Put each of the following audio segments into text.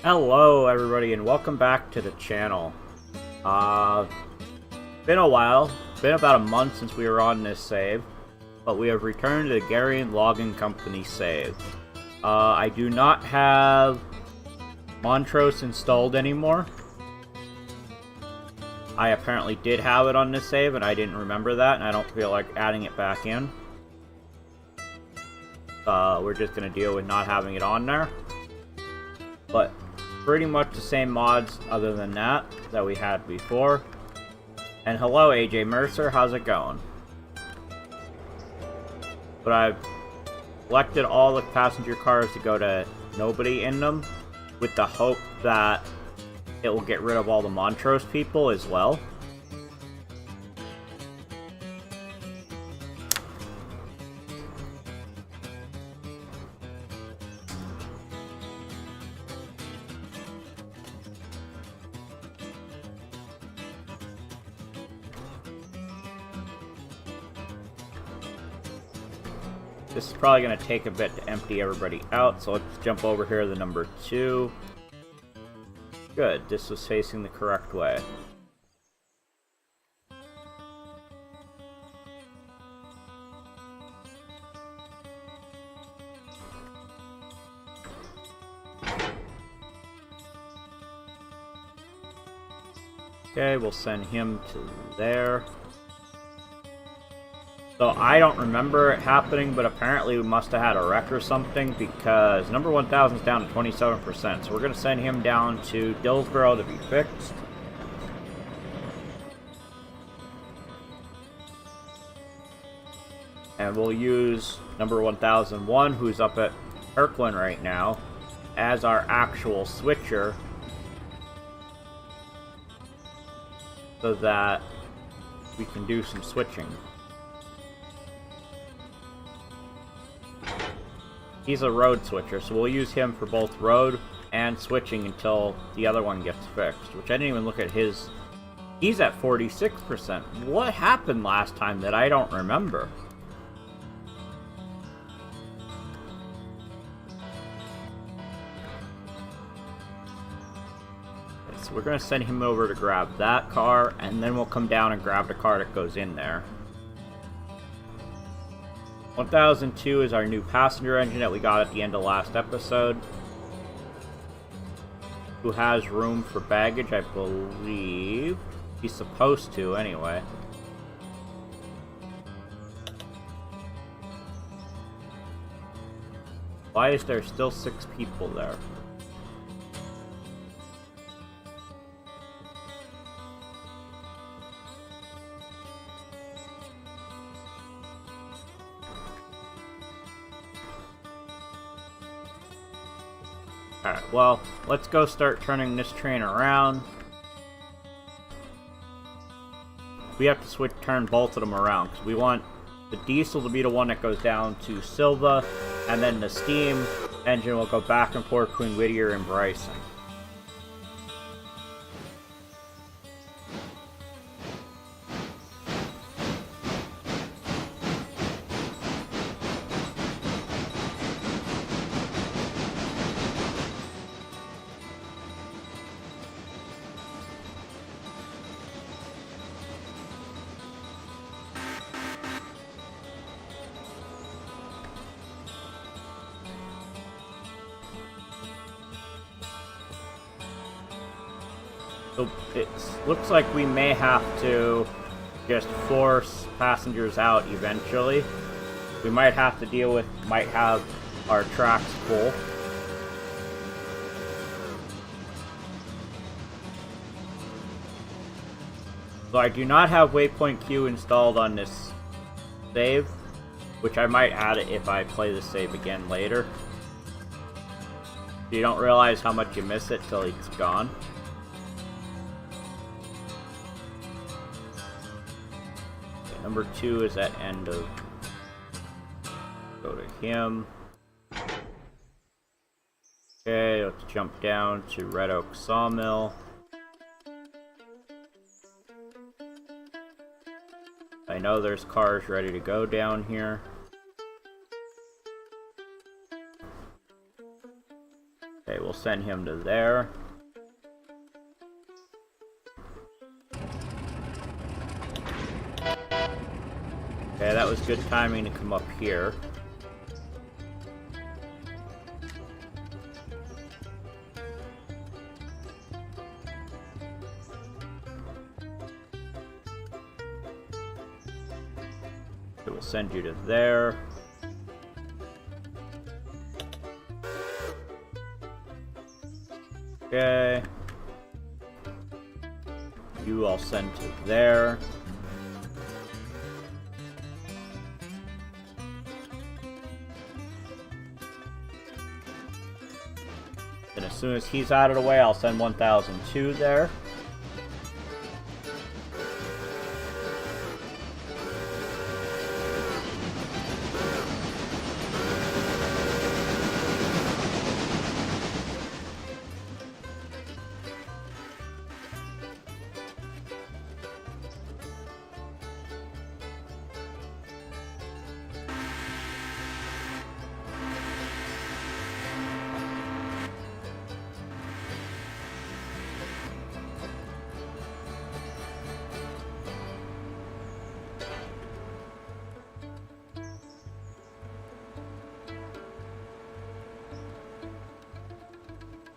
Hello everybody and welcome back to the channel. Been a while, been about a month since we were on this save, but we have returned to the Garion Logging Company save. I do not have Montrose installed anymore. I apparently did have it on this save and I didn't remember that, and I don't feel like adding it back in. We're just going to deal with not having it on there. But pretty much the same mods other than that we had before. And hello AJ Mercer, how's it going? But I've selected all the passenger cars to go to nobody in them, with the hope that it will get rid of all the Montrose people as well. This is probably going to take a bit to empty everybody out, so let's jump over here to the number 2. Good, this was facing the correct way. Okay, we'll send him to there. So I don't remember it happening, but apparently we must have had a wreck or something, because number 1000 is down to 27%. So we're going to send him down to Dillsboro to be fixed. And we'll use number 1001, who's up at Kirkland right now, as our actual switcher, so that we can do some switching. He's a road switcher, so we'll use him for both road and switching until the other one gets fixed, which I didn't even look at his. He's at 46%. What happened last time that I don't remember? Okay, so we're going to send him over to grab that car, and then we'll come down and grab the car that goes in there. 1002 is our new passenger engine that we got at the end of last episode, who has room for baggage, I believe. He's supposed to, anyway. Why is there still 6 people there? Alright, well, let's go start turning this train around. We have to turn both of them around, because we want the diesel to be the one that goes down to Silva, and then the steam engine will go back and forth between Whittier and Bryson. So it looks like we may have to just force passengers out eventually. We might have to deal with, might have our tracks full. So I do not have waypoint Q installed on this save, which I might add it if I play the save again later. You don't realize how much you miss it till it's gone. Number 2 is at end of. Go to him. Okay, let's jump down to Red Oak Sawmill. I know there's cars ready to go down here. send him to there. Okay, that was good timing to come up here. It will send you to there. Okay. You I'll send to there. And as soon as he's out of the way, I'll send 1002 there.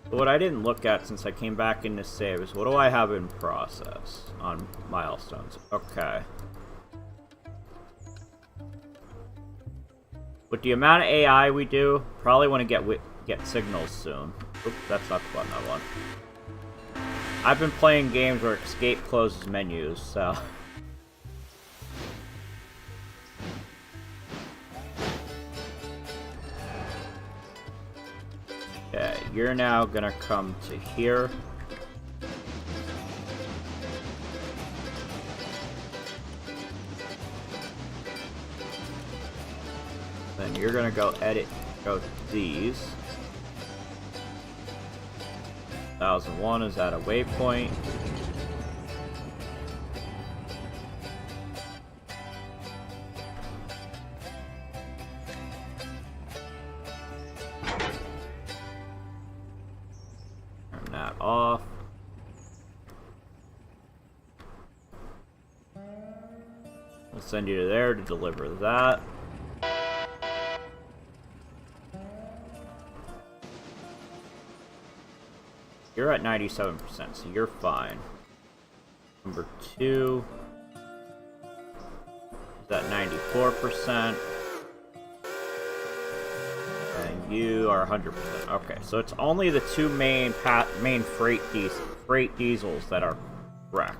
What I didn't look at since I came back in to save is what do I have in process on milestones? Okay. With the amount of AI we do, probably want to get signals soon. Oops, that's not the button I want. I've been playing games where escape closes menus, so... Okay, you're now gonna come to here. Then you're gonna go go to these. 1001 is at a waypoint. Off. We'll send you to there to deliver that. You're at 97%, so you're fine. Number 2 is at 94%. And you are 100%. Okay, so it's only the two main freight diesels that are wrecked.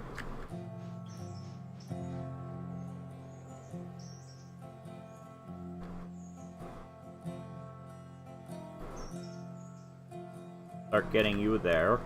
Start getting you there.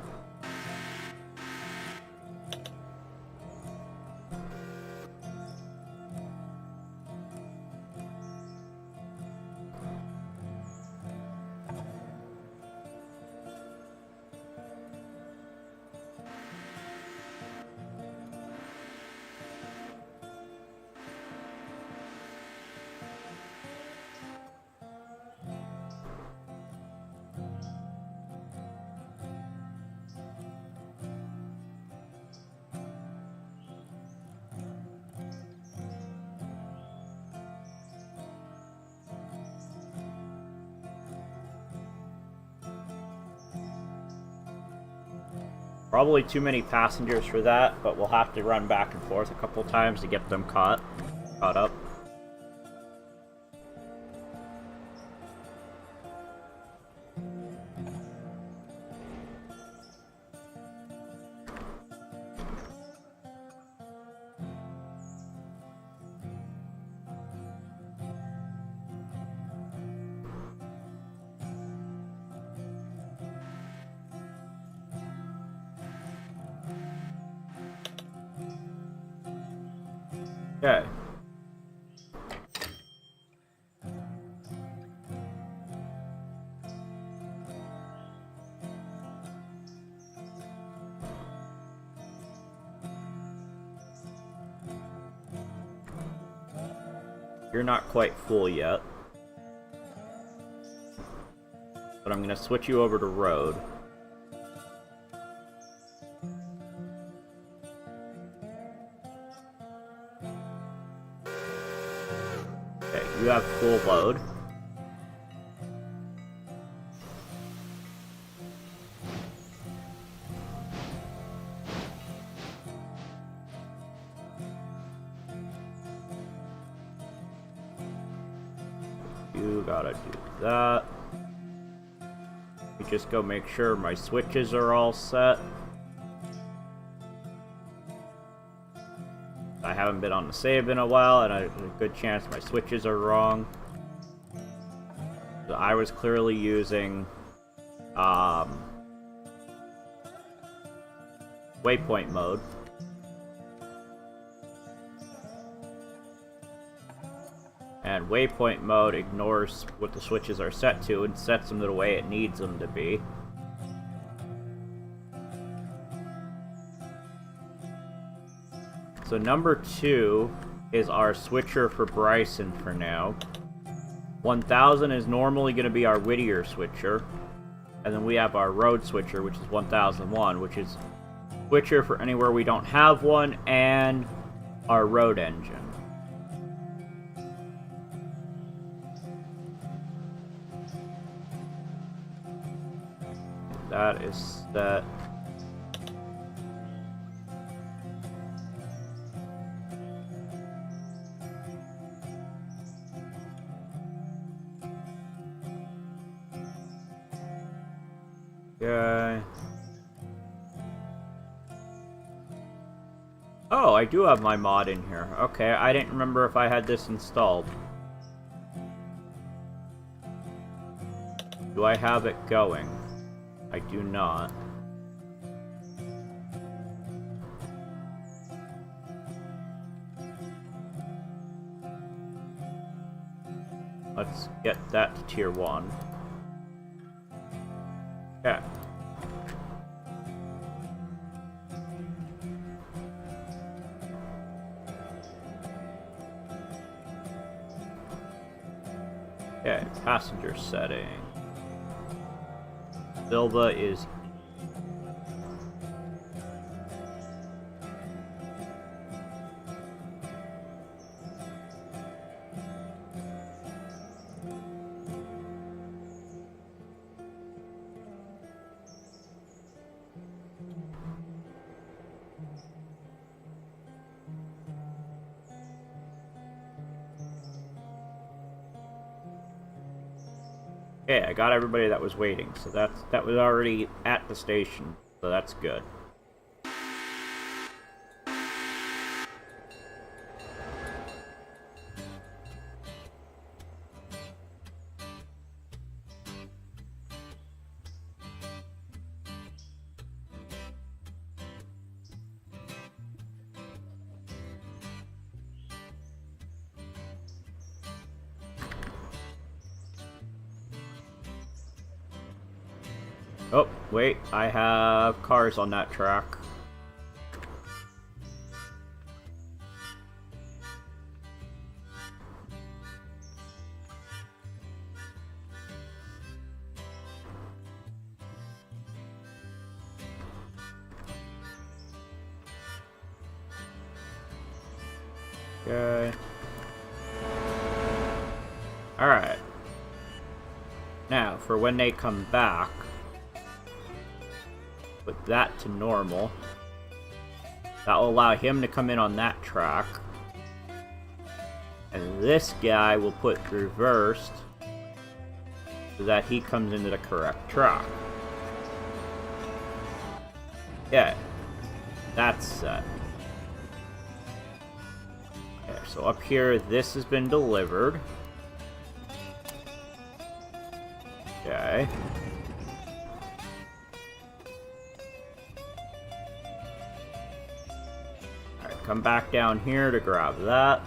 Probably too many passengers for that, but we'll have to run back and forth a couple times to get them caught up. Okay. You're not quite full yet. But I'm going to switch you over to road. Okay, you have full load. You gotta do that. You just go make sure my switches are all set. I haven't been on the save in a while, and there's a good chance my switches are wrong. So I was clearly using waypoint mode. And waypoint mode ignores what the switches are set to and sets them the way it needs them to be. So number 2 is our switcher for Bryson for now. 1000 is normally going to be our Whittier switcher. And then we have our road switcher, which is 1001, which is switcher for anywhere we don't have one, and our road engine. That is set. Okay. Oh, I do have my mod in here. Okay, I didn't remember if I had this installed. Do I have it going? I do not. Let's get that to tier 1. Okay. Okay, passenger setting. Silva is okay, I got everybody that was waiting, so that was already at the station, so that's good. Oh, wait, I have cars on that track. Okay. Alright. Now, for when they come back, put that to normal. That will allow him to come in on that track. And this guy will put reversed so that he comes into the correct track. Yeah, that's set. Okay, so up here, this has been delivered. Okay. Alright, come back down here to grab that.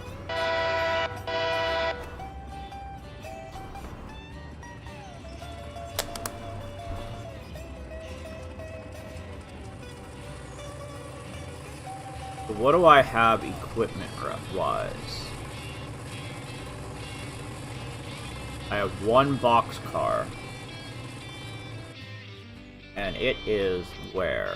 So what do I have equipment wise? I have one boxcar. And it is where?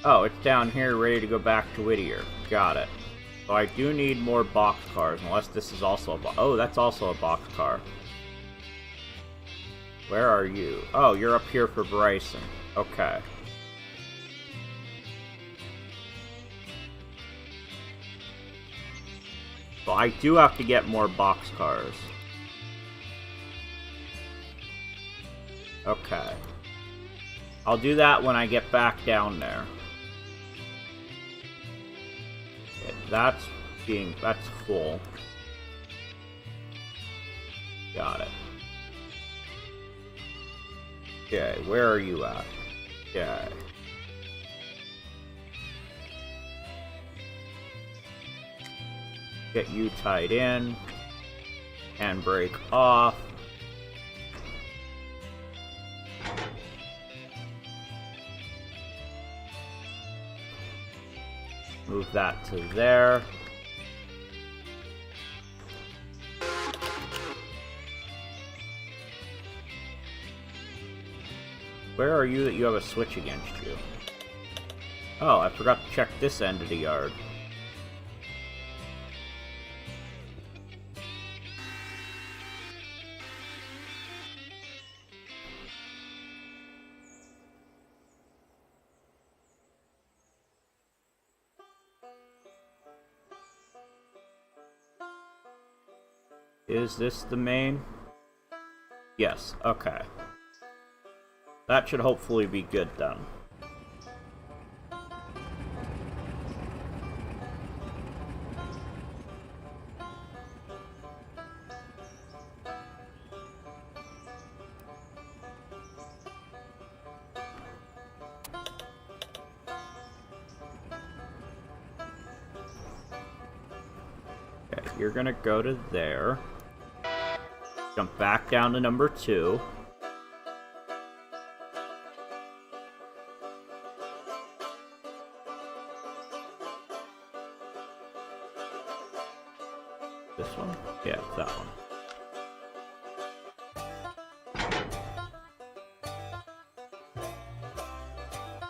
Oh, it's down here, ready to go back to Whittier. Got it. So I do need more boxcars, unless this is also a oh, that's also a boxcar. Where are you? Oh, you're up here for Bryson. Okay. So I do have to get more boxcars. Okay. I'll do that when I get back down there. Okay, that's full. Got it. Okay, where are you at? Okay. Get you tied in. Handbrake off. Move that to there. Where are you that you have a switch against you? Oh, I forgot to check this end of the yard. Is this the main? Yes, okay. That should hopefully be good then. Okay, you're gonna go to there. Jump back down to number 2. This one? Yeah, it's that one.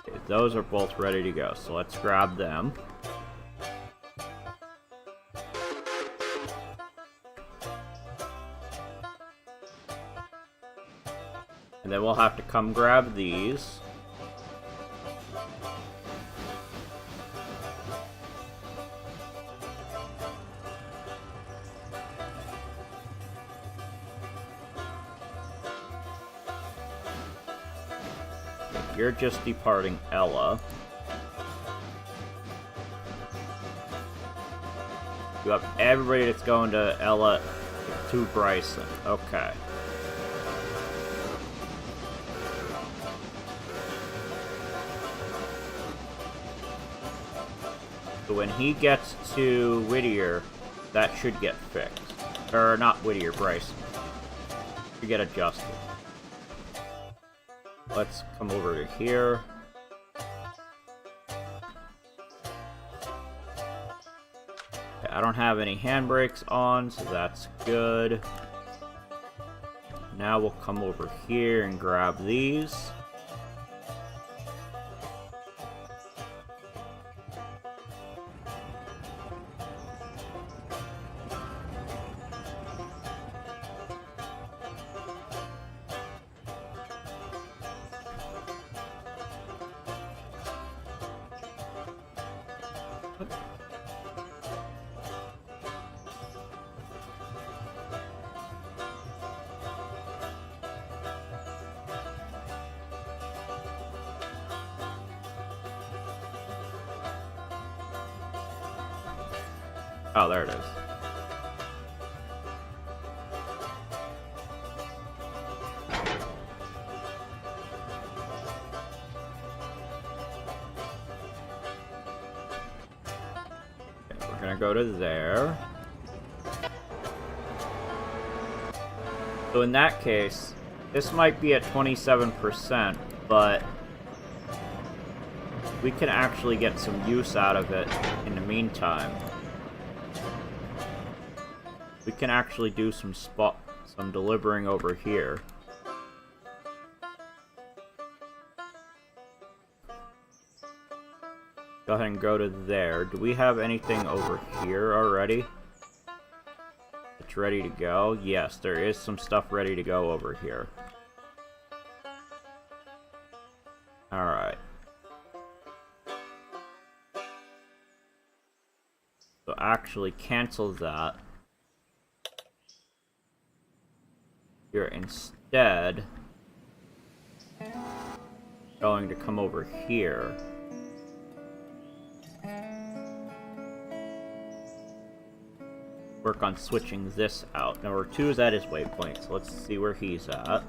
Okay, those are both ready to go, so let's grab them. And then we'll have to come grab these. You're just departing Ella. You have everybody that's going to Ella to Bryson. Okay. So when he gets to Whittier, that should get fixed. Or not Whittier, Bryson. Should get adjusted. Let's come over to here. Okay, I don't have any handbrakes on, so that's good. Now we'll come over here and grab these. Oh, there it is. Okay, we're gonna go to there. So in that case, this might be at 27%, but we can actually get some use out of it in the meantime. We can actually do some delivering over here. go ahead and go to there. Do we have anything over here already? It's ready to go? Yes, there is some stuff ready to go over here. Alright. So actually cancel that. You're instead going to come over here. Work on switching this out. Number 2 is at his waypoint, so let's see where he's at.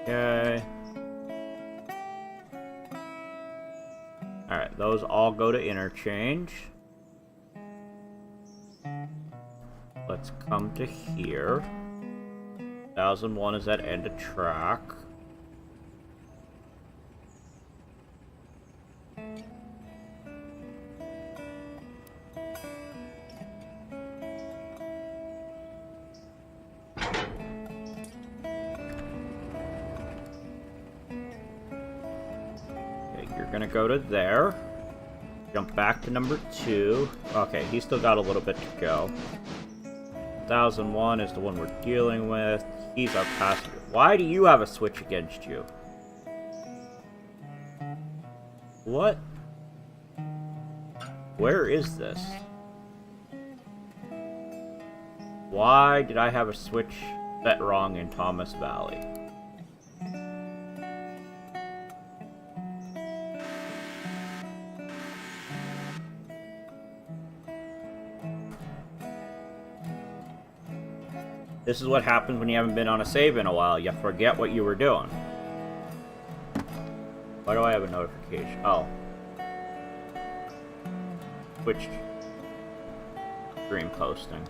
Okay. Alright, those all go to interchange. Let's come to here. 1001 is at end of track. Gonna go to there. Jump back to number 2. Okay, he's still got a little bit to go. 1001 is the one we're dealing with. He's our passenger. Why do you have a switch against you? What? Where is this? Why did I have a switch set wrong in Thomas Valley? This is what happens when you haven't been on a save in a while. You forget what you were doing. Why do I have a notification? Oh. Switched. Stream posting.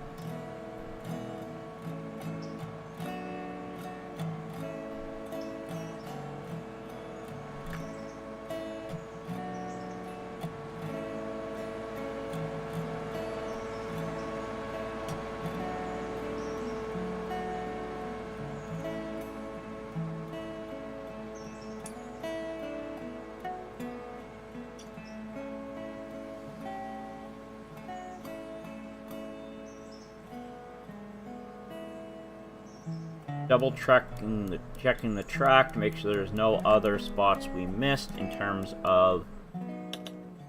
Double checking the track to make sure there's no other spots we missed in terms of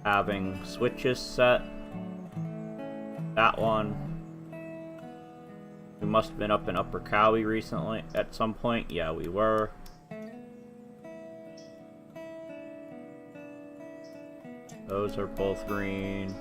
having switches set. That one. We must have been up in Upper Cowie recently at some point. Yeah, we were. Those are both green.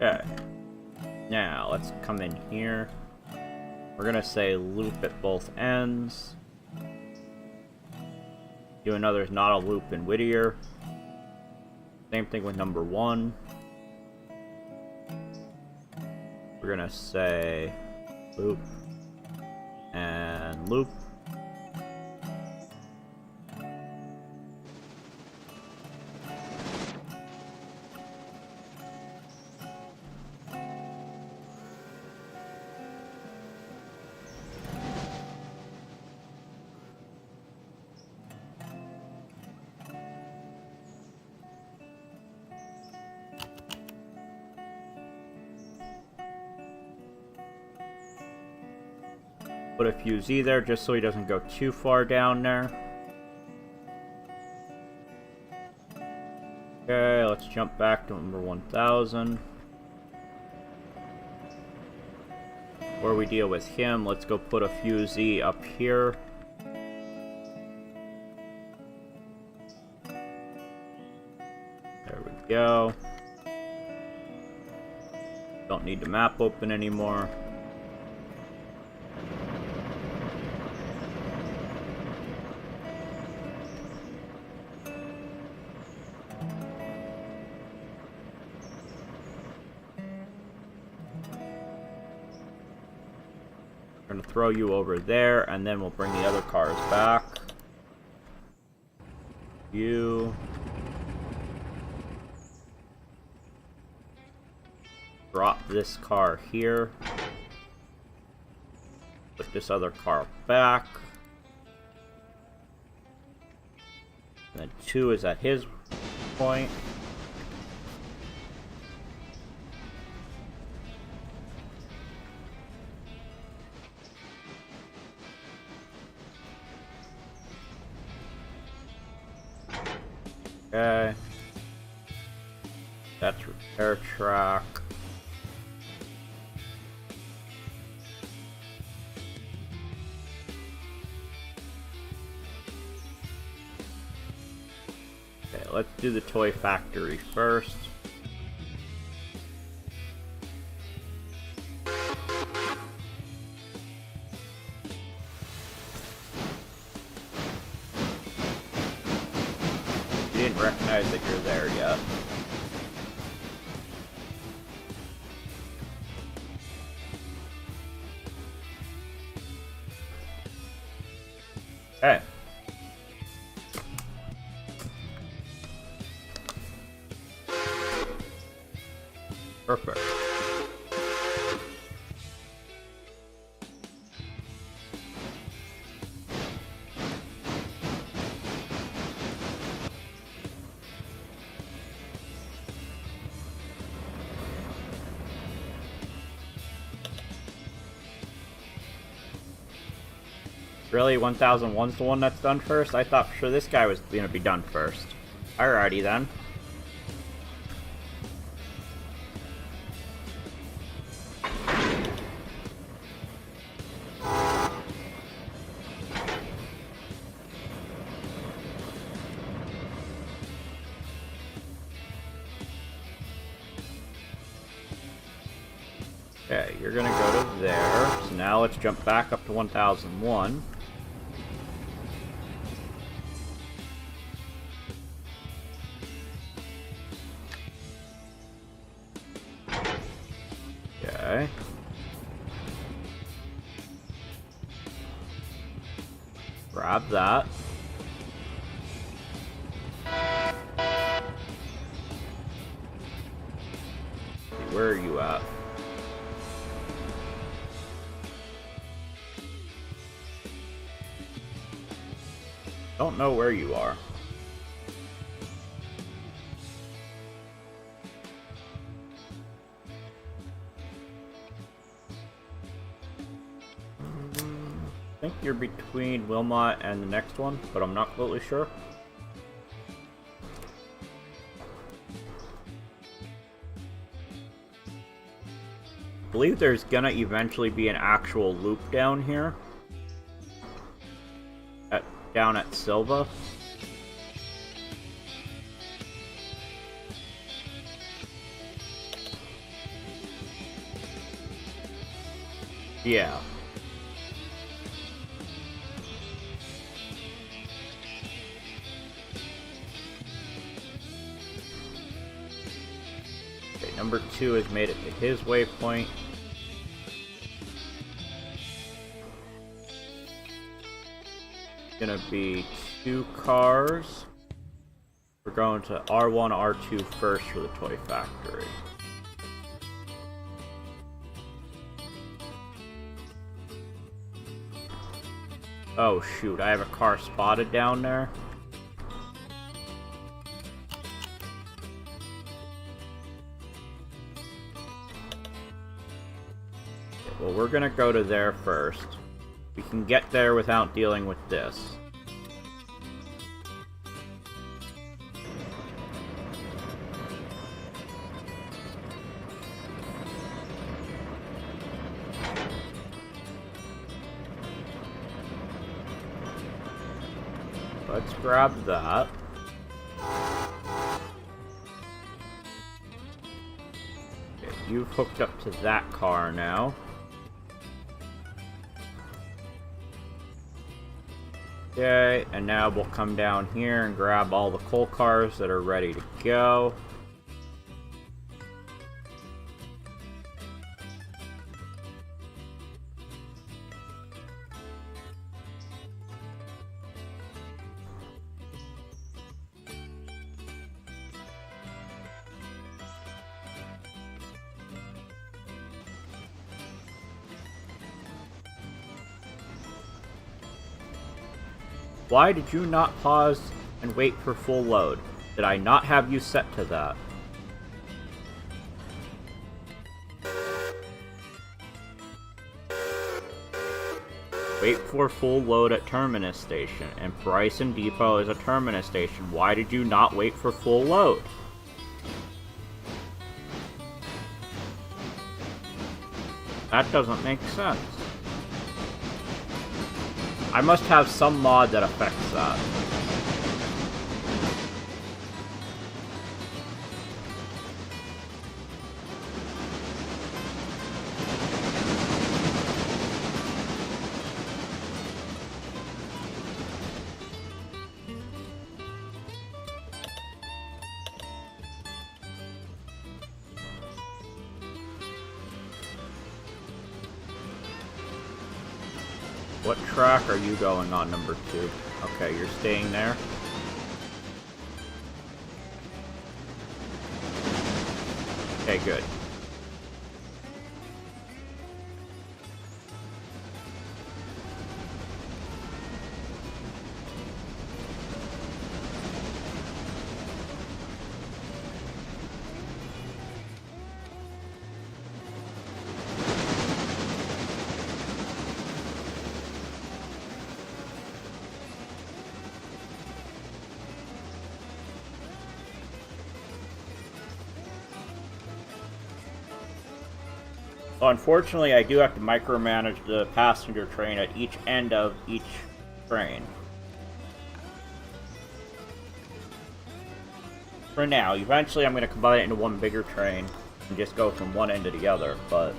Okay. Now, let's come in here. We're gonna say loop at both ends. Do another not a loop in Whittier. Same thing with number 1. We're gonna say loop and loop. Put a fuse there just so he doesn't go too far down there. Okay, let's jump back to number 1000. Before we deal with him, let's go put a fuse up here. There we go. Don't need the map open anymore. We're gonna throw you over there, and then we'll bring the other cars back. You. Drop this car here. Put this other car back. And then 2 is at his point. Okay. That's repair track. Okay, let's do the toy factory first. You didn't recognize that you're there yet. Okay. Perfect. Really? 1001's the one that's done first? I thought for sure this guy was gonna be done first. Alrighty then. Okay, you're gonna go to there. So now let's jump back up to 1001. Okay. Grab that. Where are you at? Don't know where you are. I think you're between Wilmot and the next one, but I'm not completely sure. I believe there's gonna eventually be an actual loop down here. Down at Silva. Yeah. Okay, number 2 has made it to his waypoint. Gonna be 2 cars. We're going to R1, R2 first for the toy factory. Oh shoot, I have a car spotted down there. Okay, well, we're gonna go to there first. We can get there without dealing with this. Let's grab that. you've hooked up to that car now. Okay, and now we'll come down here and grab all the coal cars that are ready to go. Why did you not pause and wait for full load? Did I not have you set to that? Wait for full load at Terminus Station, and Bryson Depot is a Terminus Station. Why did you not wait for full load? That doesn't make sense. I must have some mod that affects that. What track are you going on, number 2? Okay, you're staying there. Okay, good. So unfortunately, I do have to micromanage the passenger train at each end of each train. For now, eventually I'm going to combine it into one bigger train and just go from one end to the other, but...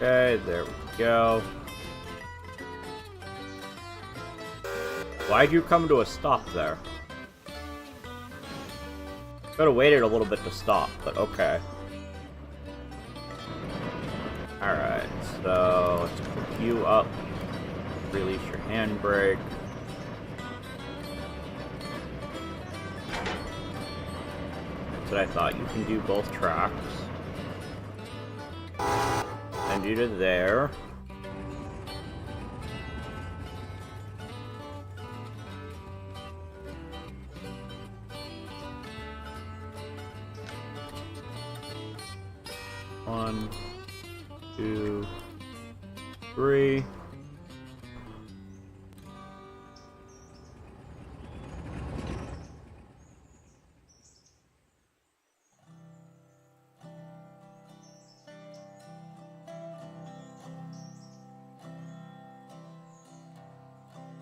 Okay, there we go. Why'd you come to a stop there? Could have waited a little bit to stop, but okay. Alright, so let's pick you up. Release your handbrake. That's what I thought. You can do both tracks. Send you to there. One, two, three.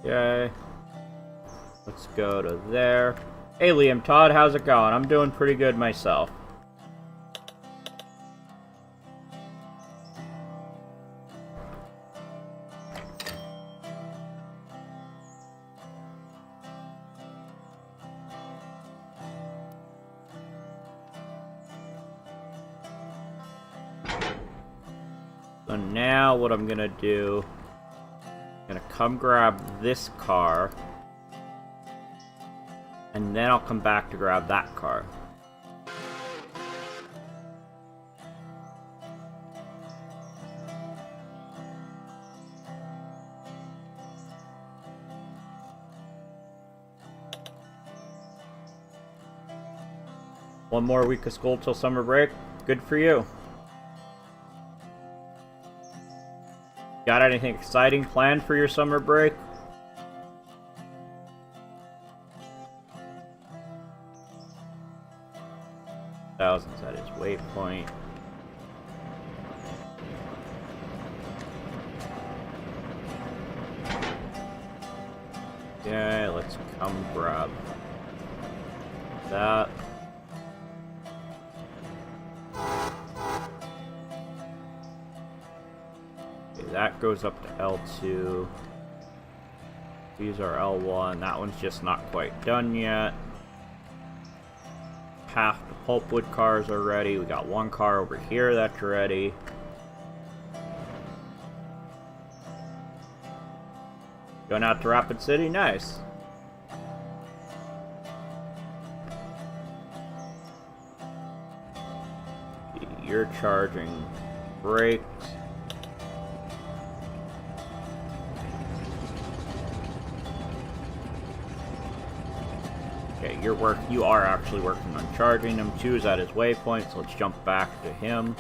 Okay. Let's go to there. Hey Liam Todd, how's it going? I'm doing pretty good myself. So now what I'm gonna do, I'm gonna come grab this car, and then I'll come back to grab that car. One more week of school till summer break. Good for you. Got anything exciting planned for your summer break? Thousands at his waypoint. Okay, let's come grab that. Okay, that goes up to L2. These are L1. That one's just not quite done yet. Half the pulpwood cars are ready. We got one car over here that's ready. Going out to Rapid City? Nice. You're charging brakes. Okay, you are actually working on charging them. Two's at his waypoint, so let's jump back to him.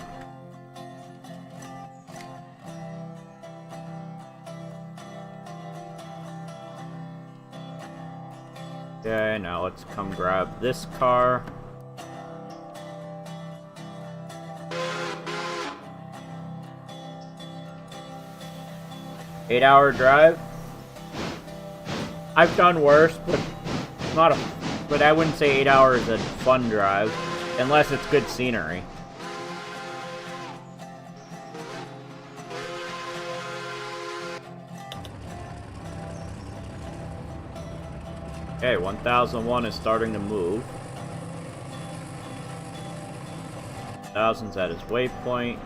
Okay, now let's come grab this car. Eight-hour drive. I've done worse, but not a. But I wouldn't say 8 hours is a fun drive, unless it's good scenery. Okay, 1001 is starting to move. 1000's at his waypoint.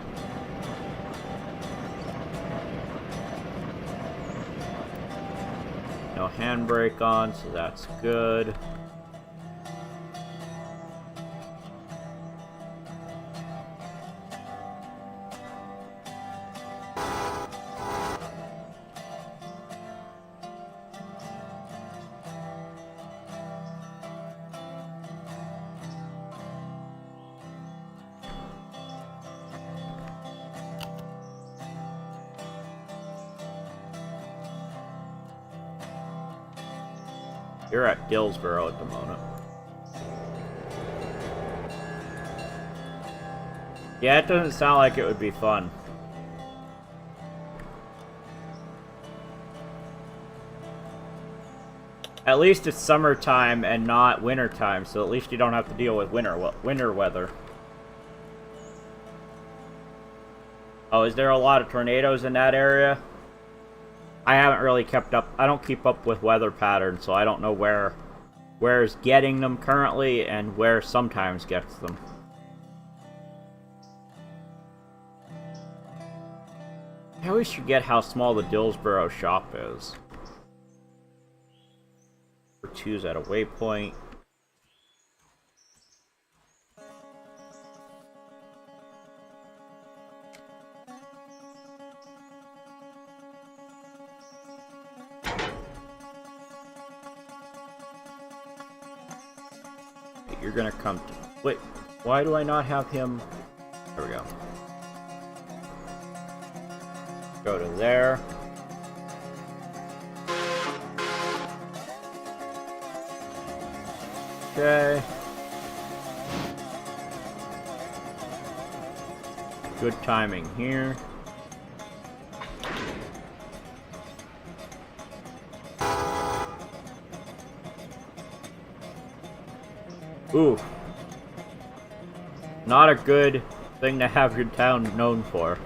No handbrake on, so that's good. You're at Dillsboro at the moment. Yeah, it doesn't sound like it would be fun. At least it's summertime and not wintertime, so at least you don't have to deal with winter weather. Oh, is there a lot of tornadoes in that area? I haven't really kept up. I don't keep up with weather patterns, so I don't know where's getting them currently and where sometimes gets them. I always forget how small the Dillsboro shop is. Number 2's at a waypoint. You're gonna come to... Wait, why do I not have him... There we go. Go to there. Okay. Good timing here. Ooh. Not a good thing to have your town known for.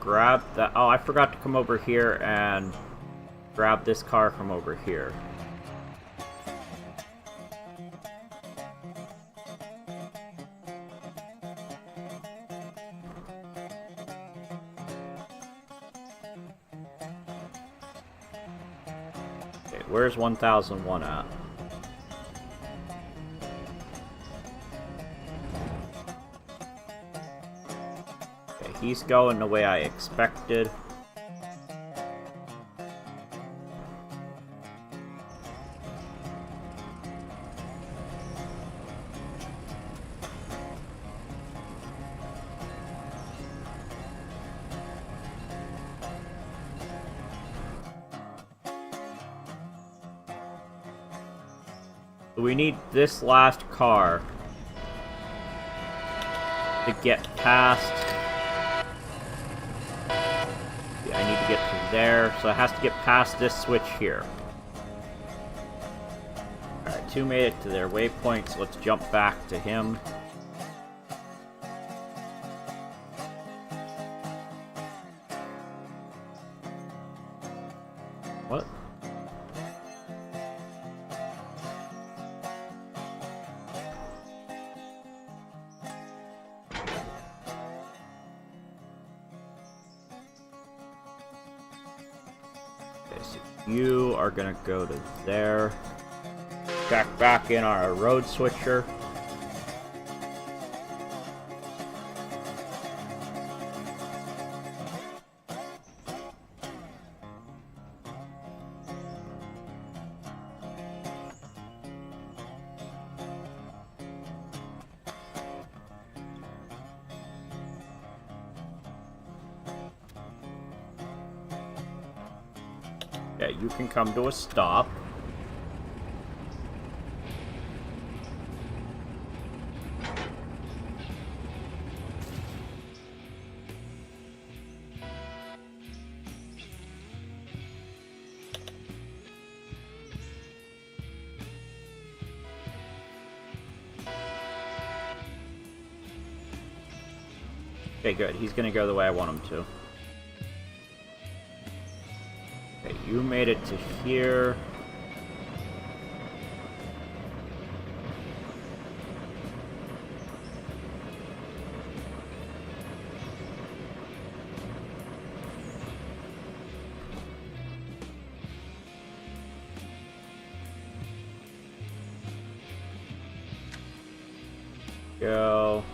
Grab that. Oh, I forgot to come over here and grab this car from over here. Okay, where's 1001 at? Okay, he's going the way I expected. We need this last car to get past. Yeah, I need to get to there, so it has to get past this switch here. Alright, 2 made it to their waypoint, so let's jump back to him. What? You are gonna go to there. Check back in our road switcher. Yeah, you can come to a stop. Okay, good. He's gonna go the way I want him to. Okay, you made it to here. Go.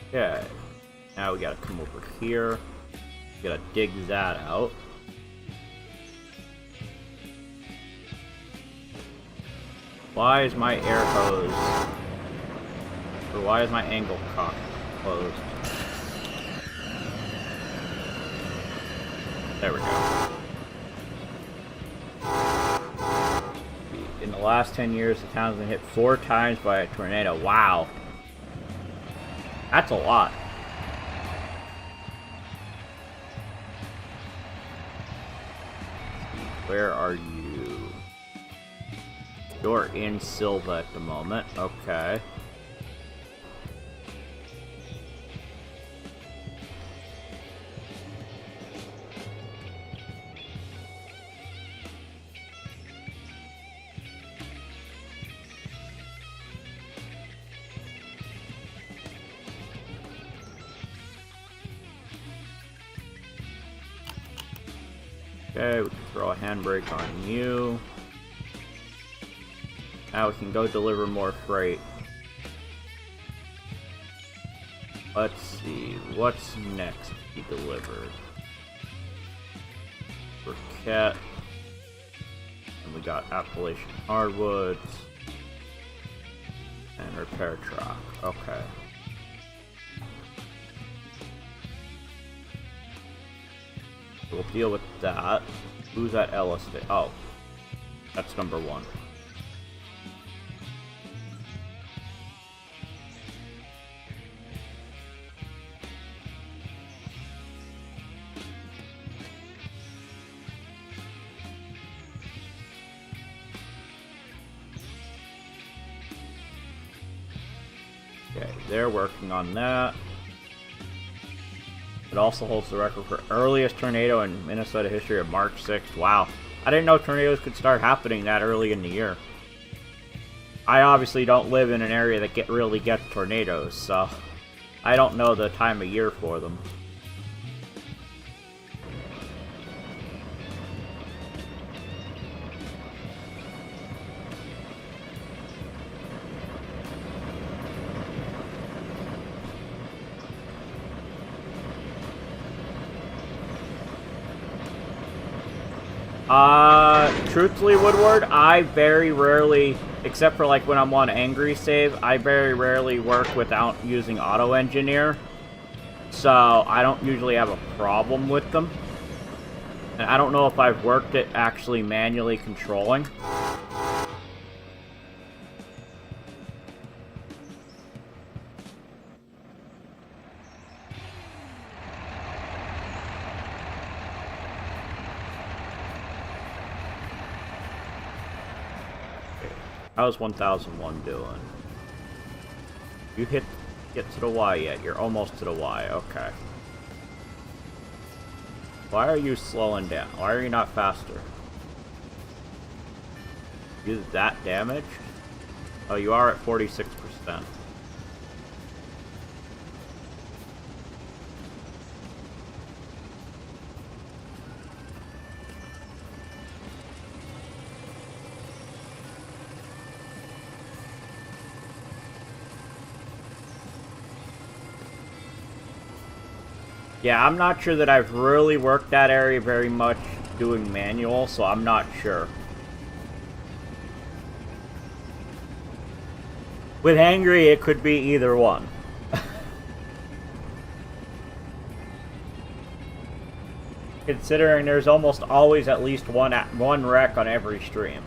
Okay. Now we gotta come over here. We gotta dig that out. Why is my air hose... or why is my angle cock closed? There we go. In the last 10 years, the town's been hit 4 times by a tornado. Wow. That's a lot. Where are you? You're in Silva at the moment. Okay. Okay, we can throw a handbrake on you. Now we can go deliver more freight. Let's see, what's next to be delivered? Briquette. And we got Appalachian hardwoods. And repair truck. Okay. We'll deal with that. Who's at Ellis? Oh, that's number 1. Okay, they're working on that. It also holds the record for earliest tornado in Minnesota history of March 6th. Wow. I didn't know tornadoes could start happening that early in the year. I obviously don't live in an area that really gets tornadoes, so I don't know the time of year for them. Truthfully, Woodward, I very rarely, except for like when I'm on angry save, I very rarely work without using auto engineer. So I don't usually have a problem with them. And I don't know if I've worked it actually manually controlling. How's 1001 doing? You get to the Y yet? You're almost to the Y, okay. Why are you slowing down? Why are you not faster? You that damaged? Oh, you are at 46%. Yeah, I'm not sure that I've really worked that area very much doing manual, so I'm not sure. With angry, it could be either one. Considering there's almost always at least one wreck on every stream.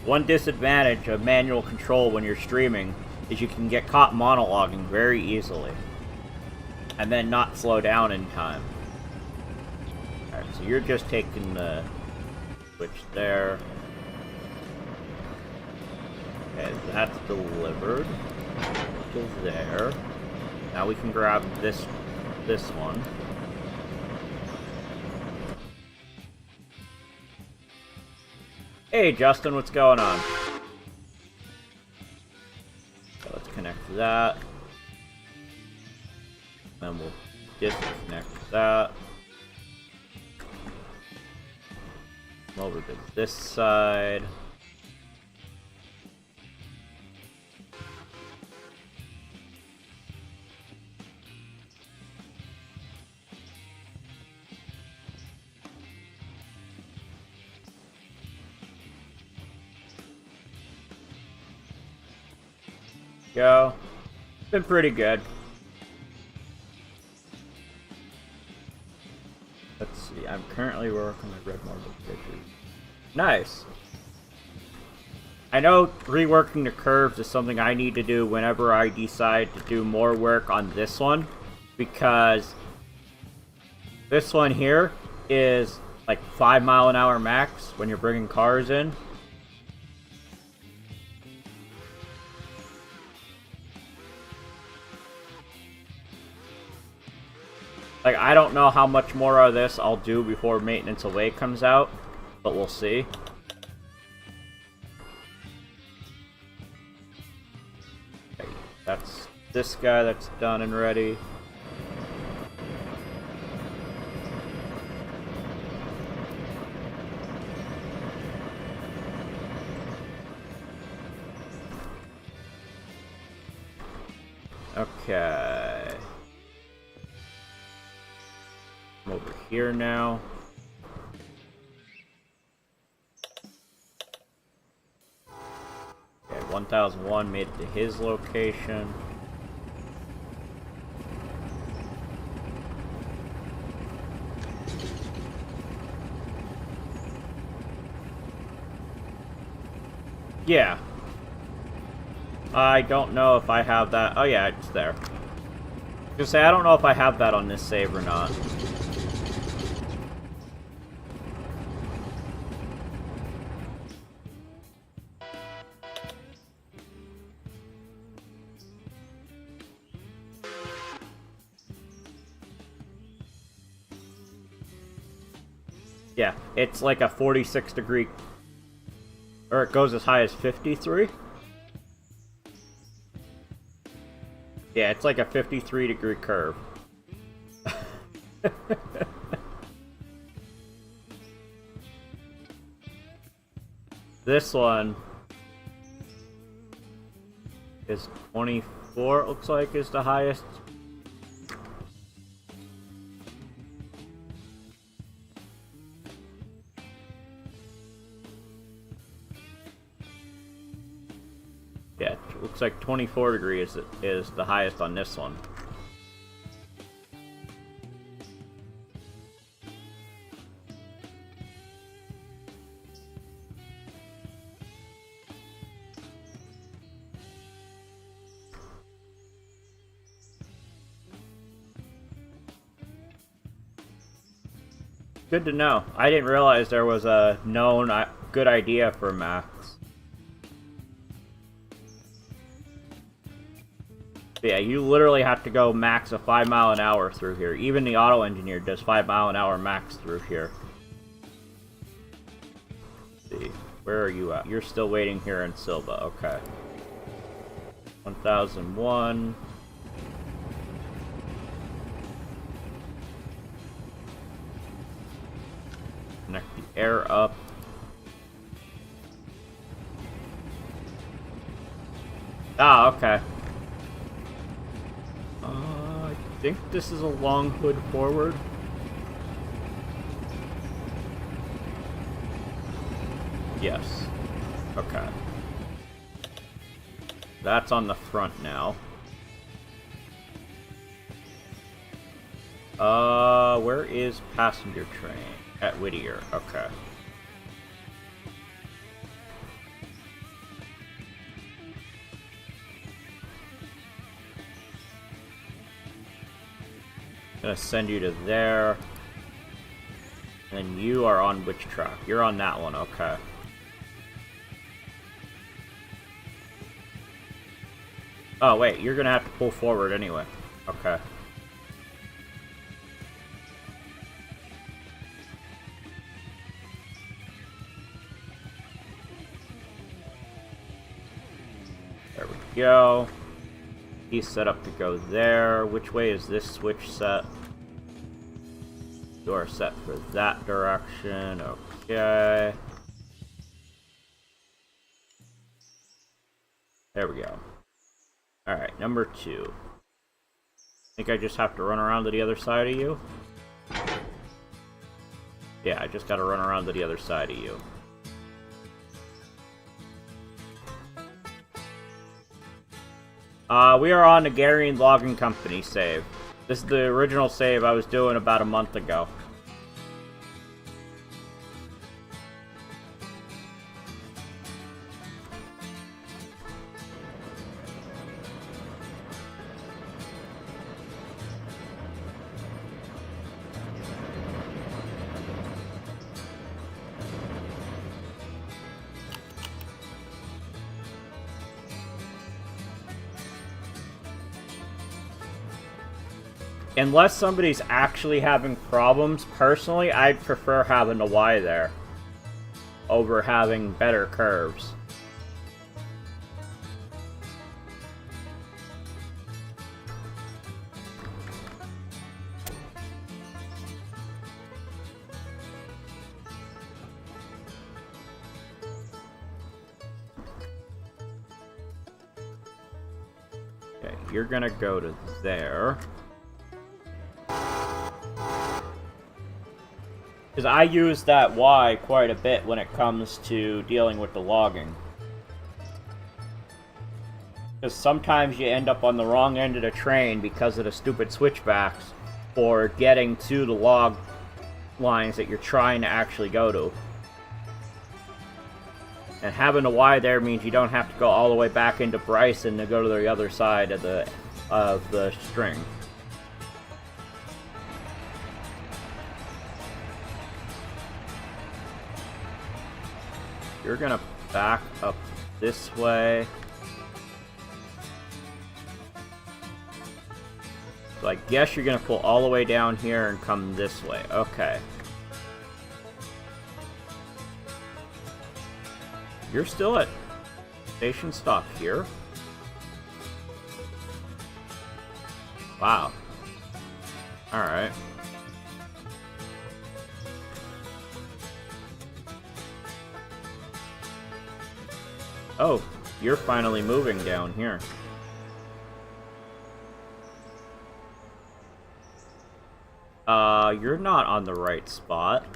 One disadvantage of manual control when you're streaming is you can get caught monologuing very easily. And then not slow down in time. Alright, so you're just taking the switch there. Okay, that's delivered. Which is there. Now we can grab this one. Hey Justin, what's going on? So let's connect that. Then we'll disconnect that. Come over to this side. Go. Been pretty good. Let's see. I'm currently working with red marble pictures. Nice. I know reworking the curves is something I need to do whenever I decide to do more work on this one, because this one here is like 5 mile an hour max when you're bringing cars in. Like, I don't know how much more of this I'll do before Maintenance Away comes out, but we'll see. Okay, that's this guy that's done and ready. Okay. I'm over here now. Okay, 1001 made it to his location. Yeah. I don't know if I have that. Oh yeah, it's there. I was gonna say, I don't know if I have that on this save or not. Yeah, it's like a 46 degree, or it goes as high as 53. Yeah, it's like a 53 degree curve. This one is 24, it looks like, is the highest. Yeah, it looks like 24 degrees is the highest on this one. Good to know. I didn't realize there was a known good idea for max. Yeah, you literally have to go max a 5 mile an hour through here. Even the auto engineer does 5 mile an hour max through here. Let's see, where are you at? You're still waiting here in Silva. Okay. 1001. Connect the air up. Ah, okay. I think this is a long hood forward. Yes. Okay. That's on the front now. Where is passenger train? At Whittier. Okay. Gonna send you to there. And you are on which track? You're on that one, okay. Oh wait, you're gonna have to pull forward anyway. Okay. There we go. He's set up to go there. Which way is this switch set? You are set for that direction. Okay. There we go. Alright, number 2. Think I just have to run around to the other side of you? Yeah, I just gotta run around to the other side of you. We are on the Garion Logging Company save. This is the original save I was doing about a month ago. Unless somebody's actually having problems, personally, I'd prefer having the Y there over having better curves. Okay, you're gonna go to there. Because I use that Y quite a bit when it comes to dealing with the logging. Because sometimes you end up on the wrong end of the train because of the stupid switchbacks for getting to the log lines that you're trying to actually go to. And having the Y there means you don't have to go all the way back into Bryson to go to the other side of the string. You're gonna back up this way. So I guess you're gonna pull all the way down here and come this way. Okay. You're still at station stop here? Wow. Alright. Oh, you're finally moving down here. You're not on the right spot.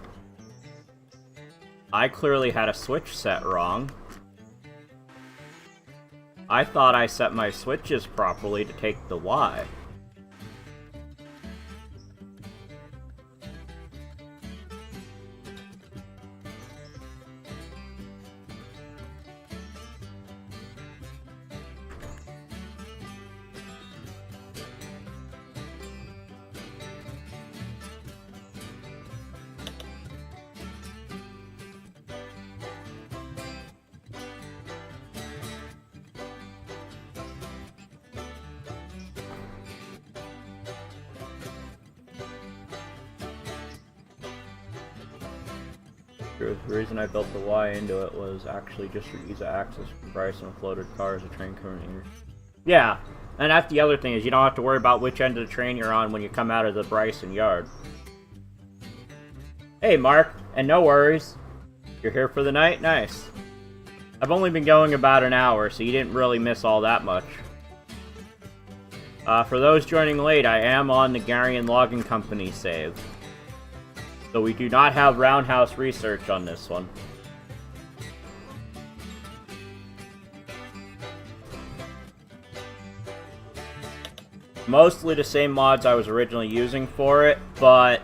I clearly had a switch set wrong. I thought I set my switches properly to take the Y. The reason I built the Y into it was actually just for ease of access for price and floated cars, a train coming here. Yeah, and that's the other thing, is you don't have to worry about which end of the train you're on when you come out of the Bryson yard. Hey Mark, and no worries. You're here for the night? Nice. I've only been going about an hour, so you didn't really miss all that much. For those joining late, I am on the Garion Logging Company save. So we do not have roundhouse research on this one. Mostly the same mods I was originally using for it, but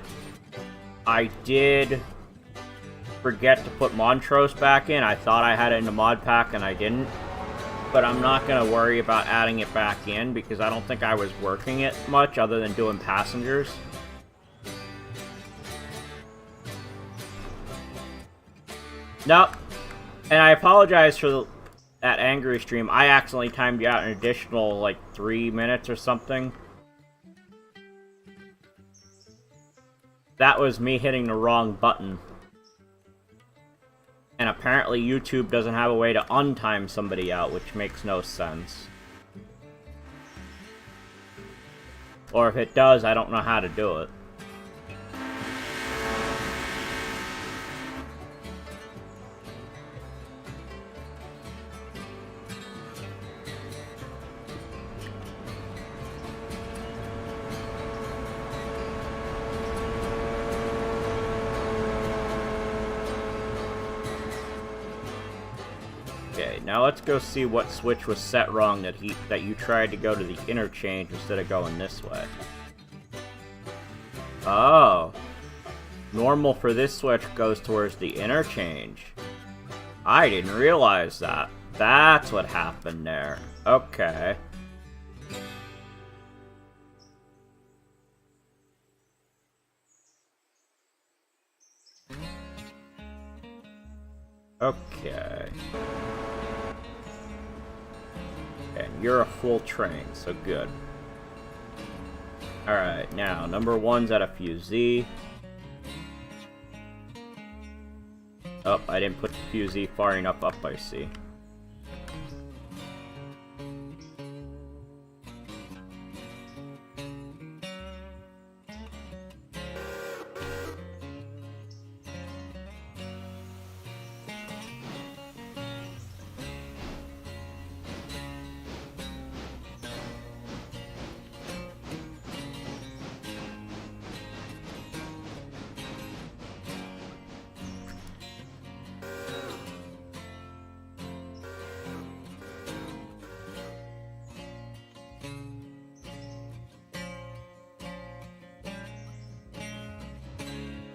I did forget to put Montrose back in. I thought I had it in the mod pack and I didn't. But I'm not going to worry about adding it back in because I don't think I was working it much other than doing passengers. Nope. And I apologize for that angry stream. I accidentally timed you out an additional, like, 3 minutes or something. That was me hitting the wrong button. And apparently YouTube doesn't have a way to untime somebody out, which makes no sense. Or if it does, I don't know how to do it. Now let's go see what switch was set wrong that you tried to go to the interchange instead of going this way. Oh. Normal for this switch goes towards the interchange. I didn't realize that. That's what happened there. Okay. Okay. And you're a full train, so good. Alright, now, number 1's at a fusee. Oh, I didn't put the fusee far enough up, I see.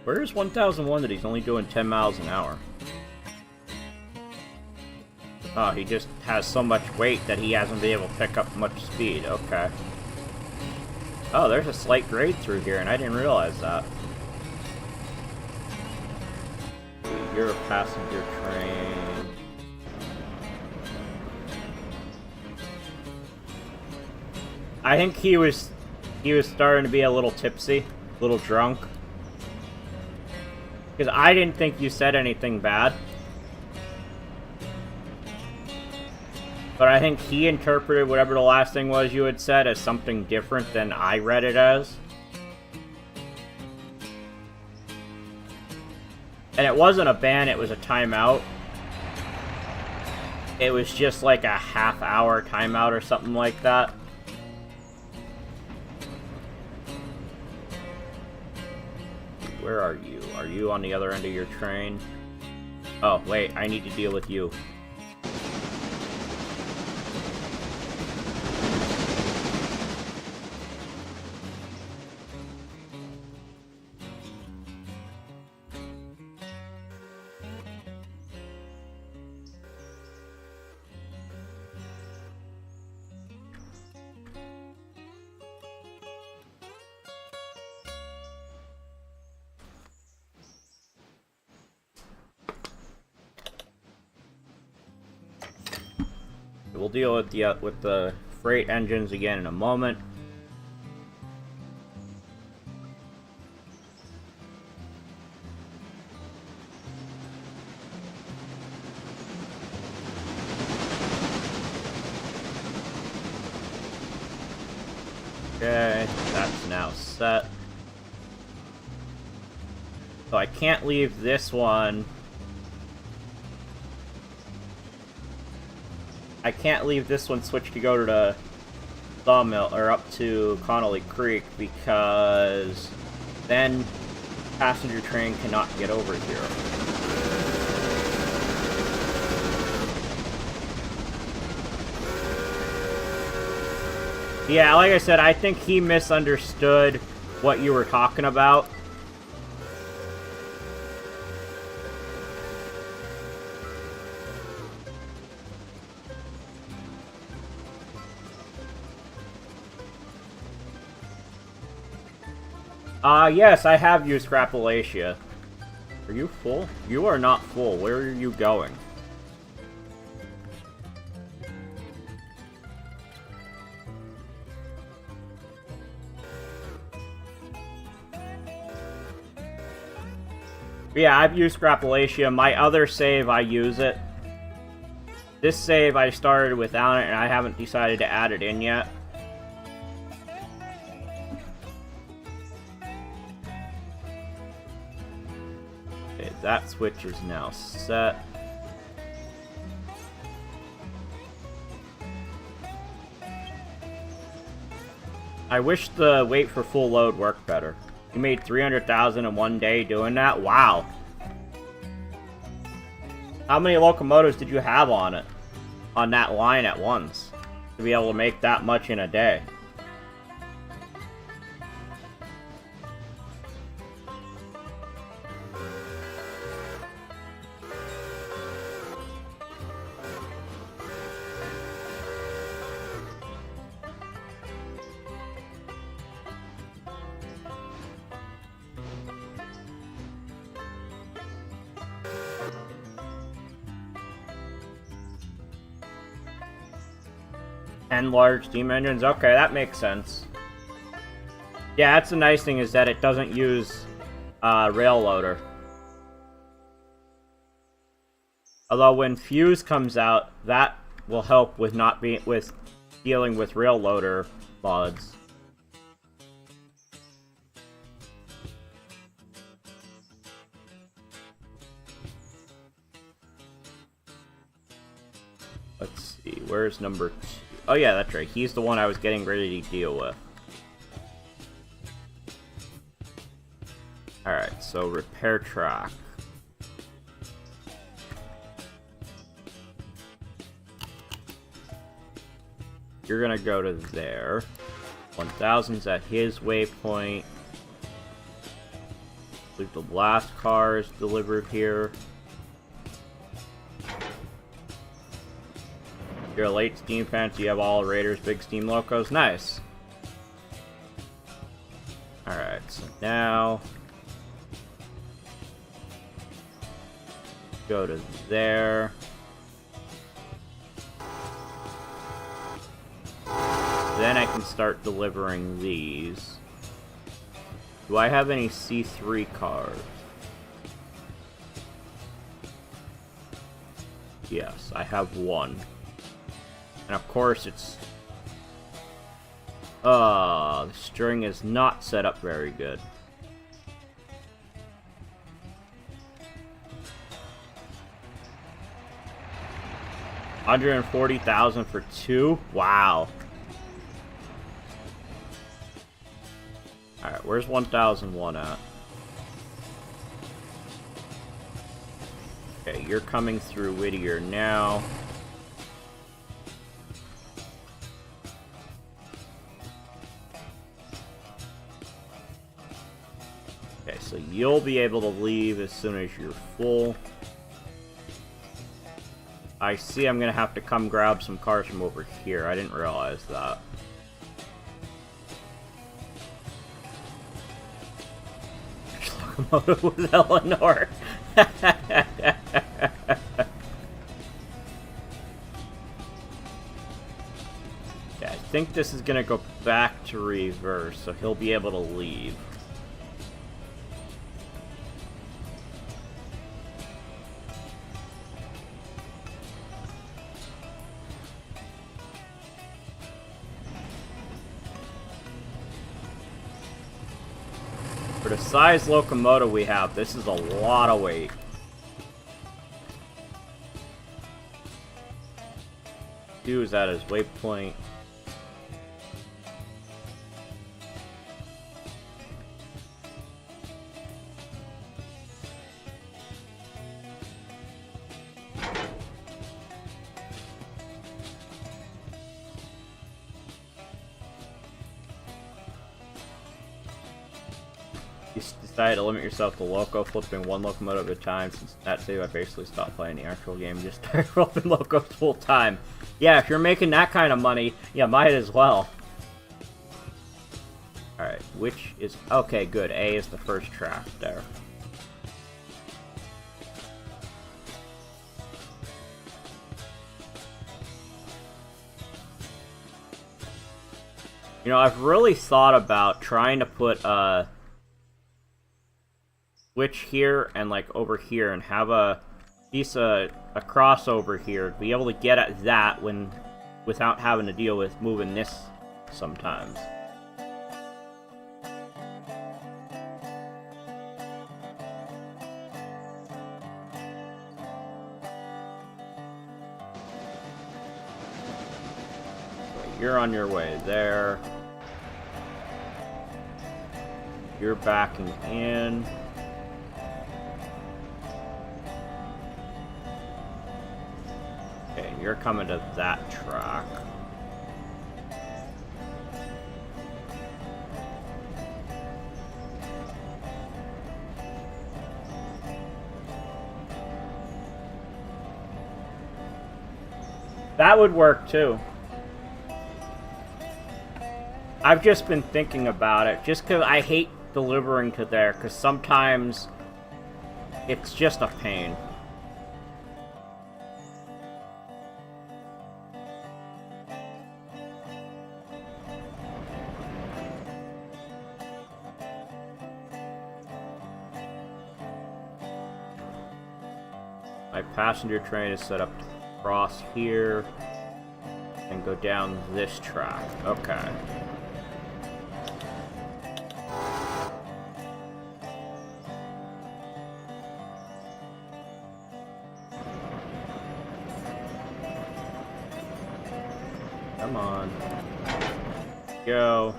Where's 1001 that he's only doing 10 miles an hour? Oh, he just has so much weight that he hasn't been able to pick up much speed. Okay. Oh, there's a slight grade through here, and I didn't realize that. You're a passenger train. I think he was starting to be a little tipsy, a little drunk. Because I didn't think you said anything bad. But I think he interpreted whatever the last thing was you had said as something different than I read it as. And it wasn't a ban, it was a timeout. It was just like a half-hour timeout or something like that. Where are you? Are you on the other end of your train? Oh, wait, I need to deal with you. We'll deal with the freight engines again in a moment. Okay, that's now set. So I can't leave this one. I can't leave this one switched to go to the sawmill or up to Connolly Creek because then passenger train cannot get over here. Yeah, like I said, I think he misunderstood what you were talking about. Yes, I have used Appalachia. Are you full? You are not full. Where are you going? Yeah, I've used Appalachia. My other save, I use it. This save, I started without it, and I haven't decided to add it in yet. Okay, that switch is now set. I wish the wait for full load worked better. You made 300,000 in one day doing that? Wow. How many locomotives did you have on it? On that line at once? To be able to make that much in a day? And large steam engines? Okay, that makes sense. Yeah, that's the nice thing is that it doesn't use rail loader. Although when Fuse comes out, that will help with not being dealing with rail loader mods. Let's see, where's number 2? Oh yeah, that's right. He's the one I was getting ready to deal with. Alright, so repair track. You're gonna go to there. 1000's at his waypoint. I believe the last car is delivered here. You're a late steam fan, so you have all Raiders big steam locos. Nice. Alright, so now go to there. Then I can start delivering these. Do I have any C3 cars? Yes, I have one. And of course it's... the string is not set up very good. $140,000 for 2? Wow. Alright, where's 1001 at? Okay, you're coming through Whittier now. Okay, so you'll be able to leave as soon as you're full. I see I'm gonna have to come grab some cars from over here. I didn't realize that. Which locomotive was Eleanor? Yeah, I think this is gonna go back to reverse, so he'll be able to leave. For the size locomotive we have, this is a lot of weight. He was at his waypoint. You decided to limit yourself to loco, flipping one locomotive at a time. Since that save, I basically stopped playing the actual game, just started flipping locos full time. Yeah, if you're making that kind of money, yeah, might as well. Alright, which is... Okay, good. A is the first track there. You know, I've really thought about trying to put a switch here and like over here and have a piece of a crossover here to be able to get at that when without having to deal with moving this sometimes. You're on your way there. You're backing in. Okay, you're coming to that track. That would work too. I've just been thinking about it, just because I hate delivering to there, because sometimes it's just a pain. My passenger train is set up to cross here and go down this track. Okay. Come on. Go.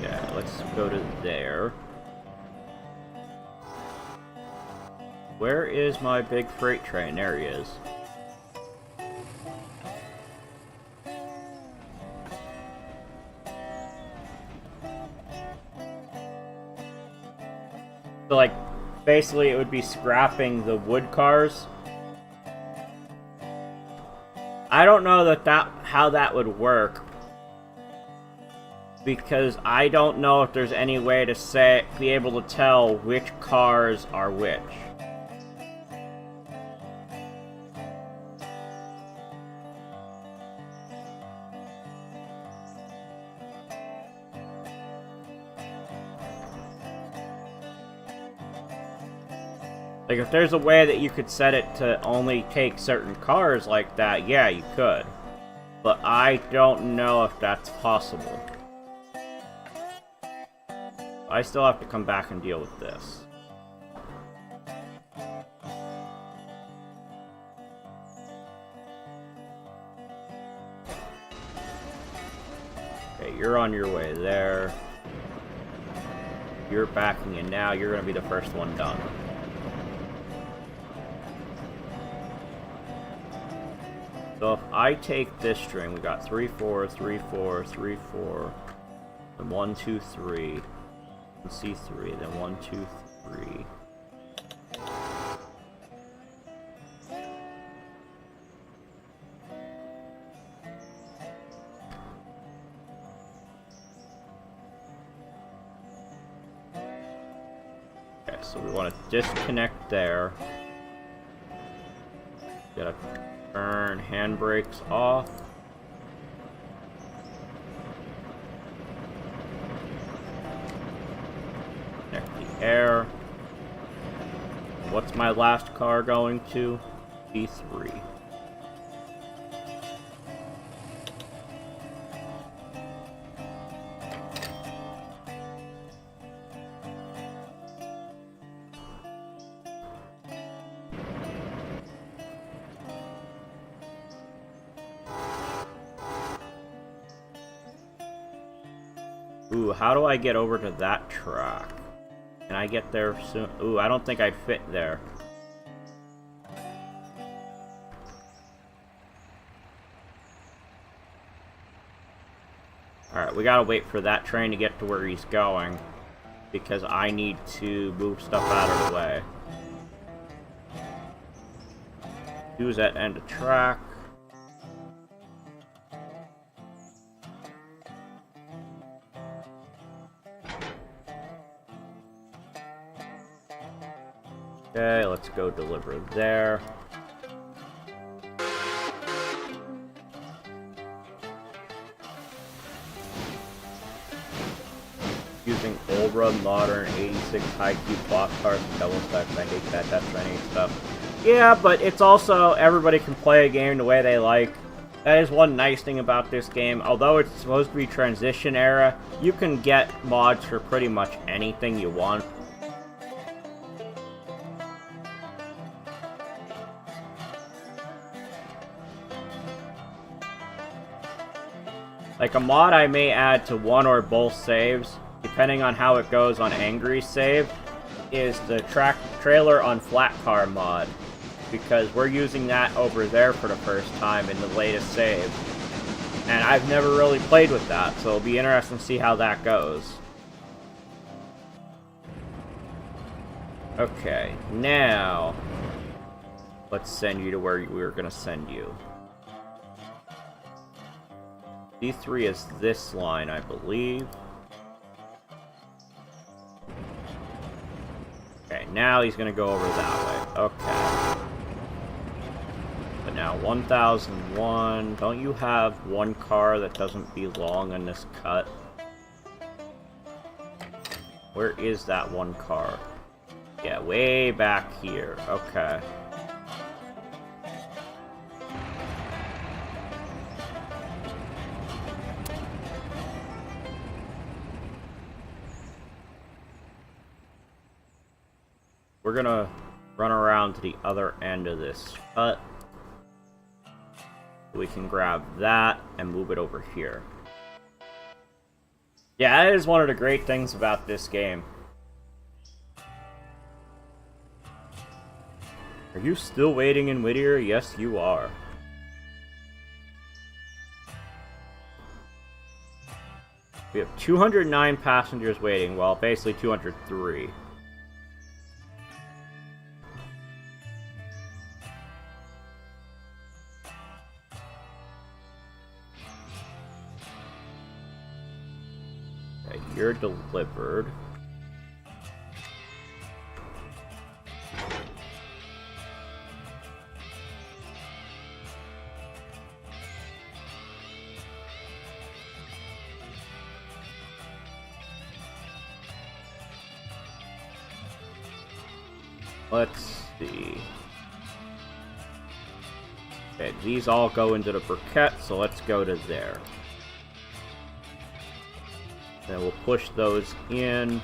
Yeah, let's go to there. Where is my big freight train? There he is. So, like, basically it would be scrapping the wood cars. I don't know how that would work, because I don't know if there's any way to be able to tell which cars are which. Like, if there's a way that you could set it to only take certain cars like that, yeah, you could. But I don't know if that's possible. I still have to come back and deal with this. Okay, you're on your way there. You're backing in now. You're going to be the first one done. So if I take this string, we got 3, 4, 3, 4, 3, 4, then 1, 2, 3, and C3, then 1, 2, 3. Okay, so we want to disconnect there. Gotta turn handbrakes off. Connect the air. What's my last car going to? B3. Ooh, how do I get over to that track? Can I get there soon? Ooh, I don't think I'd fit there. Alright, we gotta wait for that train to get to where he's going, because I need to move stuff out of the way. Use that end of track. Okay, let's go deliver there. Using old run modern 86 high cube boxcars and double stacks. I hate that. That's training stuff. Yeah, but it's also everybody can play a game the way they like. That is one nice thing about this game. Although it's supposed to be transition era, you can get mods for pretty much anything you want. Like a mod I may add to one or both saves, depending on how it goes on Angry's save, is the trailer on flat car mod. Because we're using that over there for the first time in the latest save. And I've never really played with that, so it'll be interesting to see how that goes. Okay, now let's send you to where we were going to send you. D3 is this line, I believe. Okay, now he's going to go over that way. Okay. But now, 1001. Don't you have one car that doesn't belong in this cut? Where is that one car? Yeah, way back here. Okay. We're gonna run around to the other end of this cut. We can grab that and move it over here. Yeah, that is one of the great things about this game. Are you still waiting in Whittier? Yes, you are. We have 209 passengers waiting, well, basically 203. Okay, you're delivered. Let's see. Okay, these all go into the briquette, so let's go to there. Then we'll push those in.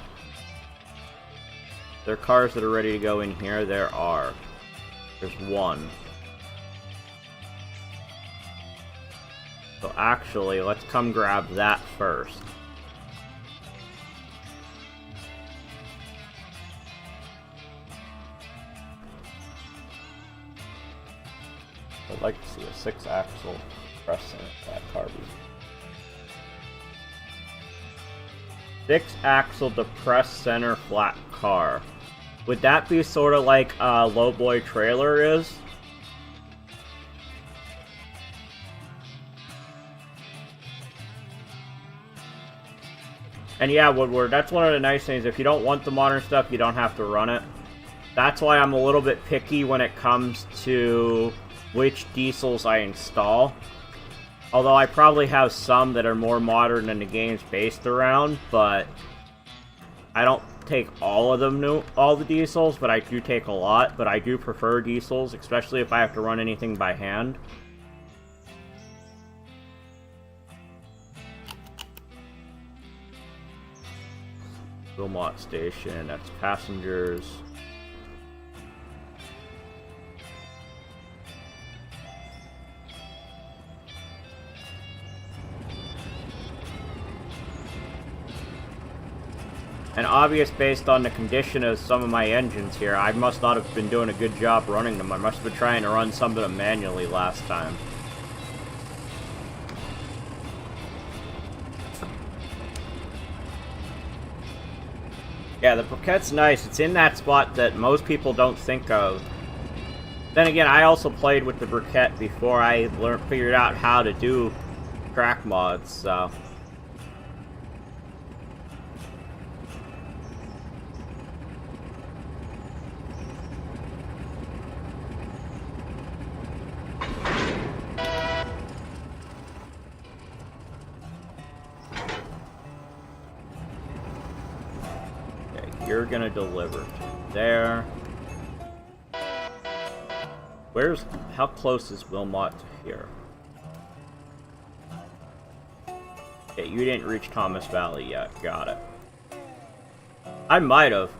There are cars that are ready to go in here. There are. There's one. So actually, let's come grab that first. I'd like to see a 6-axle press center flat car. 6-axle depressed center flat car. Would that be sort of like a lowboy trailer is? And yeah, Woodward, that's one of the nice things. If you don't want the modern stuff, you don't have to run it. That's why I'm a little bit picky when it comes to which diesels I install. Although I probably have some that are more modern than the game's based around, but I don't take all of them, all the diesels, but I do take a lot. But I do prefer diesels, especially if I have to run anything by hand. Wilmot Station, that's passengers. And obvious based on the condition of some of my engines here, I must not have been doing a good job running them. I must have been trying to run some of them manually last time. Yeah, the briquette's nice. It's in that spot that most people don't think of. Then again, I also played with the briquette before I figured out how to do track mods, so... You're gonna deliver to there. How close is Wilmot to here? Okay, you didn't reach Thomas Valley yet. Got it. I might have.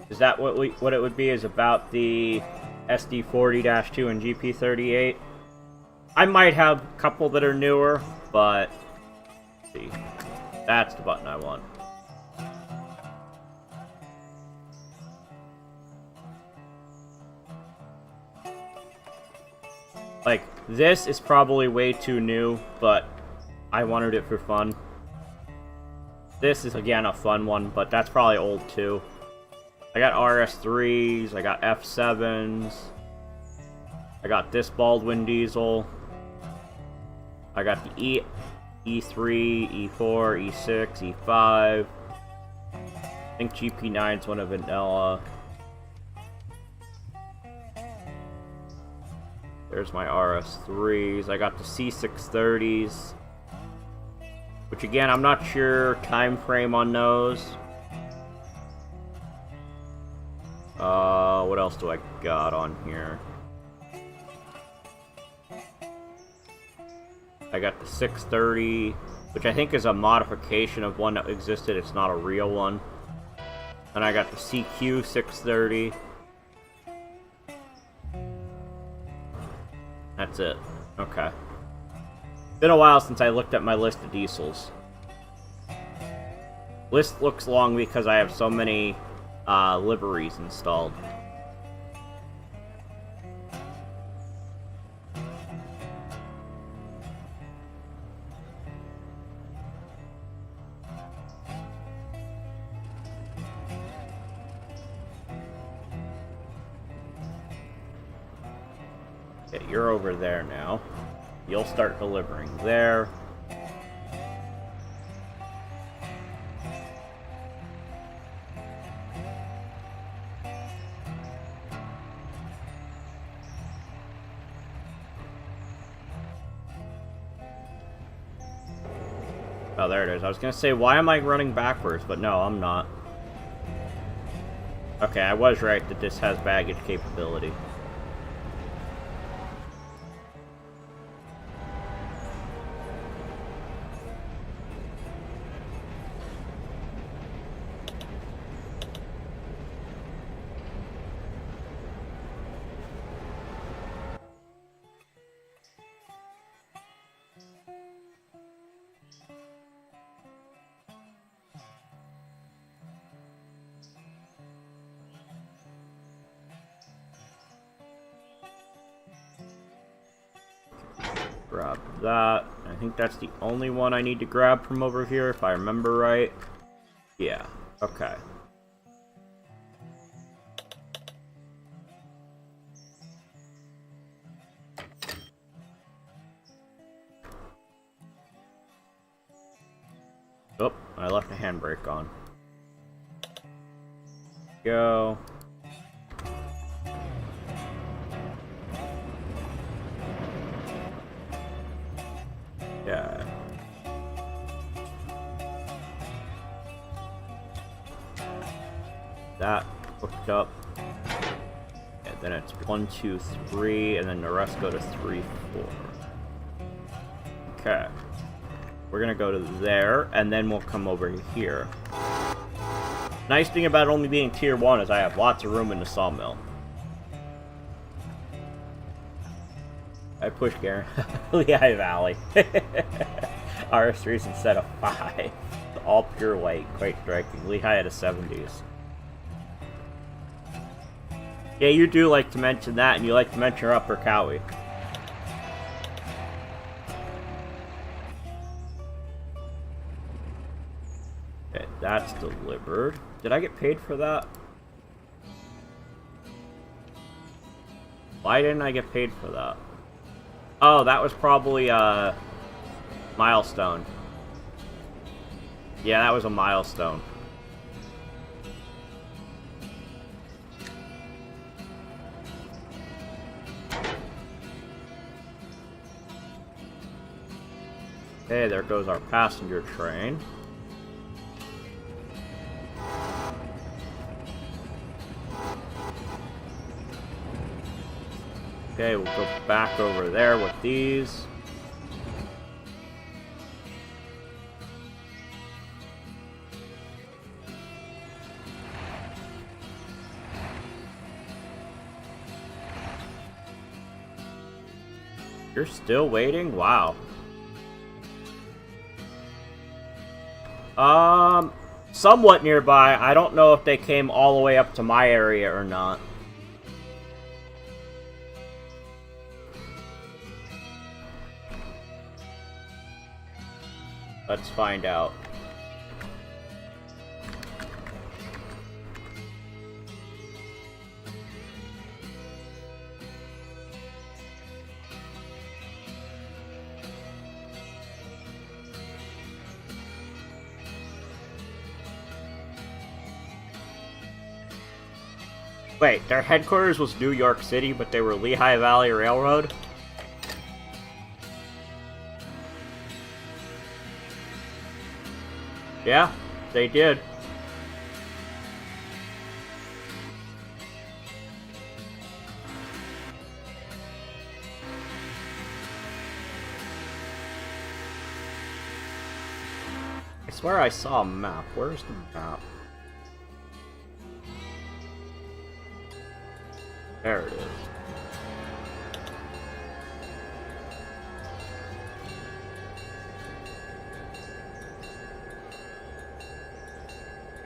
Is that what it would be? Is about the SD40-2 and GP38. I might have a couple that are newer, but let's see. That's the button I want. Like, this is probably way too new, but I wanted it for fun. This is, again, a fun one, but that's probably old too. I got RS3s, I got F7s, I got this Baldwin diesel, I got the E3, E4, E6, E5, I think GP9's one of vanilla. There's my RS3s, I got the C630s, which again, I'm not sure time frame on those. What else do I got on here? I got the 630, which I think is a modification of one that existed. It's not a real one. And I got the CQ 630. That's it. Okay. Been a while since I looked at my list of diesels. List looks long because I have so many liveries installed. Okay, you're over there now. You'll start delivering there. Oh, there it is. I was gonna say, why am I running backwards? But no, I'm not. Okay, I was right that this has baggage capability. Grab that. I think that's the only one I need to grab from over here, if I remember right. Yeah, okay. Oh, I left the handbrake on. Go. Yeah. That hooked up. And then it's 1, 2, 3, and then the rest go to 3, 4. Okay. We're gonna go to there, and then we'll come over here. Nice thing about only being tier 1 is I have lots of room in the sawmill. I push Garion. Lehigh Valley. RS3s instead of 5. All pure white, quite striking. Lehigh at a 70s. Yeah, you do like to mention that, and you like to mention Upper Cowie. Okay, that's delivered. Did I get paid for that? Why didn't I get paid for that? Oh, that was probably a milestone. Yeah, that was a milestone. Okay, there goes our passenger train. Okay, we'll go back over there with these. You're still waiting? Wow. Somewhat nearby. I don't know if they came all the way up to my area or not. Let's find out. Wait, their headquarters was New York City, but they were Lehigh Valley Railroad? Yeah, they did. I swear I saw a map. Where's the map? There it is.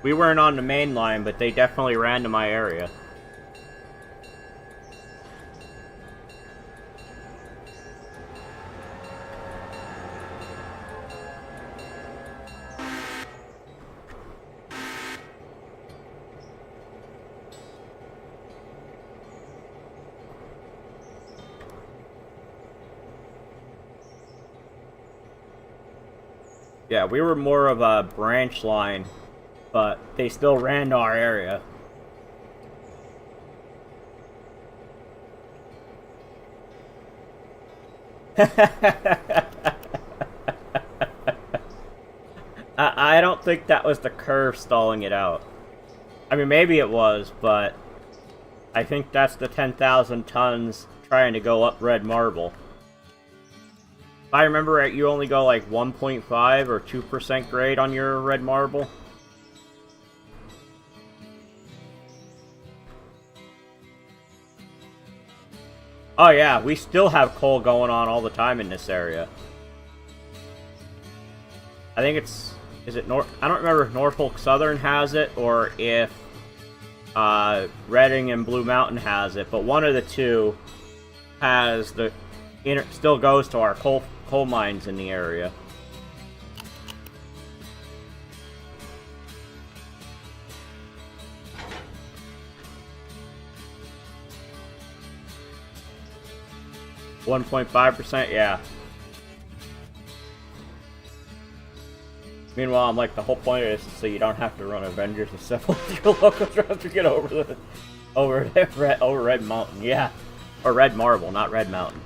We weren't on the main line, but they definitely ran to my area. Yeah, we were more of a branch line, but they still ran to our area. I don't think that was the curve stalling it out. I mean, maybe it was, but I think that's the 10,000 tons trying to go up red marble. If I remember right, you only go like 1.5 or 2% grade on your red marble. Oh yeah, we still have coal going on all the time in this area. I think it's... Is it North? I don't remember if Norfolk Southern has it or if Reading and Blue Mountain has it, but one of the two has the... still goes to our coal mines in the area. .5%, yeah. Meanwhile, I'm like, the whole point is so you don't have to run Avengers Assemble with your local trucks to get over Red Mountain, yeah. Or Red Marble, not Red Mountain.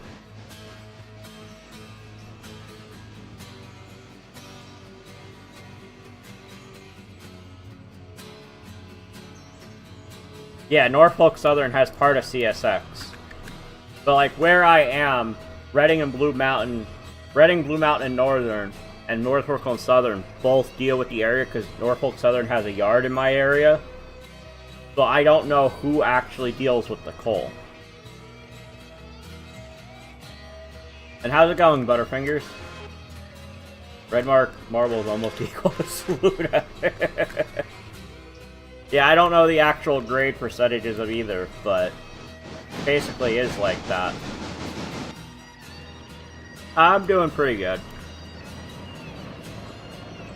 Yeah, Norfolk Southern has part of CSX. But like where I am, Reading, Blue Mountain and Northern, and Norfolk and Southern both deal with the area because Norfolk Southern has a yard in my area. So I don't know who actually deals with the coal. And how's it going, Butterfingers? Red Marble is almost equal to Saluda. Yeah, I don't know the actual grade percentages of either, but basically is like that. I'm doing pretty good.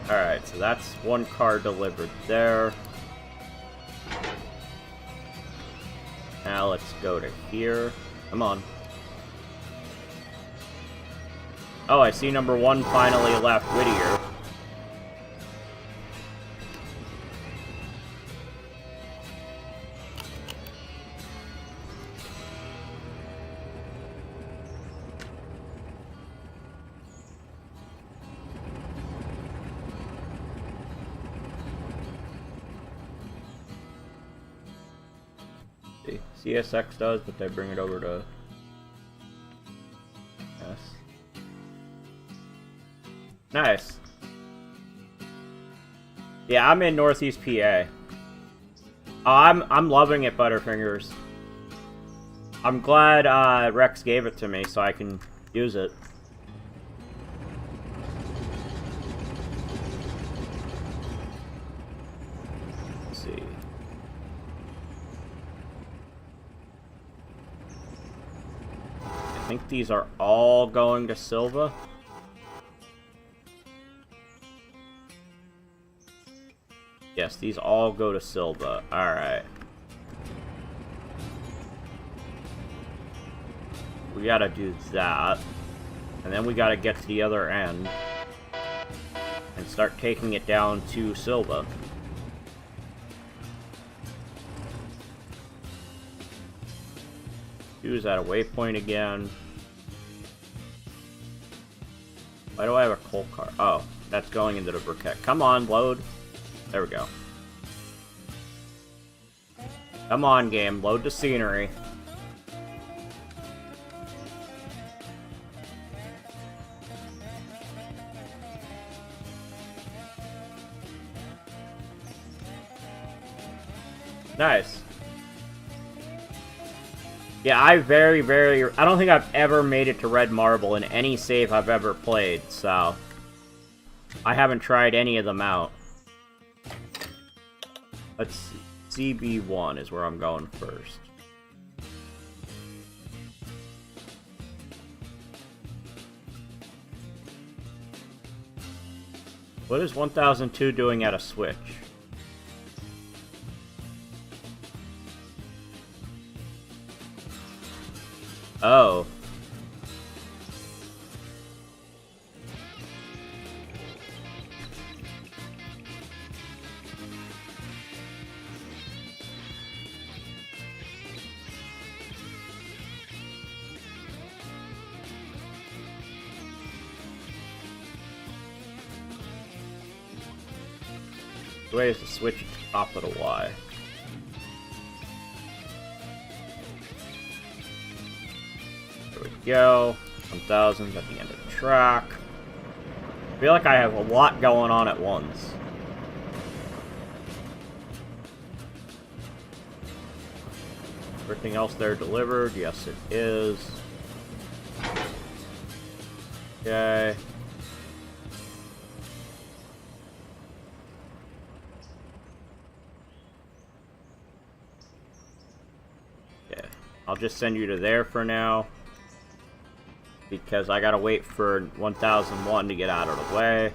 Alright, so that's one car delivered there. Now let's go to here. Come on. Oh, I see number 1 finally left Whittier. CSX does, but they bring it over to us. Nice. Yeah, I'm in Northeast PA. Oh, I'm loving it, Butterfingers. I'm glad Rex gave it to me so I can use it. Let's see. I think these are all going to Silva. Yes, these all go to Silva. Alright. We gotta do that. And then we gotta get to the other end. And start taking it down to Silva. Use that a waypoint again. Why do I have a coal car? Oh, that's going into the briquette. Come on, load. There we go. Come on, game. Load the scenery. Nice. Yeah, I don't think I've ever made it to Red Marble in any save I've ever played, so I haven't tried any of them out. Let's see. CB1 is where I'm going first. What is 1002 doing at a switch? Oh. way is to switch at the top of the Y. There we go. 1000 at the end of the track. I feel like I have a lot going on at once. Everything else there delivered? Yes, it is. Okay. Yeah. I'll just send you to there for now. Because I gotta wait for 1001 to get out of the way.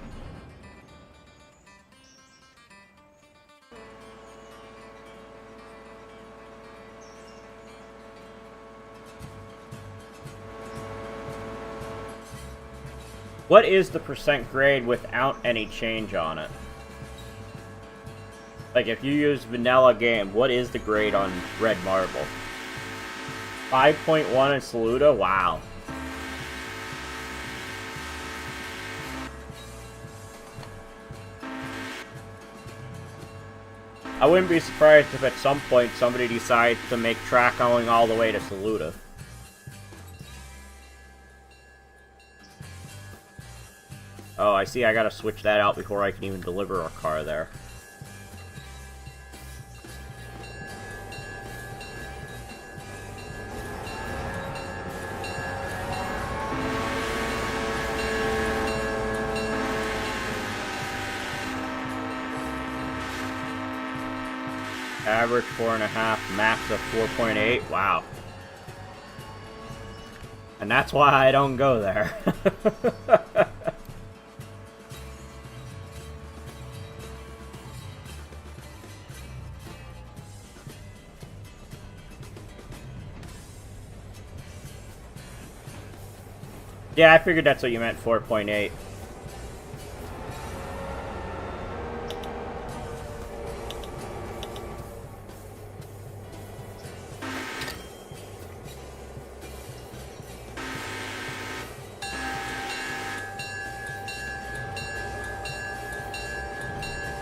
What is the percent grade without any change on it? Like, if you use vanilla game, what is the grade on Red Marble? 5.1 in Saluda? Wow. I wouldn't be surprised if at some point somebody decides to make track going all the way to Saluda. Oh, I see I gotta switch that out before I can even deliver a car there. Average 4.5, max of 4.8. Wow. And that's why I don't go there. Yeah, I figured that's what you meant, 4.8.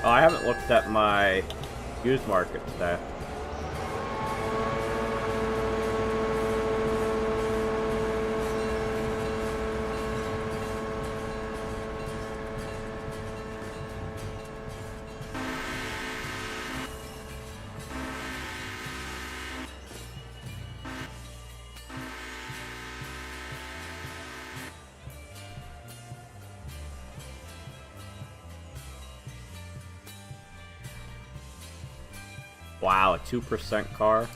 Oh, I haven't looked at my used market today. Wow, a 2% car.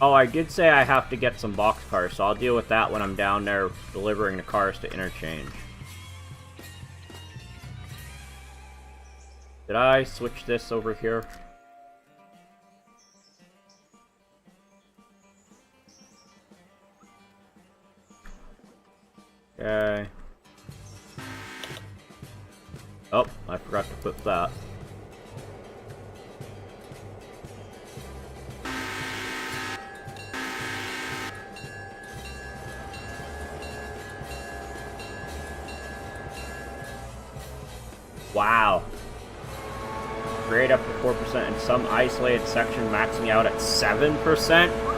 Oh, I did say I have to get some boxcars, so I'll deal with that when I'm down there delivering the cars to interchange. Did I switch this over here? Okay. Oh, I forgot to put that. Wow. Grade up to 4% in some isolated section, maxing out at 7%?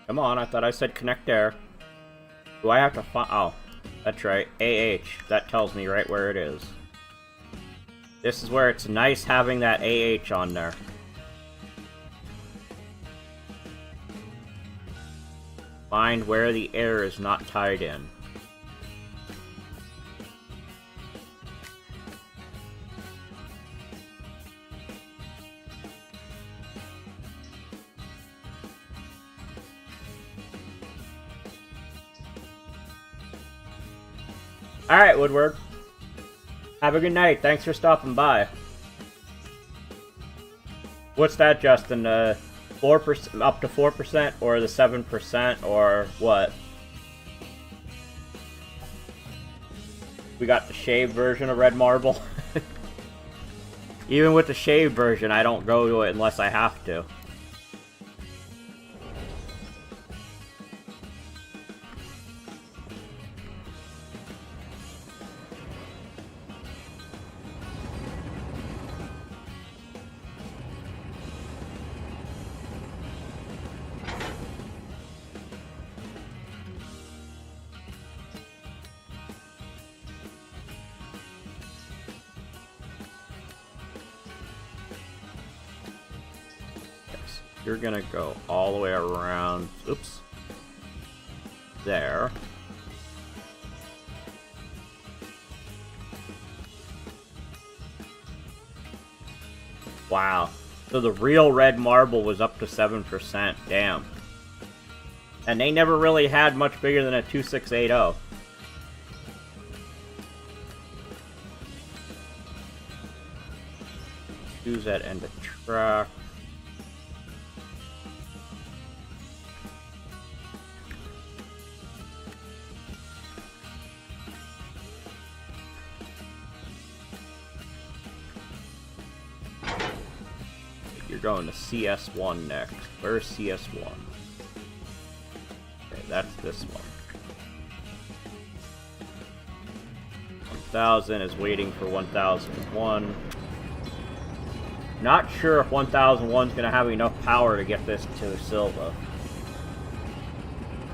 Come on, I thought I said connect there. Do I have to find... Oh, that's right. AH. That tells me right where it is. This is where it's nice having that AH on there. Find where the air is not tied in. Alright, Woodward. Have a good night. Thanks for stopping by. What's that, Justin? 4%, up to 4%, or the 7%, or what? We got the shaved version of Red Marble. Even with the shaved version, I don't go to it unless I have to. You're gonna go all the way around, oops, there. Wow. So the real Red Marble was up to 7%, damn. And they never really had much bigger than a 2680. Use that end of track. Going to CS1 next. Where's CS1? Okay, that's this one. 1000 is waiting for 1001. Not sure if 1001 is going to have enough power to get this to Silva.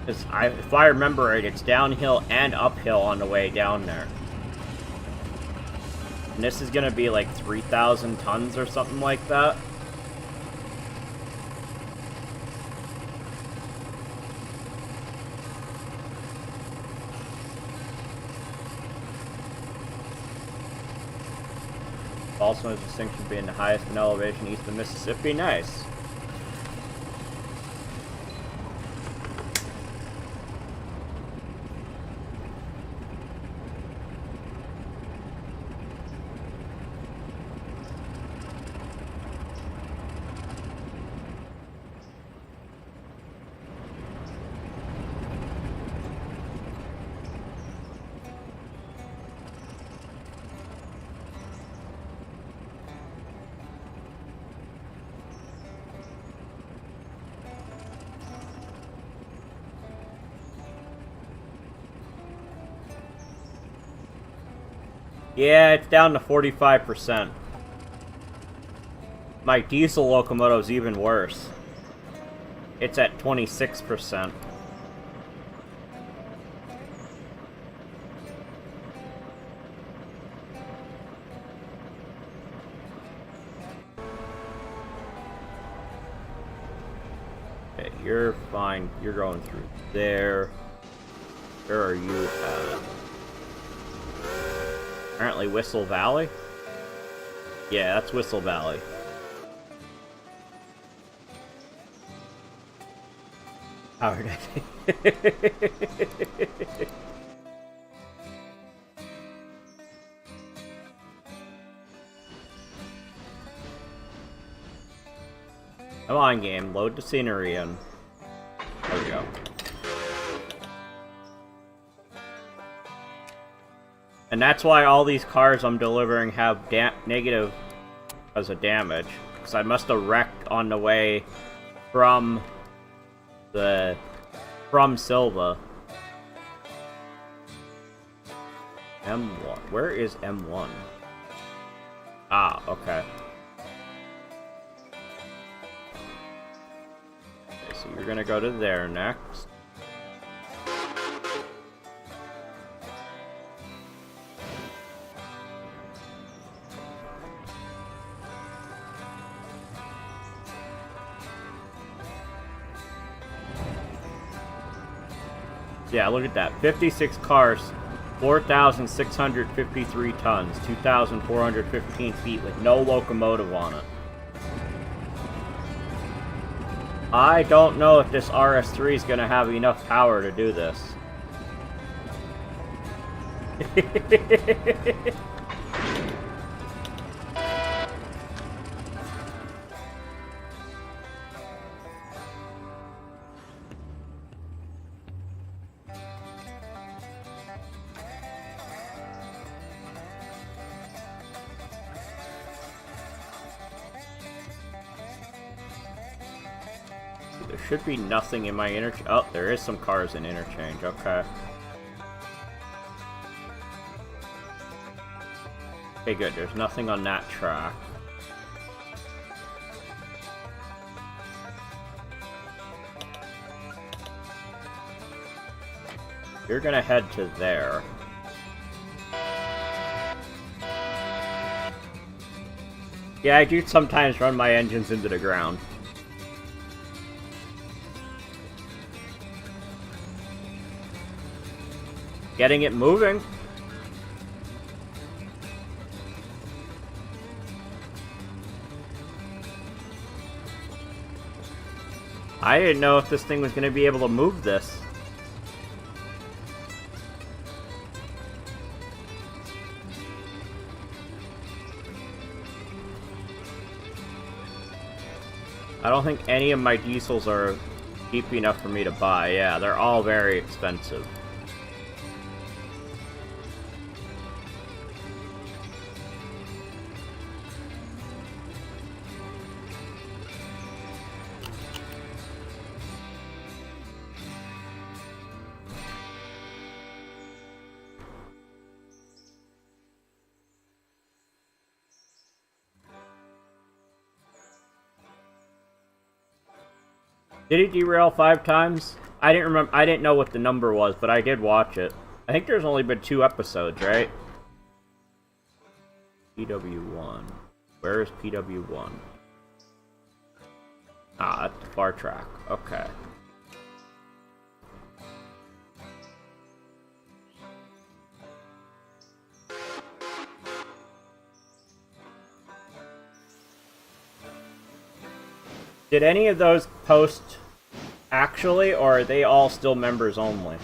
Because if I remember right, it's downhill and uphill on the way down there. And this is going to be like 3,000 tons or something like that. Also has distinction being the highest in elevation east of Mississippi. Nice. Yeah, it's down to 45%. My diesel locomotive's even worse. It's at 26%. Okay, you're fine. You're going through there. Where are you at? Apparently Whistle Valley? Yeah, that's Whistle Valley. Howard. Come on, game. Load the scenery in. There we go. And that's why all these cars I'm delivering have negative as a damage. Because I must have wrecked on the way from Silva. M1. Where is M1? Ah, okay. Okay, so you're gonna go to there next. Yeah, look at that. 56 cars, 4,653 tons, 2,415 feet with no locomotive on it. I don't know if this RS3 is going to have enough power to do this. There should be nothing in my interchange. Oh, there is some cars in interchange. Okay. Okay, good. There's nothing on that track. You're gonna head to there. Yeah, I do sometimes run my engines into the ground. Getting it moving. I didn't know if this thing was going to be able to move this. I don't think any of my diesels are cheap enough for me to buy. Yeah, they're all very expensive. Did he derail 5 times? I didn't remember. I didn't know what the number was, but I did watch it. I think there's only been 2 episodes, right? PW1. Where is PW1? Ah, that's the far track. Okay. Did any of those post actually, or are they all still members only?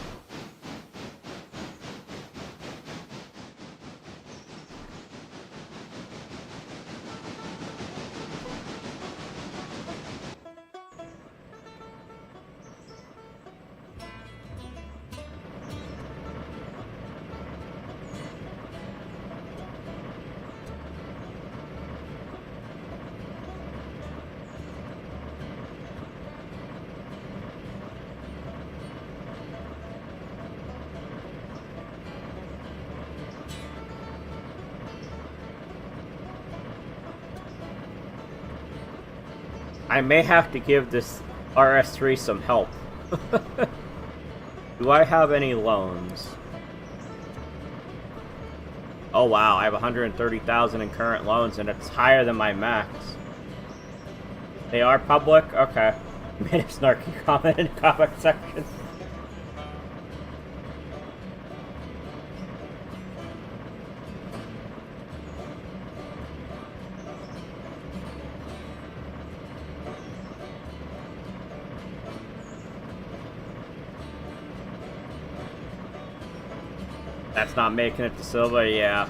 I may have to give this RS3 some help. Do I have any loans? Oh wow, I have 130,000 in current loans, and it's higher than my max. They are public? Okay. Made a snarky comment in the comment section. That's not making it to silver, yeah.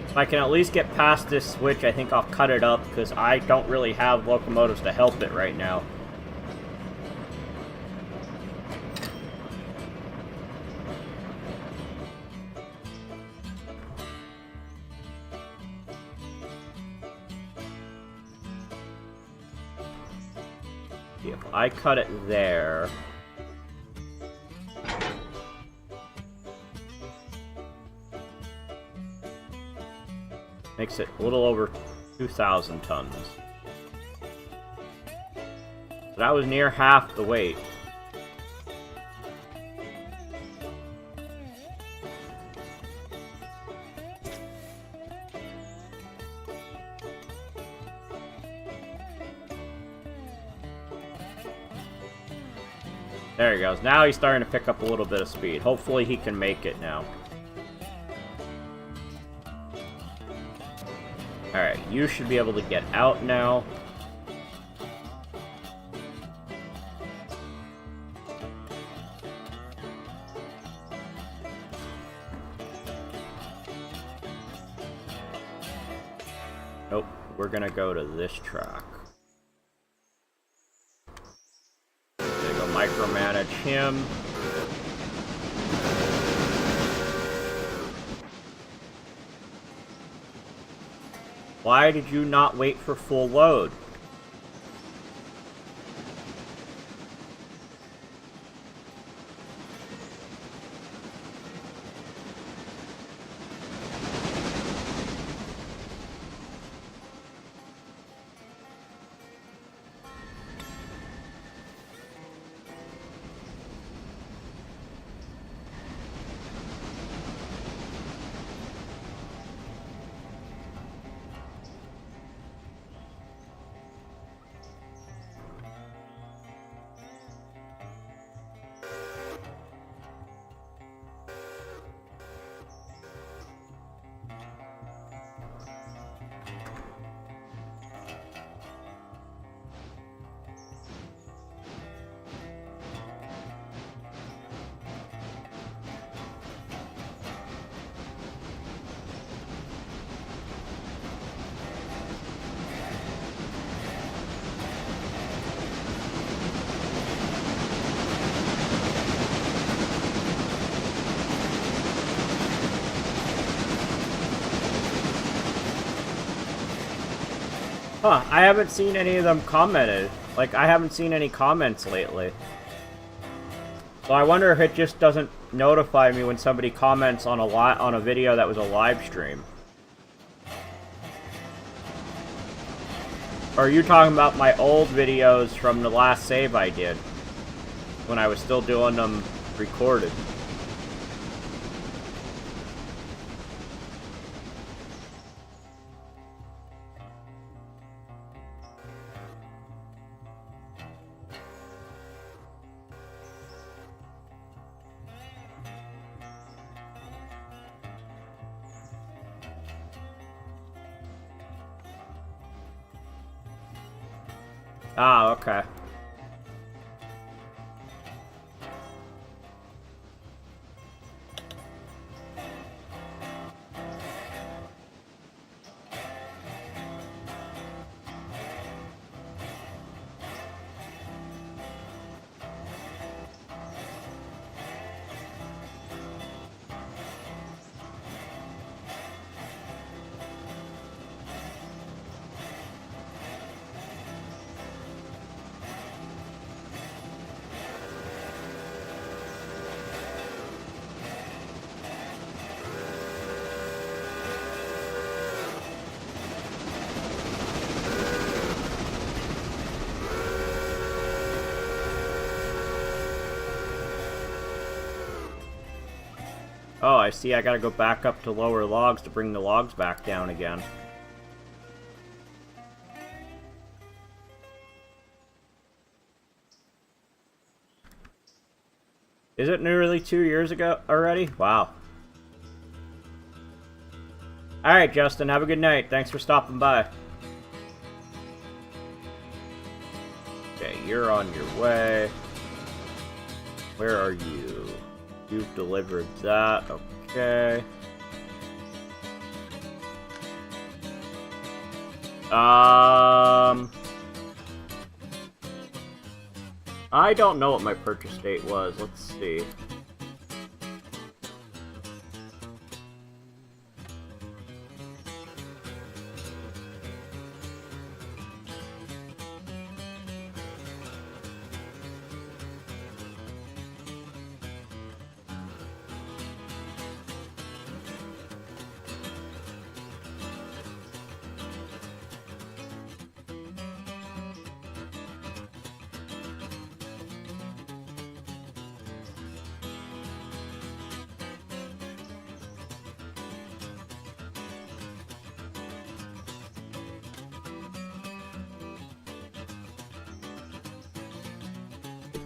If I can at least get past this switch, I think I'll cut it up, because I don't really have locomotives to help it right now. If I cut it there... makes it a little over 2,000 tons. So that was near half the weight. There he goes. Now he's starting to pick up a little bit of speed. Hopefully he can make it now. Alright, you should be able to get out now. Nope, we're gonna go to this track. Gonna go micromanage him. Why did you not wait for full load? Huh, I haven't seen any of them commented. Like, I haven't seen any comments lately. So I wonder if it just doesn't notify me when somebody comments on a video that was a live stream. Or are you talking about my old videos from the last save I did? When I was still doing them recorded. Ah, okay. Oh, I see. I gotta go back up to lower logs to bring the logs back down again. Is it nearly 2 years ago already? Wow. Alright, Justin. Have a good night. Thanks for stopping by. Okay, you're on your way. Where are you? You've delivered that. Okay. I don't know what my purchase date was. Let's see.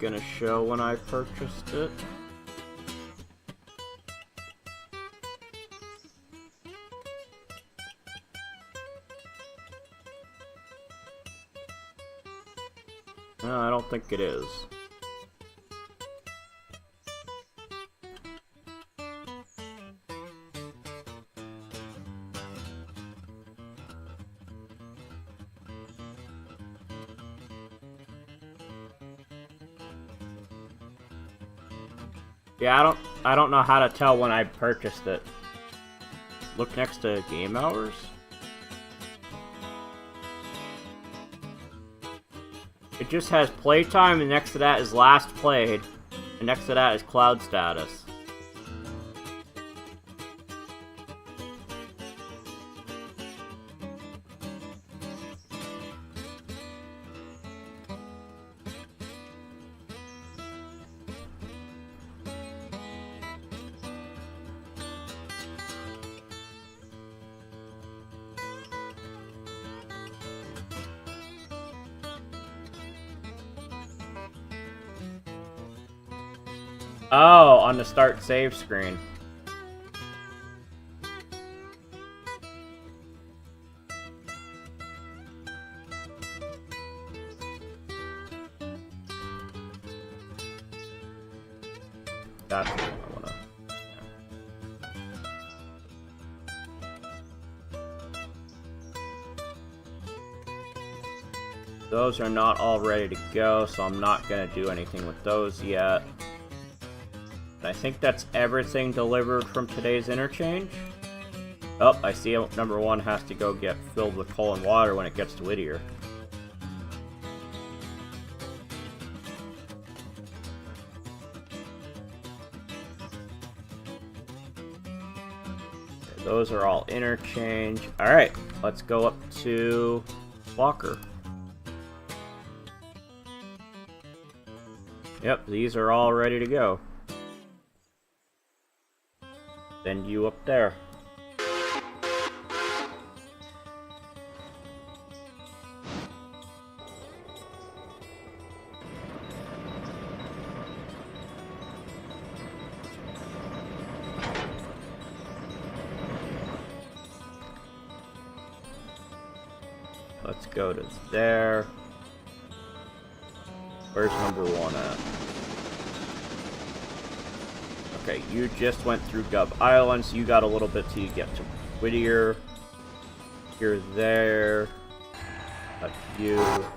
Gonna show when I purchased it. No, I don't think it is. Yeah, I don't know how to tell when I purchased it. Look next to game hours. It just has playtime, and next to that is last played, and next to that is cloud status. Oh, on the start save screen. That's what I wanna. Those are not all ready to go, so I'm not gonna do anything with those yet. I think that's everything delivered from today's interchange. Oh, I see number 1 has to go get filled with coal and water when it gets to Whittier. Okay, those are all interchange. Alright, let's go up to Walker. Yep, these are all ready to go. Send you up there. Let's go to there. Where's number 1 at? Okay, you just went through Gub Island, so you got a little bit till you get to Whittier. You're there. That's you. Looks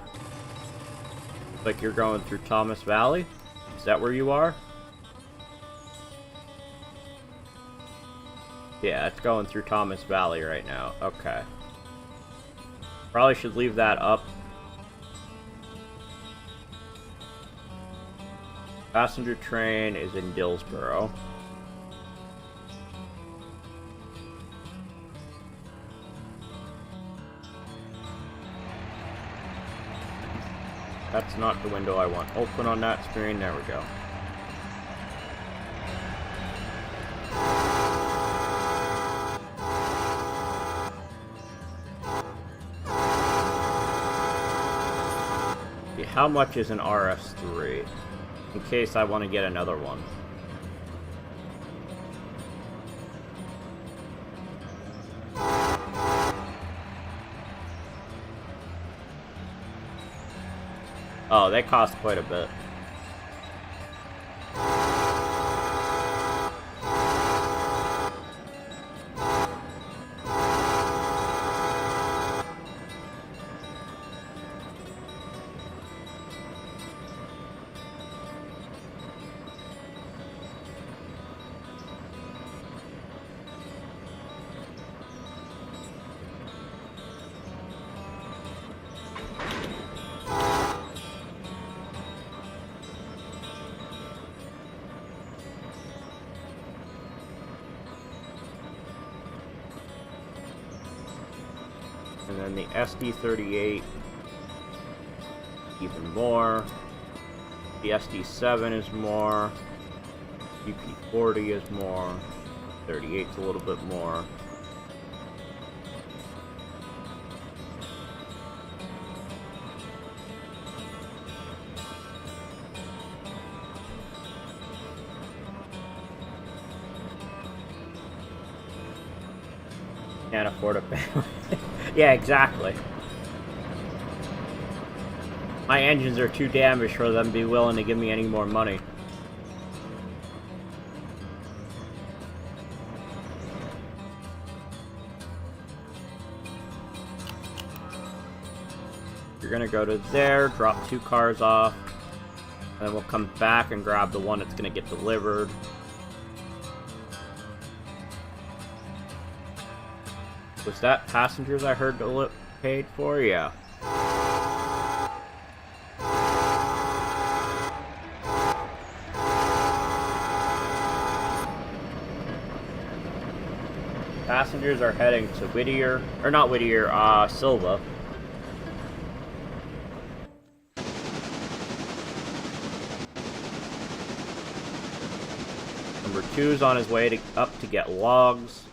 like you're going through Thomas Valley. Is that where you are? Yeah, it's going through Thomas Valley right now. Okay. Probably should leave that up. Passenger train is in Dillsboro. That's not the window I want open on that screen. There we go. Okay, how much is an RS3? In case I want to get another one. Oh, they cost quite a bit. And then the SD38, even more. The SD7 is more. UP40 is more. 38's a little bit more. Can't afford a family. Yeah, exactly. My engines are too damaged for them to be willing to give me any more money. You're gonna go to there, drop 2 cars off. And then we'll come back and grab the one that's going to get delivered. Was that passengers I heard paid for? Yeah. Passengers are heading to Whittier, or not Whittier, Silva. Number 2's on his way up to get logs.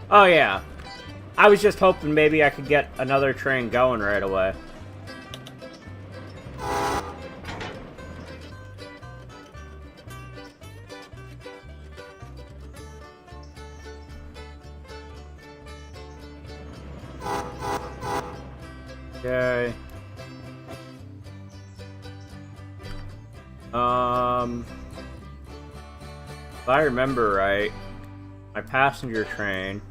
Oh yeah, I was just hoping maybe I could get another train going right away. Okay. If I remember right, my passenger train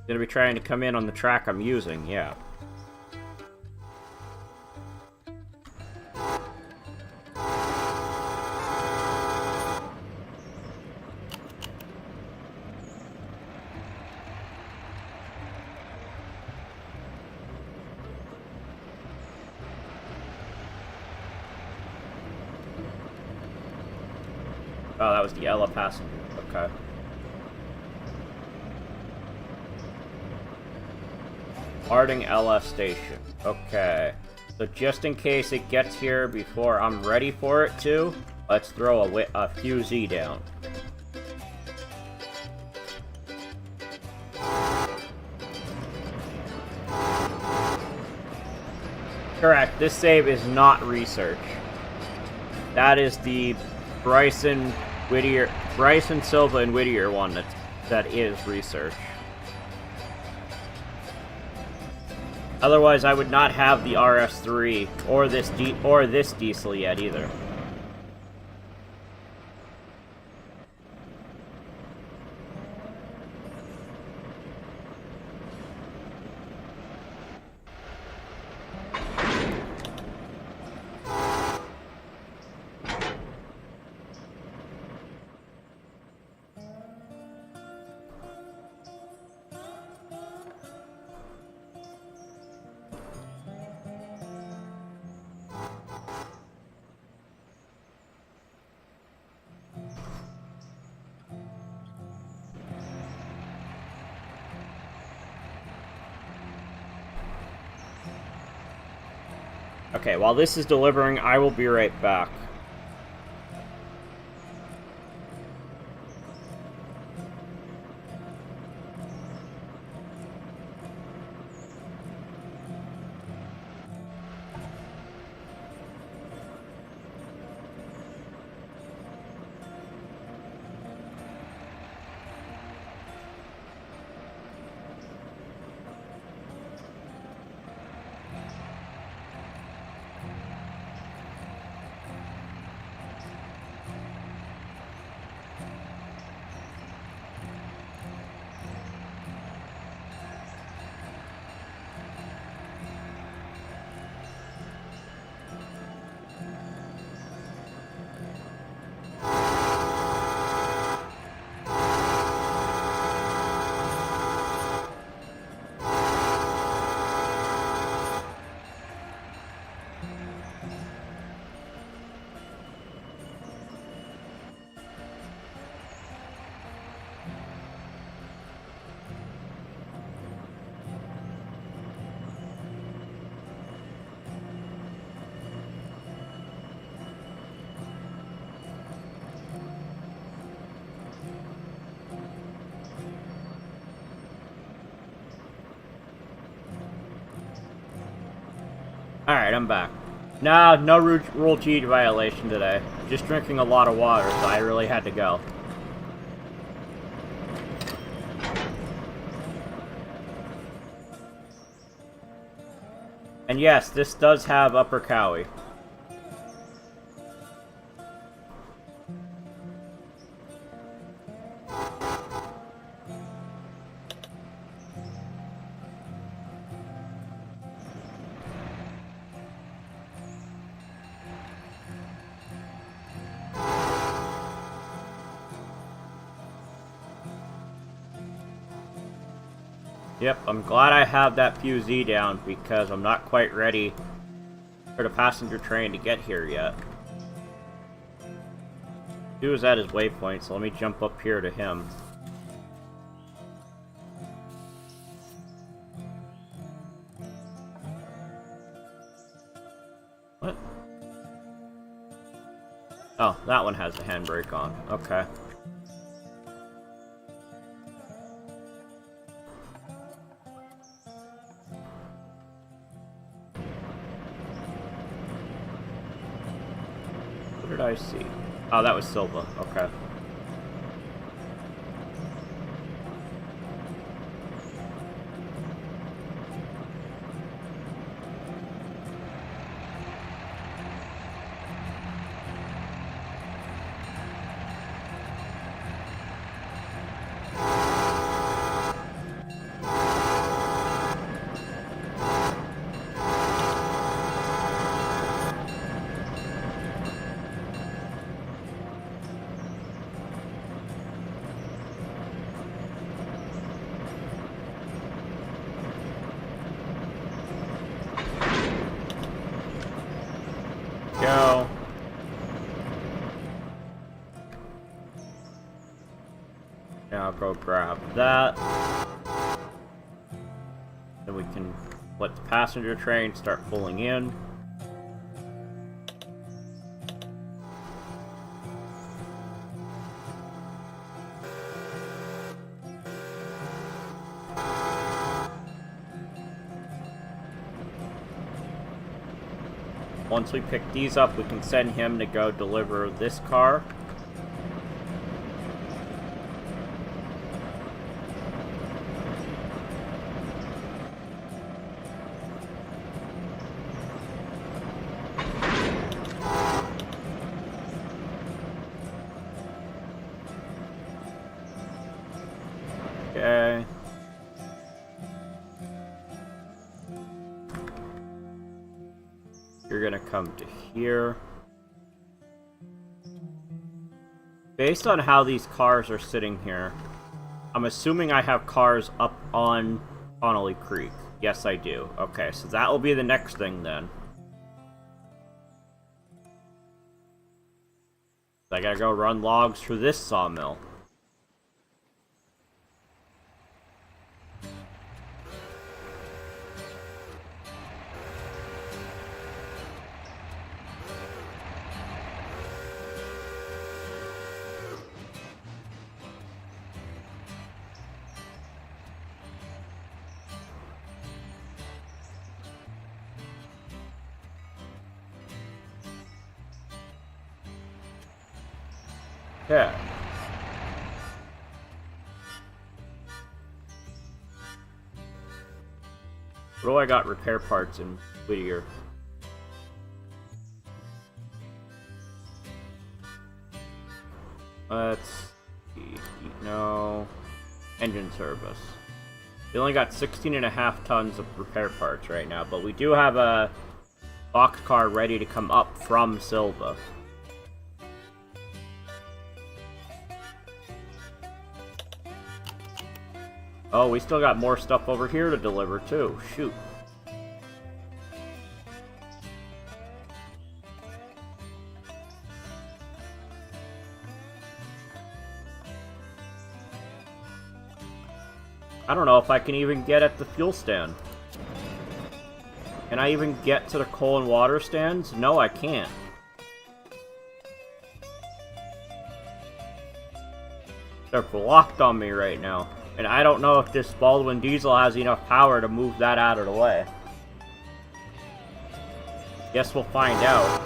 gonna be trying to come in on the track I'm using, yeah. Oh, that was the Ella passenger, okay. Harding LF station. Okay. So just in case it gets here before I'm ready for it to, let's throw a fusee down. Correct. This save is not research. That is the Bryson Silva and Whittier one that is research. Otherwise, I would not have the RS3 or this diesel yet either. Okay, while this is delivering, I will be right back. Alright, I'm back. Nah, no Rule G violation today. Just drinking a lot of water, so I really had to go. And yes, this does have Upper Cowie. Yep, I'm glad I have that fuse down because I'm not quite ready for the passenger train to get here yet. He was at his waypoint, so let me jump up here to him. What? Oh, that one has the handbrake on. Okay. What did I see? Oh, that was Silva. Okay. Go. Now I'll go grab that. Then we can let the passenger train start pulling in. Once we pick these up, we can send him to go deliver this car. Okay. You're gonna come to here. Based on how these cars are sitting here, I'm assuming I have cars up on Connolly Creek. Yes, I do. Okay, so that will be the next thing then. I gotta go run logs for this sawmill. Yeah. What do I got repair parts in Whittier? Let's see. No. Engine service. We only got 16.5 tons of repair parts right now, but we do have a boxcar ready to come up from Silva. Oh, we still got more stuff over here to deliver, too. Shoot. I don't know if I can even get at the fuel stand. Can I even get to the coal and water stands? No, I can't. They're blocked on me right now. And I don't know if this Baldwin diesel has enough power to move that out of the way. Guess we'll find out.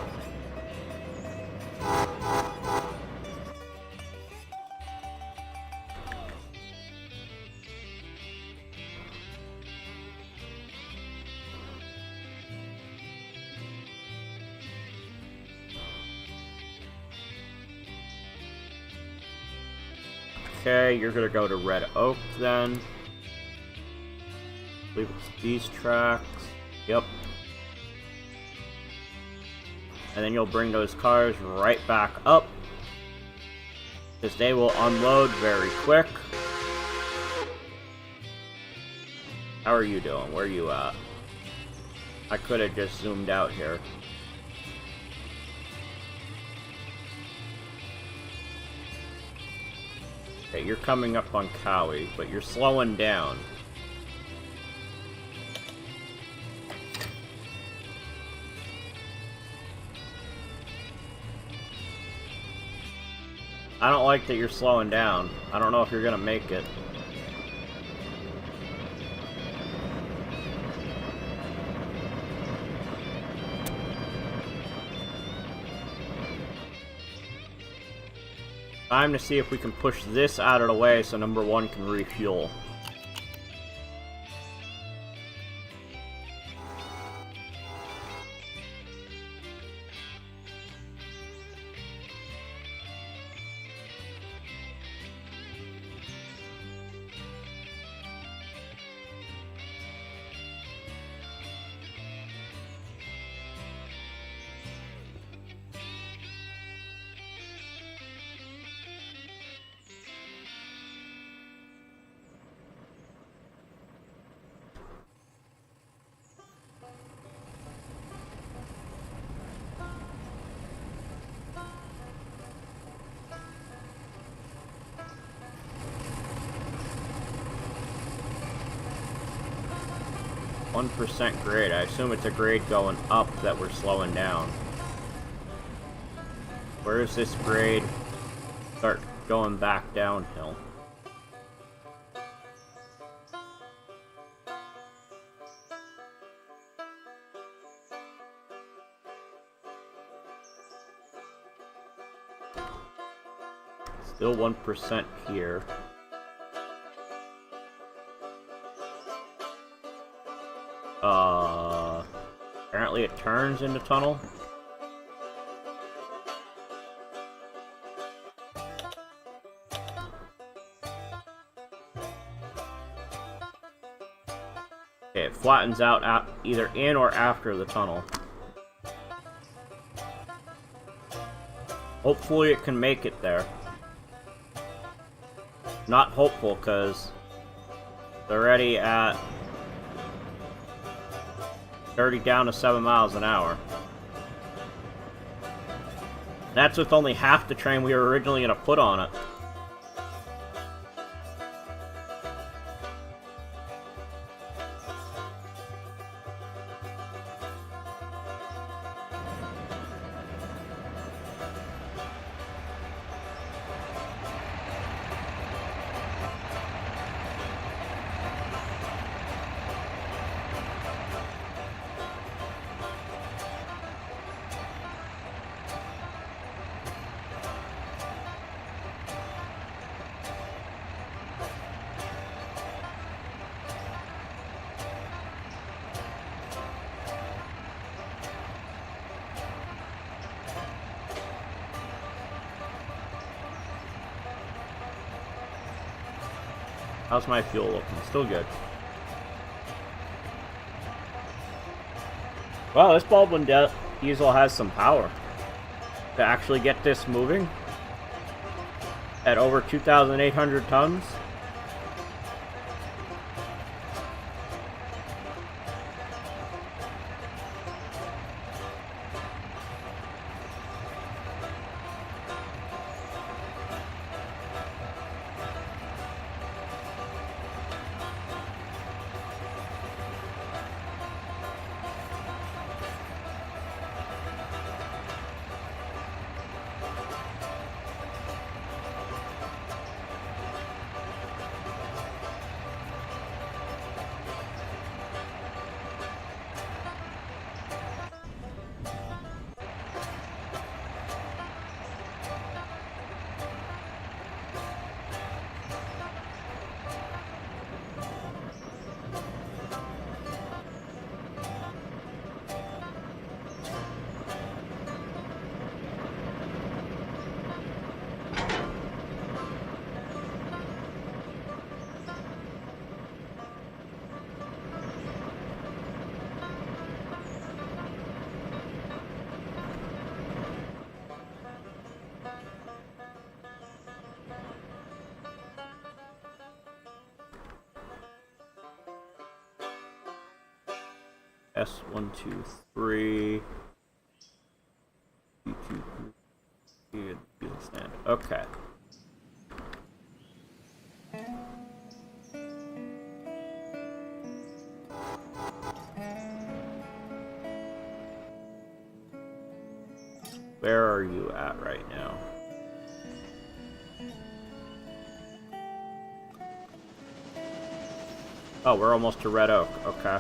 Okay, you're gonna go to Red Oak then. I believe it's these tracks. Yep. And then you'll bring those cars right back up, because they will unload very quick. How are you doing? Where are you at? I could have just zoomed out here. Okay, you're coming up on Cowie, but you're slowing down. I don't like that you're slowing down. I don't know if you're gonna make it. Time to see if we can push this out of the way so number 1 can refuel. %, grade. I assume it's a grade going up that we're slowing down. Where does this grade start going back downhill? Still 1% here. Apparently it turns in the tunnel. Okay, it flattens out either in or after the tunnel. Hopefully it can make it there. Not hopeful, because they're already at 30 down to 7 miles an hour. That's with only half the train we were originally going to put on it. How's my fuel looking? Still good. Well, this Baldwin diesel has some power to actually get this moving at over 2,800 tons. S123. Stand. Okay. Where are you at right now? Oh, we're almost to Red Oak. Okay.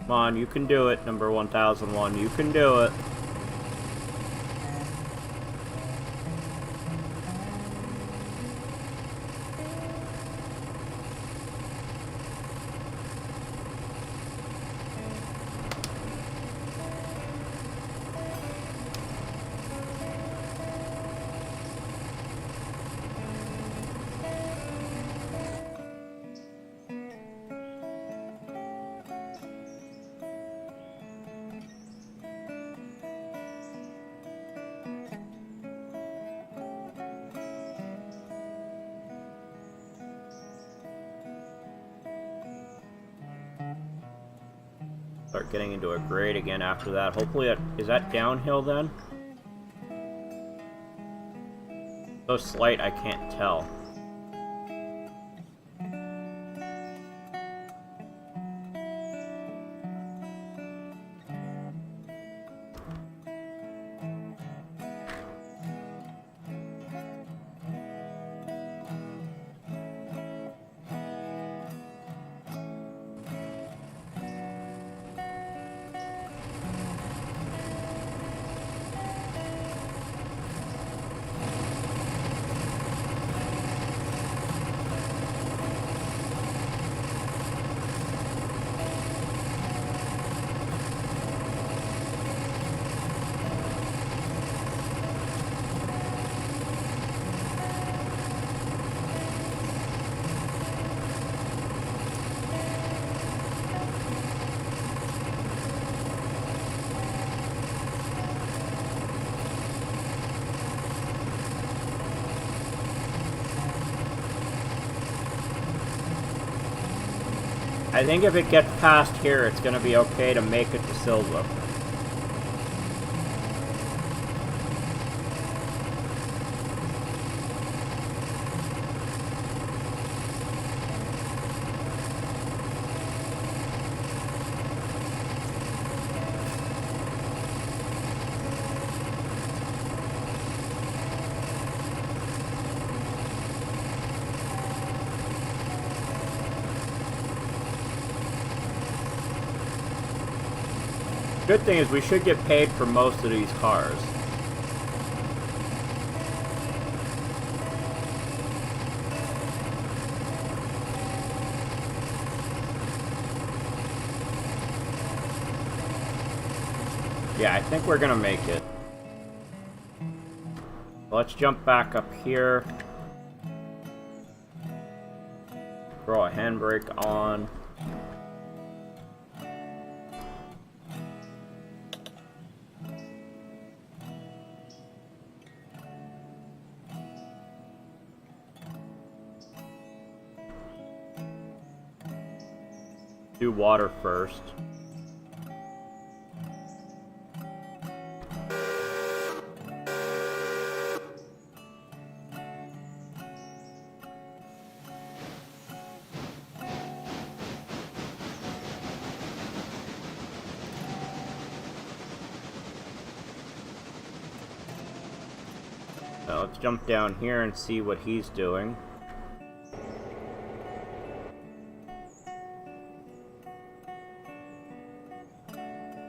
Come on, you can do it, number 1001. You can do it. Start getting into a grade again after that. Hopefully, is that downhill then? So slight, I can't tell. I think if it gets past here, it's going to be okay to make it to Silva. Good thing is we should get paid for most of these cars. Yeah, I think we're gonna make it. Let's jump back up here. Throw a handbrake on. Do water first. Now let's jump down here and see what he's doing.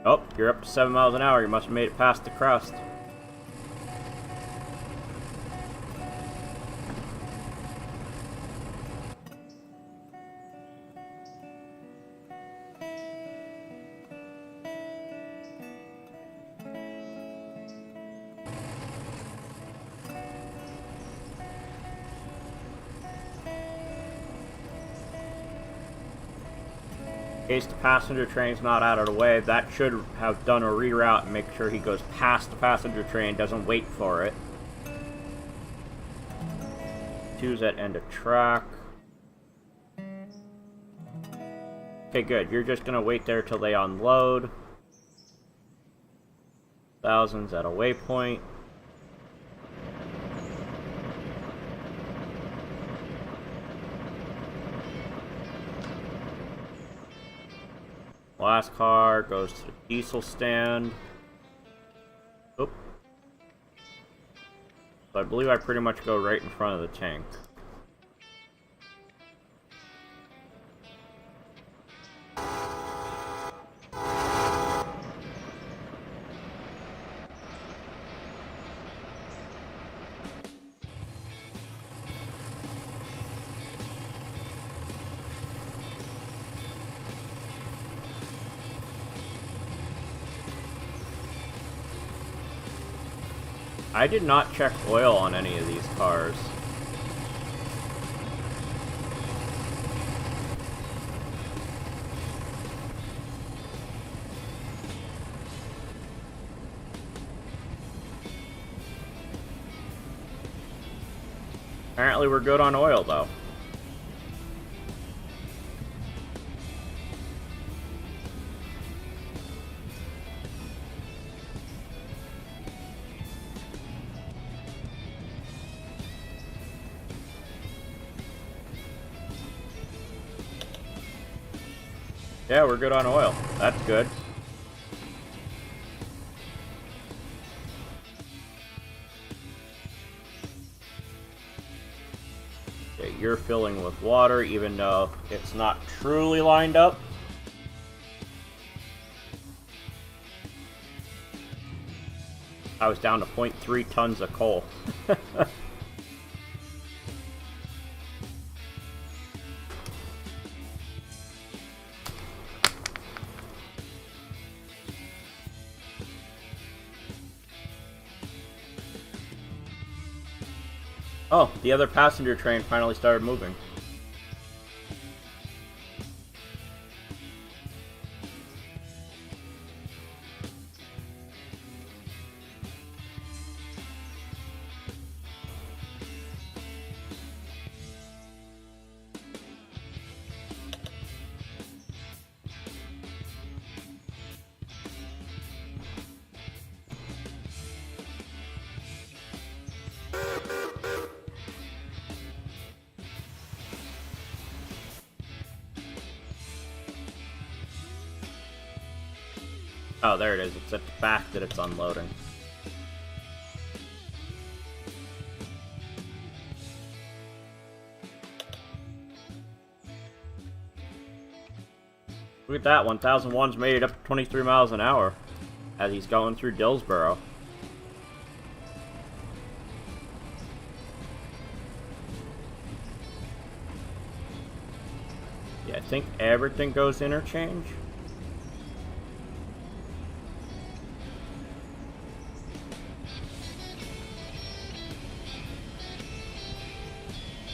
Oh, you're up to 7 miles an hour. You must have made it past the crust. In case the passenger train's not out of the way, that should have done a reroute and make sure he goes past the passenger train, doesn't wait for it. Two's at end of track. Okay, good. You're just gonna wait there till they unload. 1000's at a waypoint. Last car goes to the diesel stand. Oop. So I believe I pretty much go right in front of the tank. I did not check oil on any of these cars. Apparently we're good on oil, though. Yeah, we're good on oil. That's good. Okay, you're filling with water, even though it's not truly lined up. I was down to 0.3 tons of coal. Oh, the other passenger train finally started moving. Oh, there it is. It's at the back that it's unloading. Look at that. 1001's made it up to 23 miles an hour as he's going through Dillsboro. Yeah, I think everything goes interchange.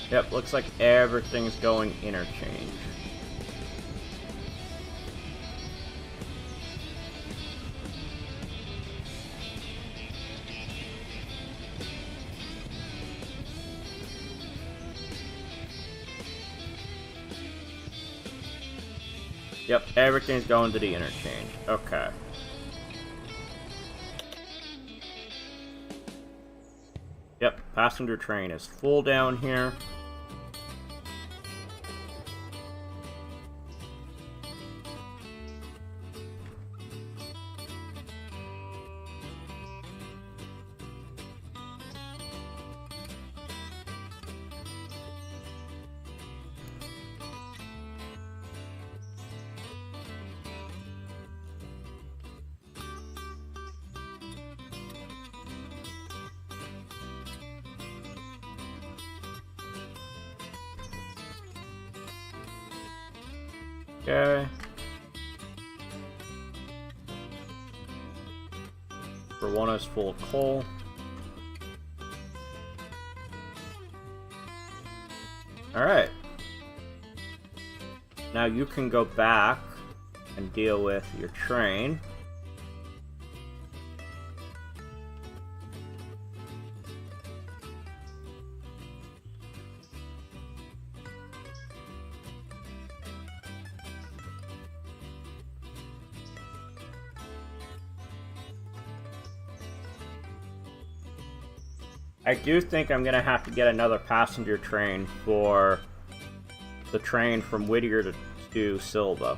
Yep, looks like everything's going interchange. Yep, everything's going to the interchange. Okay. Yep, passenger train is full down here. Okay. For one is full of coal. Alright. Now you can go back and deal with your train. I do think I'm gonna have to get another passenger train for the train from Whittier to Silva.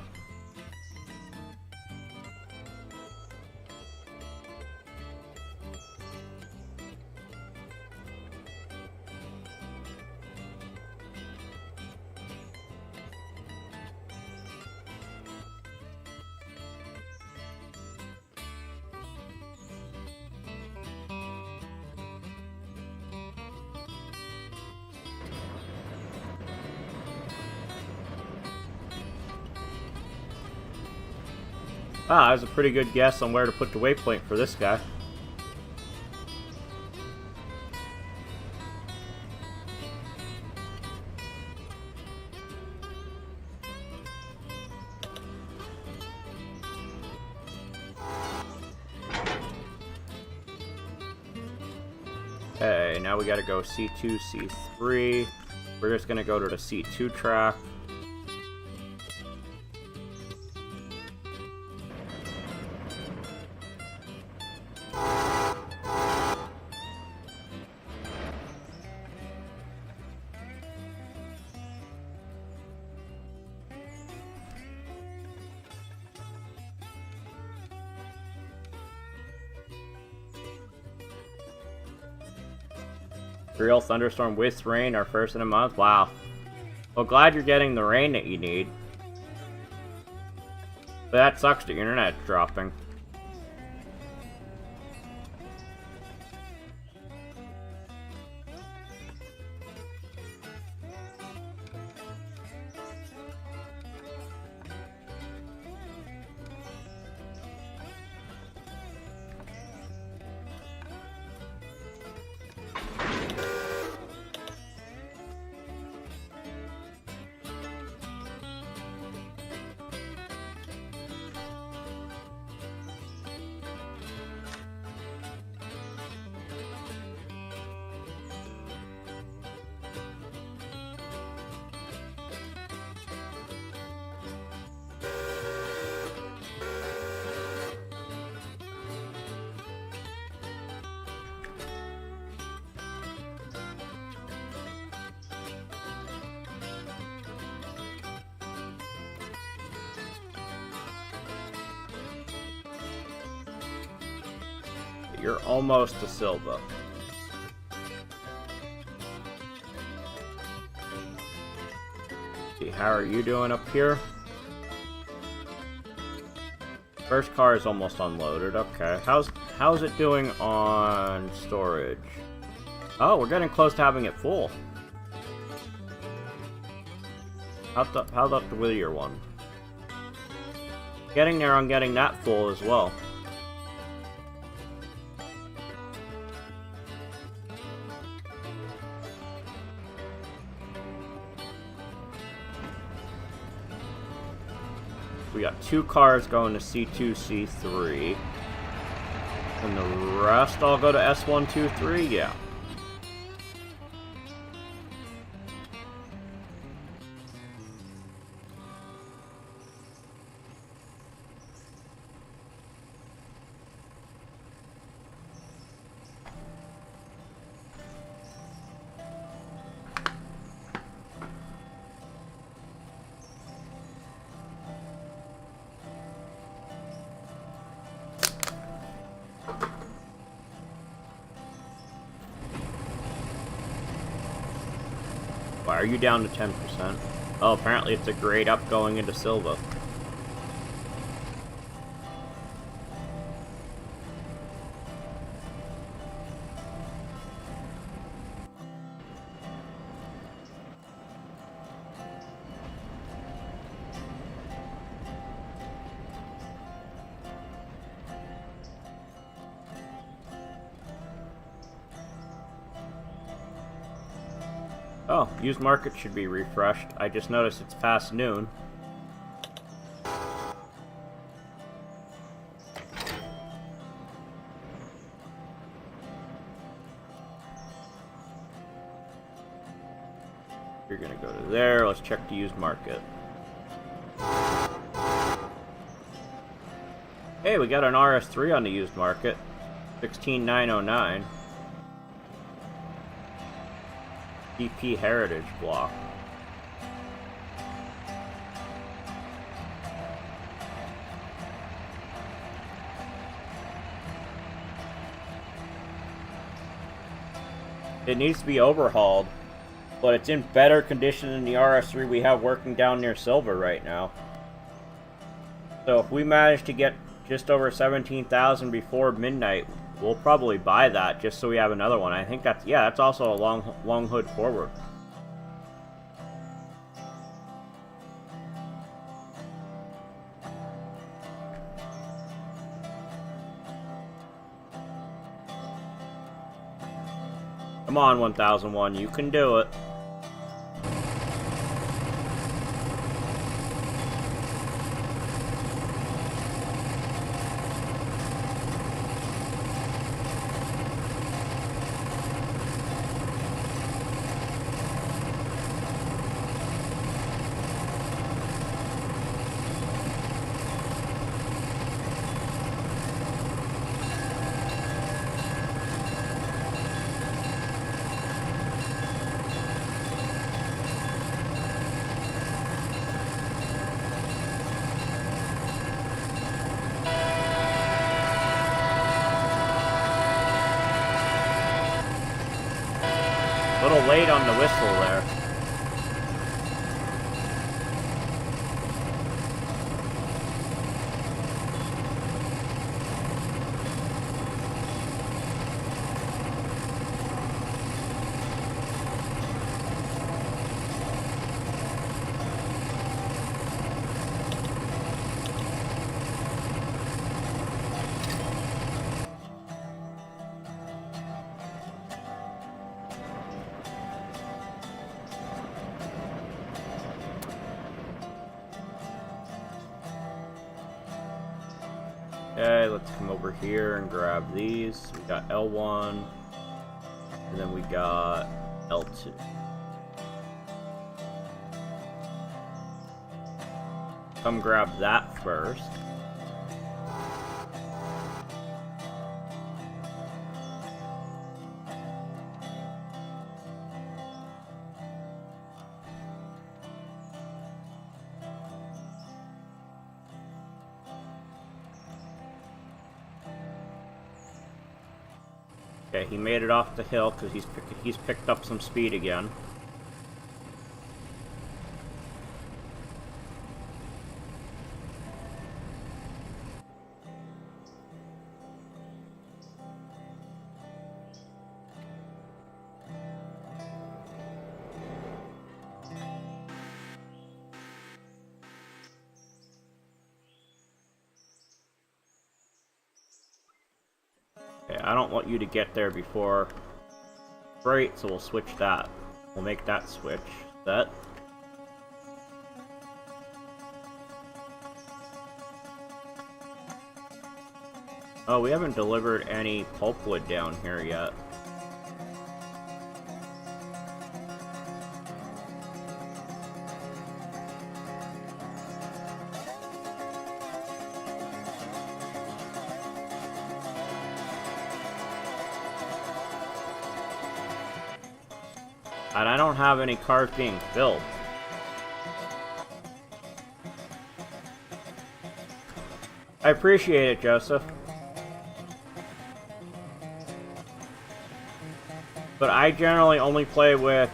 Ah, that was a pretty good guess on where to put the waypoint for this guy. Okay, now we gotta go C2, C3. We're just gonna go to the C2 track. Real thunderstorm with rain, our first in a month. Wow. Well, glad you're getting the rain that you need. But that sucks, the internet's dropping. You're almost to Silva. See, how are you doing up here? First car is almost unloaded. Okay, how's it doing on storage? Oh, we're getting close to having it full. How about the Whittier one? Getting there on getting that full as well. We got 2 cars going to C2, C3. And the rest all go to S1, 2, 3? Yeah. Why are you down to 10%? Oh, apparently it's a grade up going into Silva. Oh, used market should be refreshed. I just noticed it's past noon. You're gonna go to there. Let's check the used market. Hey, we got an RS3 on the used market. 16,909. DP Heritage block. It needs to be overhauled, but it's in better condition than the RS3 we have working down near Silver right now. So if we manage to get just over 17,000 before midnight, we'll probably buy that just so we have another one. I think that's, yeah, that's also a long hood forward. Come on, 1001, you can do it. A little late on the whistle there. Okay, let's come over here and grab these. We got L1, and then we got L2. Come grab that first. Okay, he made it off the hill because he's picked up some speed again. Okay, I don't want you to get there before freight, so we'll switch that. We'll make that switch. Set. Oh, we haven't delivered any pulpwood down here yet. And I don't have any cars being filled. I appreciate it, Joseph. But I generally only play with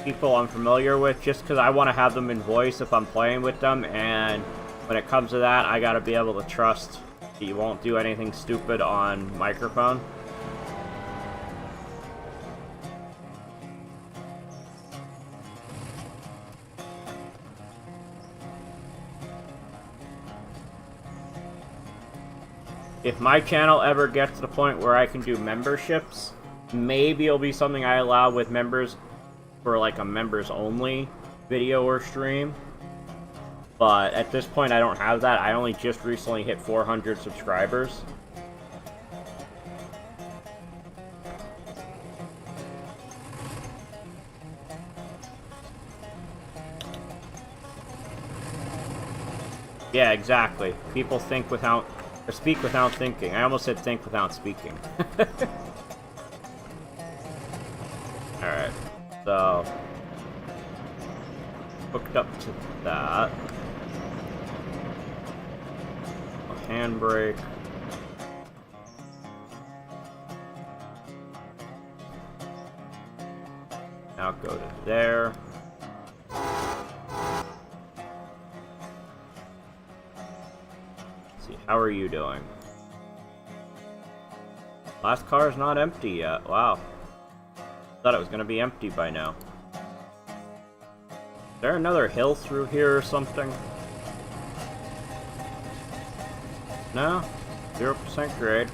people I'm familiar with just because I want to have them in voice if I'm playing with them, and when it comes to that, I gotta be able to trust that you won't do anything stupid on microphone. If my channel ever gets to the point where I can do memberships, maybe it'll be something I allow with members for like a members only video or stream. But at this point I don't have that. I only just recently hit 400 subscribers. Yeah, exactly. People think without... or speak without thinking. I almost said think without speaking. Alright, so Hooked up to that. A handbrake. Now go to there. Let's see, how are you doing? Last car is not empty yet. Wow. Thought it was going to be empty by now. Is there another hill through here or something? No? 0% grade.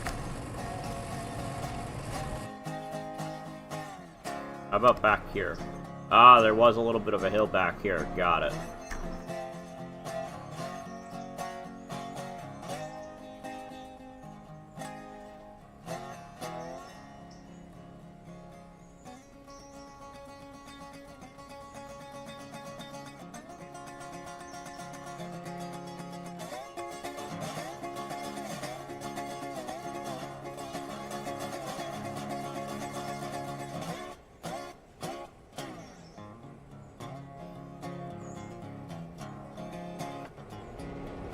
How about back here? Ah, there was a little bit of a hill back here. Got it.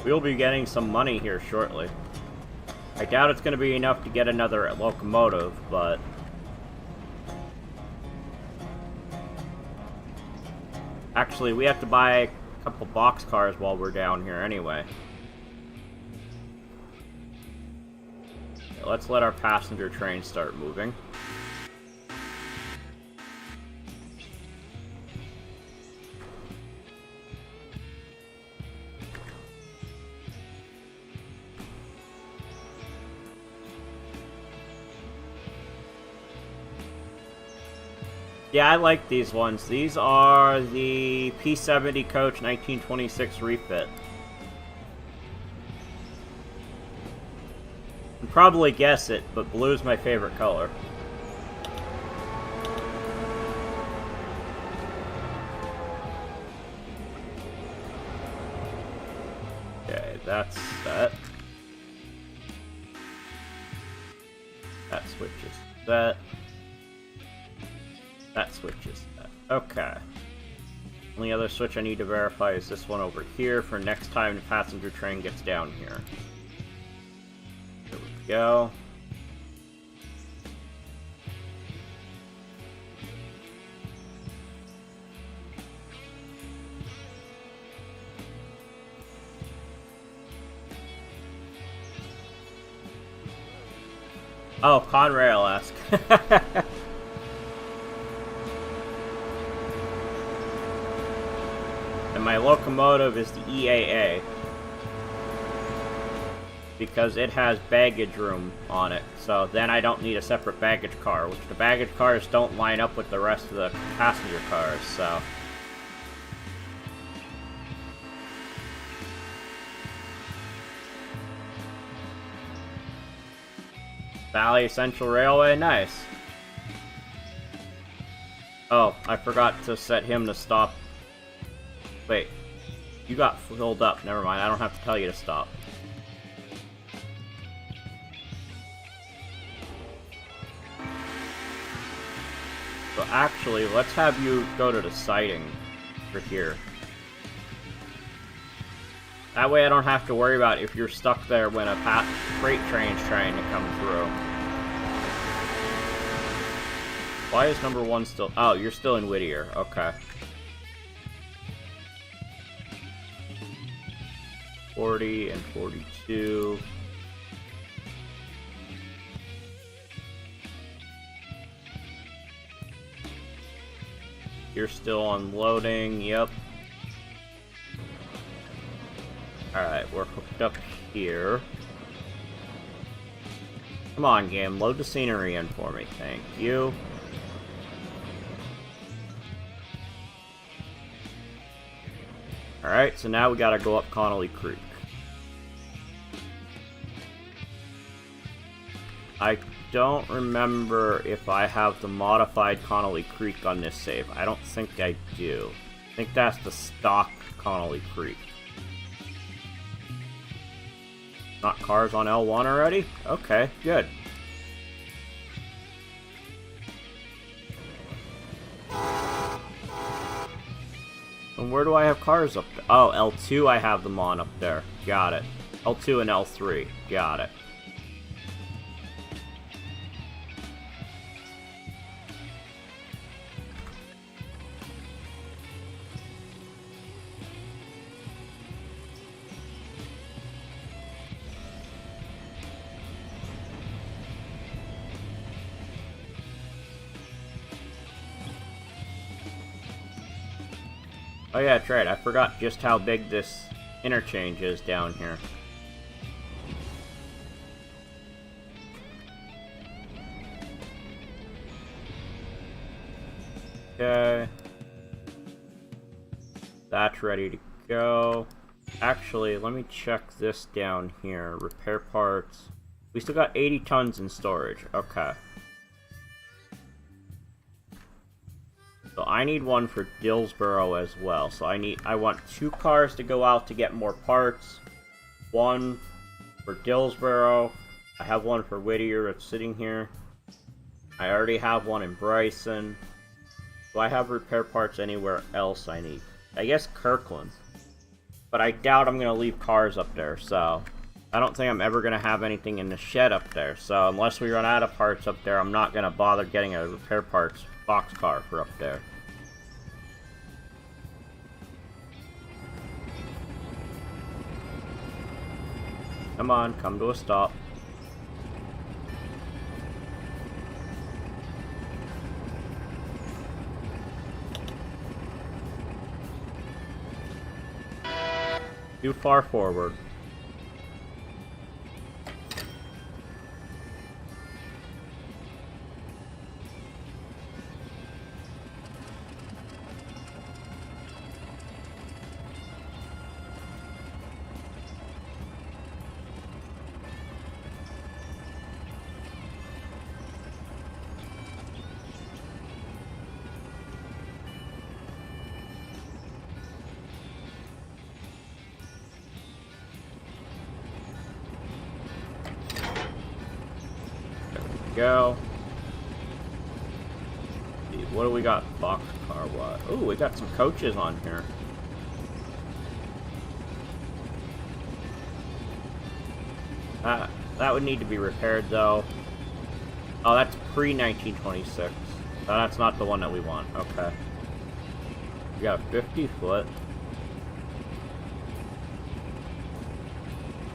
We'll be getting some money here shortly. I doubt it's going to be enough to get another locomotive, but... Actually, we have to buy a couple boxcars while we're down here anyway. Okay, let's let our passenger train start moving. Yeah, I like these ones. These are the P70 Coach 1926 refit. You can probably guess it, but blue's my favorite color. Okay, that's set. That switches that. That switches that. Okay. Only other switch I need to verify is this one over here for next time the passenger train gets down here. There we go. Oh, Conrail-esque. And my locomotive is the EAA. Because it has baggage room on it. So then I don't need a separate baggage car, which the baggage cars don't line up with the rest of the passenger cars, so... Valley Central Railway, nice. Oh, I forgot to set him to stop. Wait, you got filled up. Never mind, I don't have to tell you to stop. So actually, let's have you go to the siding for here. That way I don't have to worry about if you're stuck there when a freight train's trying to come through. Why is number 1 still... Oh, you're still in Whittier. Okay. 40 and 42. You're still unloading. Yep. Alright, we're hooked up here. Come on, game. Load the scenery in for me. Thank you. Alright, so now we gotta go up Connolly Creek. I don't remember if I have the modified Connolly Creek on this save. I don't think I do. I think that's the stock Connolly Creek. Not cars on L1 already? Okay, good. And where do I have cars up there? Oh, L2 I have them on up there. Got it. L2 and L3. Got it. Oh yeah, that's right. I forgot just how big this interchange is down here. Okay. That's ready to go. Actually, let me check this down here. Repair parts. We still got 80 tons in storage. Okay. So I need one for Dillsboro as well. So I want 2 cars to go out to get more parts. One for Dillsboro. I have one for Whittier. It's sitting here. I already have one in Bryson. Do I have repair parts anywhere else I need? I guess Kirkland. But I doubt I'm going to leave cars up there, so I don't think I'm ever going to have anything in the shed up there. So unless we run out of parts up there, I'm not going to bother getting a repair parts boxcar for up there. Come on, come to a stop. Too far forward. Go. What do we got? Boxcar, what? Ooh, we got some coaches on here. That would need to be repaired though. Oh, that's pre-1926. So that's not the one that we want. Okay. We got a 50-foot.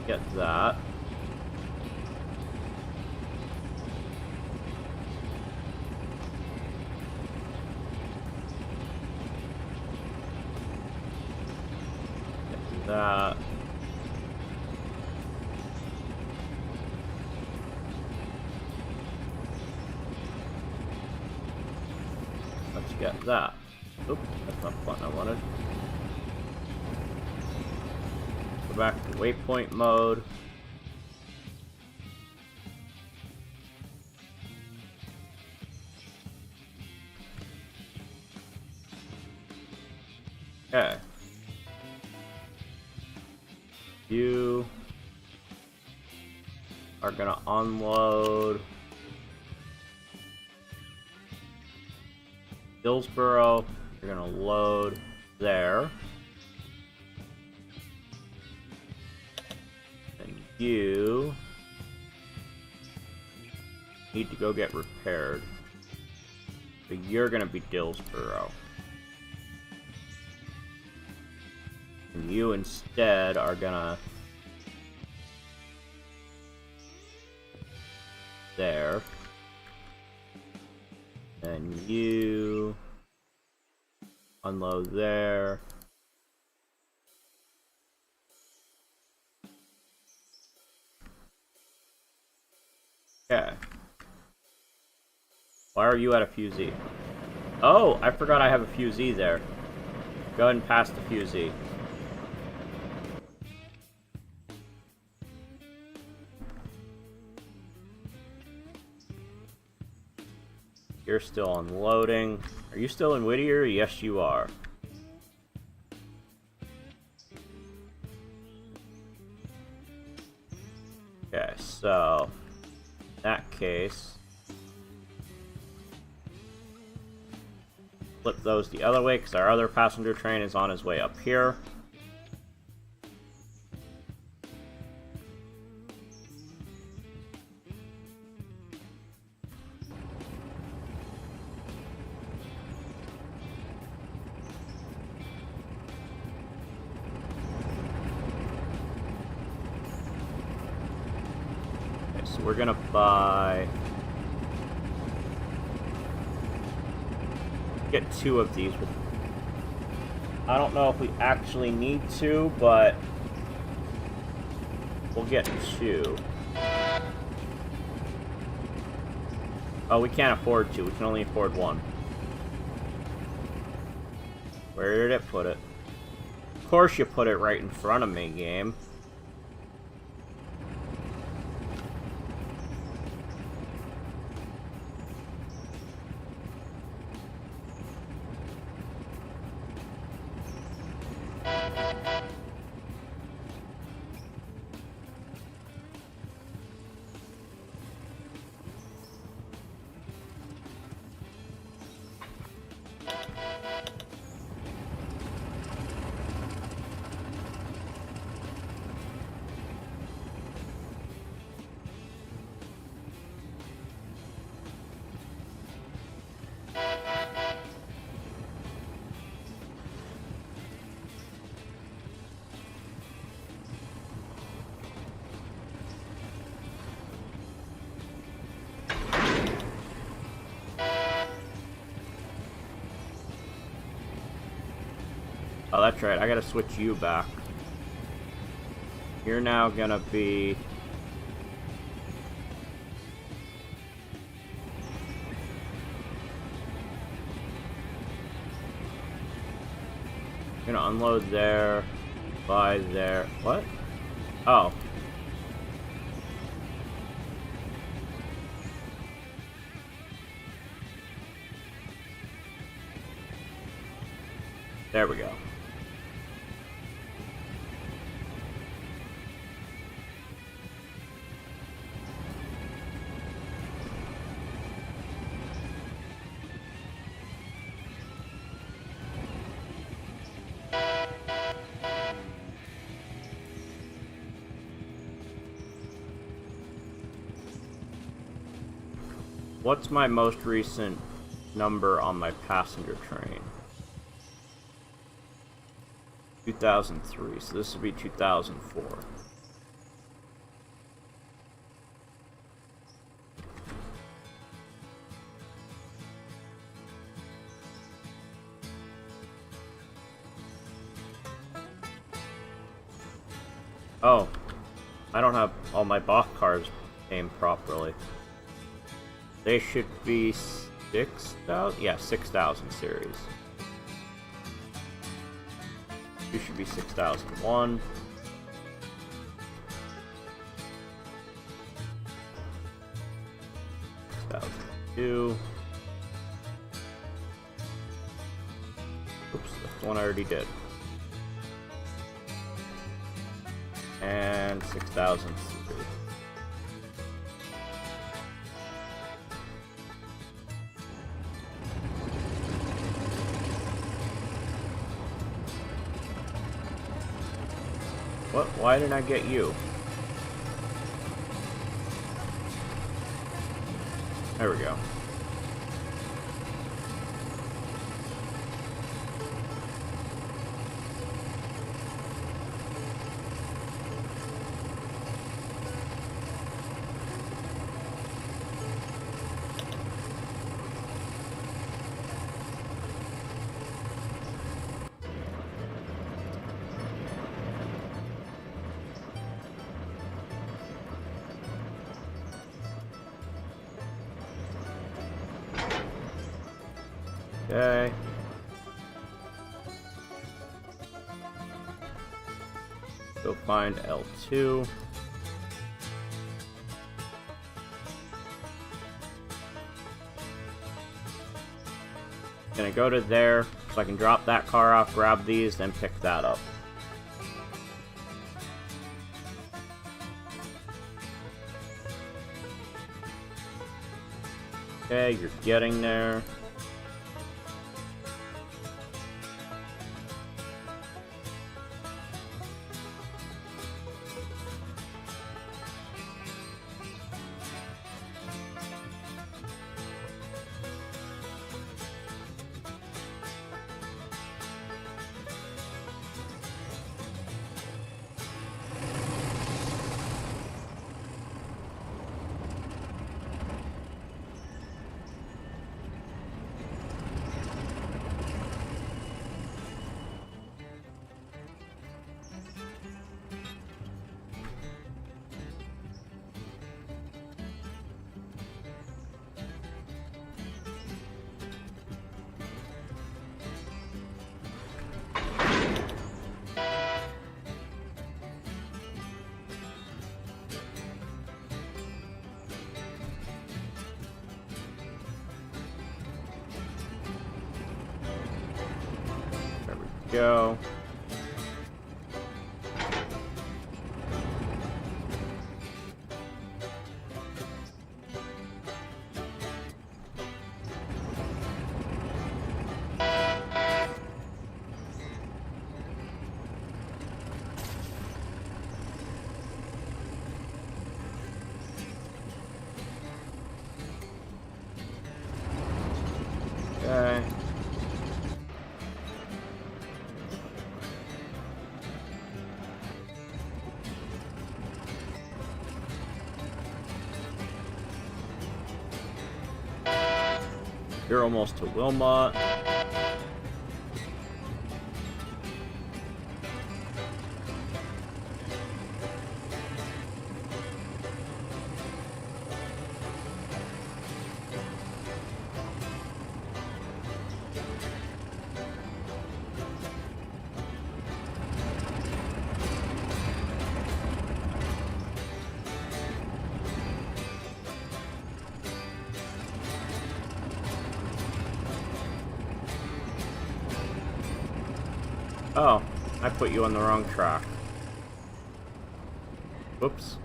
Get that. That. Let's get that. Oops, that's not the button I wanted. Go back to waypoint mode. Okay. You are gonna unload Dillsboro. You're gonna load there. And you need to go get repaired. So you're gonna be Dillsboro. And you instead are gonna there. And you unload there. Okay. Why are you at a fusee? Oh, I forgot I have a fusee there. Go ahead and pass the fusee. You're still unloading. Are you still in Whittier? Yes, you are. Okay, so in that case, flip those the other way because our other passenger train is on his way up here. Okay, so we're gonna buy... get 2 of these. I don't know if we actually need to, but we'll get 2. Oh, we can't afford 2. We can only afford 1. Where did it put it? Of course you put it right in front of me, game. Oh, that's right. I gotta switch you back. You're now gonna be... gonna unload there, buy there. What? Oh. There we go. What's my most recent number on my passenger train? 2003, so this would be 2004. Oh, I don't have all my boxcars aimed properly. They should be 6,000? Yeah, 6,000 series. You should be 6,001. 6,002. Oops, that's the one I already did. And 6,003. What? Why didn't I get you? There we go. Okay. Go find L2. Gonna go to there so I can drop that car off, grab these, then pick that up. Okay, you're getting there. go. Okay. You're almost to Wilmot. Oh, I put you on the wrong track. Whoops.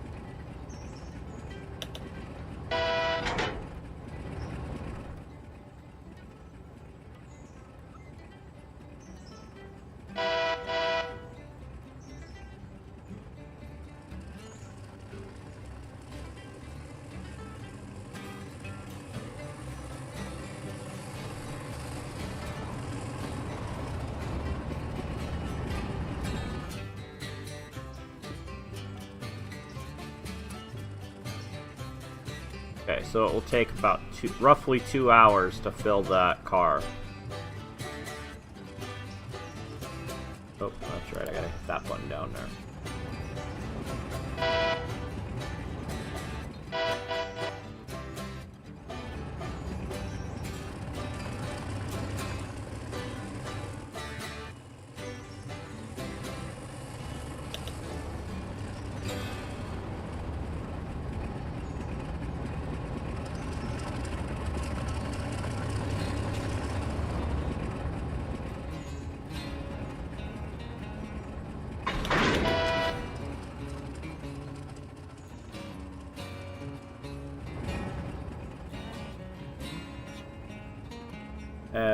Okay, so it will take about roughly 2 hours to fill that car. Oh, that's right, I gotta hit that button down there.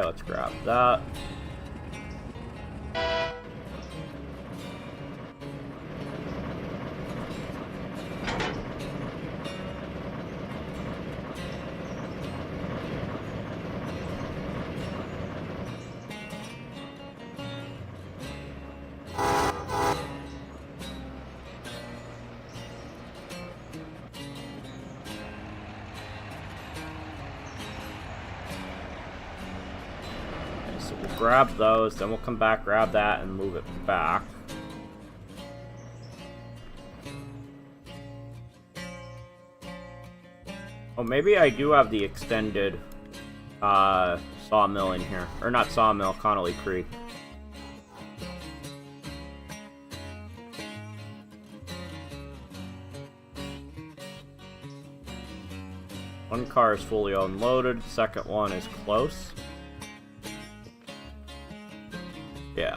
Let's grab that. So we'll grab those, then we'll come back, grab that, and move it back. Oh, maybe I do have the extended sawmill in here. Or not sawmill, Connolly Creek. One car is fully unloaded, second one is close. Yeah.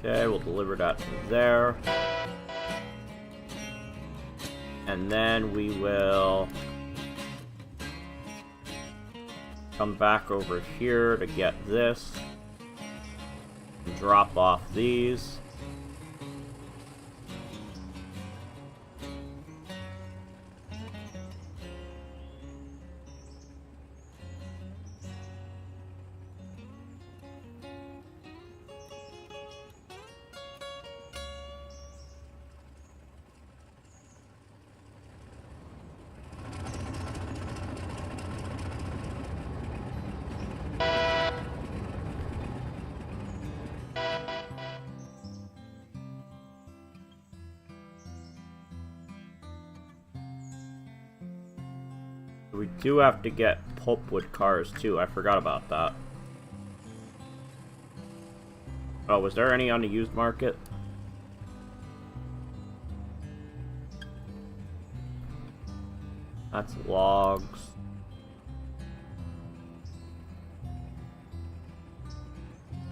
Okay, we'll deliver that to there. And then we will come back over here to get this. And drop off these. We do have to get pulpwood cars too. I forgot about that. Oh, was there any on the used market? That's logs.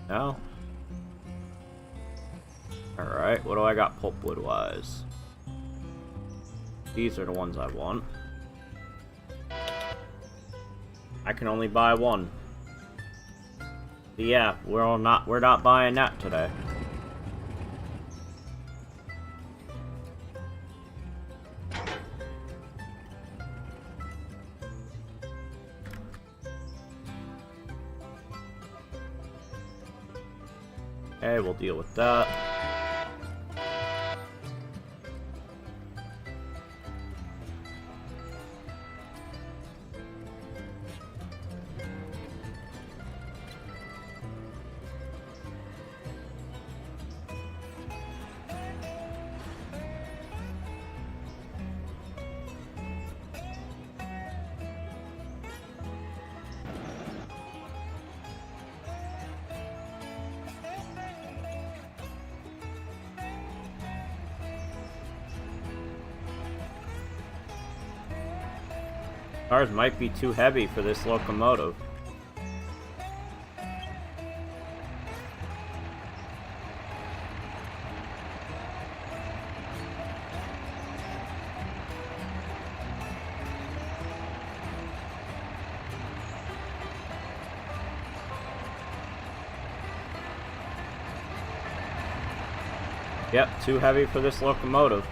No? Alright, what do I got pulpwood wise? These are the ones I want. I can only buy one. Yeah, we're not buying that today. Okay, we'll deal with that. Cars might be too heavy for this locomotive. Yep, too heavy for this locomotive.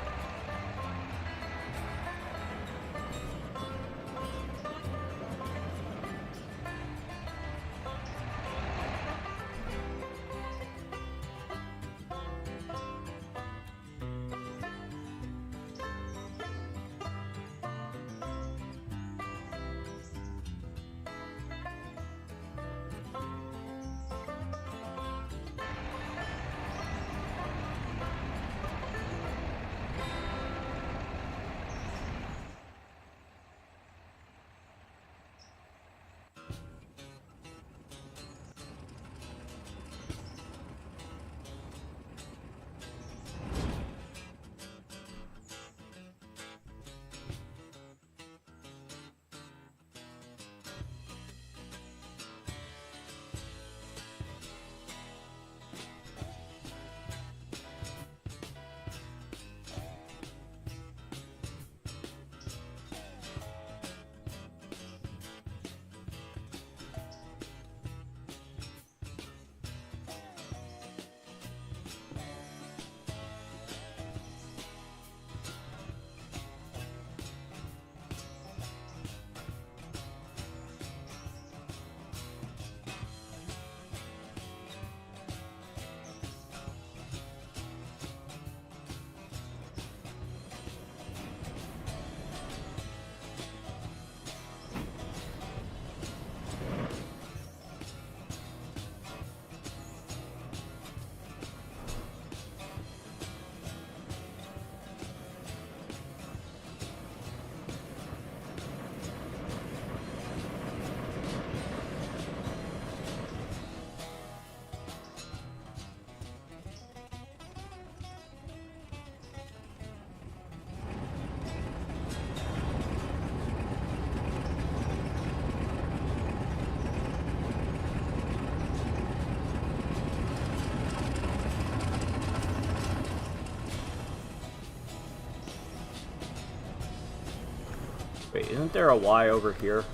Wait, isn't there a Y over here?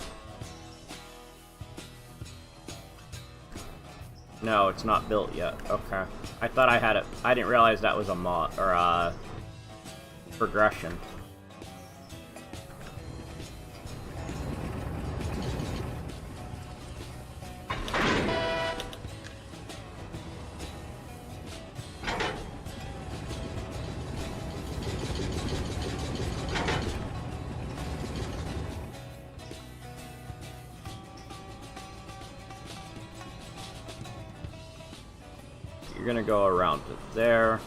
No, it's not built yet. Okay. I thought I had it. I didn't realize that was a mod or a progression. You're gonna go around to there.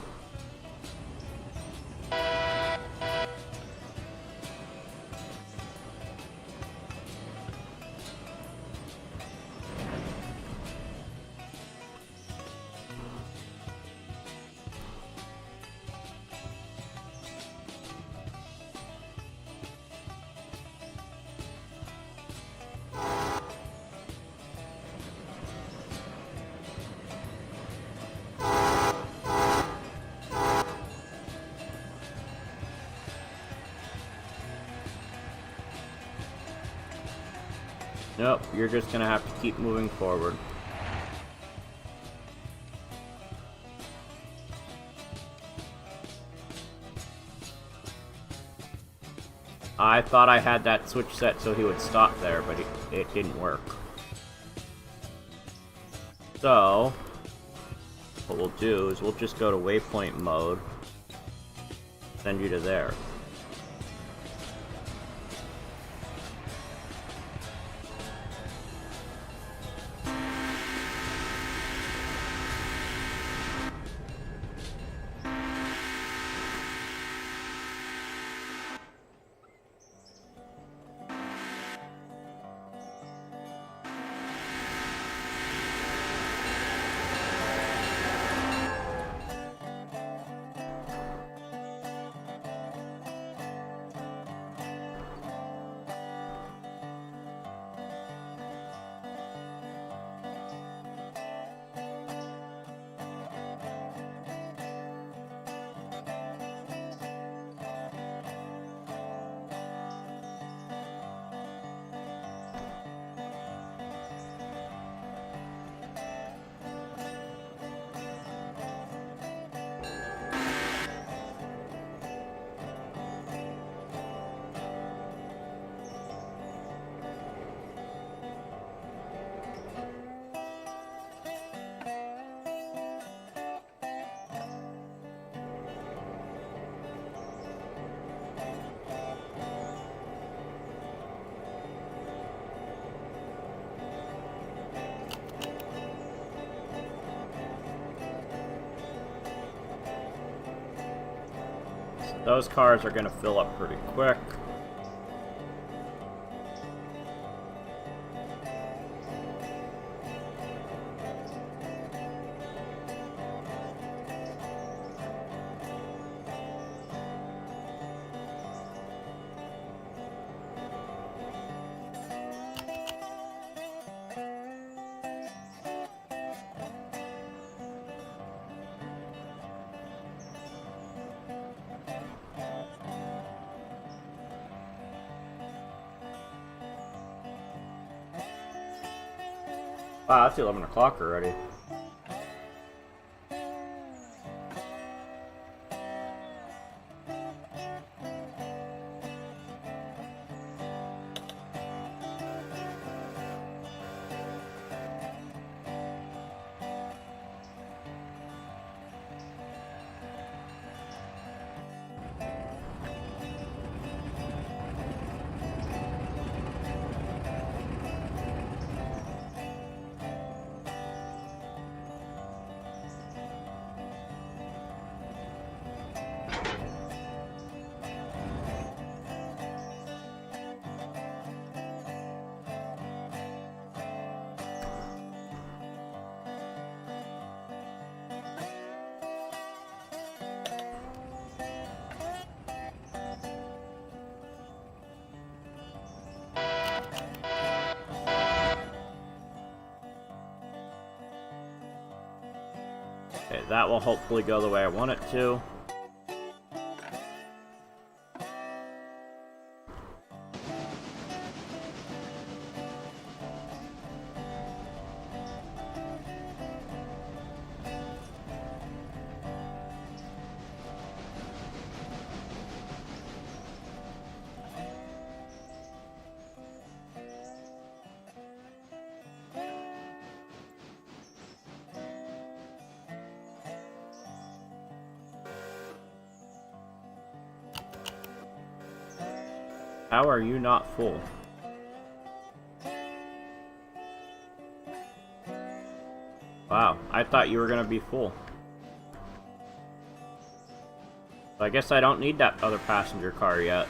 Nope, you're just gonna have to keep moving forward. I thought I had that switch set so he would stop there, but it didn't work. So, what we'll do is we'll just go to waypoint mode, send you to there. Those cars are going to fill up pretty quick. Wow, it's 11 o'clock already. Okay, that will hopefully go the way I want it to. How are you not full? Wow, I thought you were gonna be full. So I guess I don't need that other passenger car yet.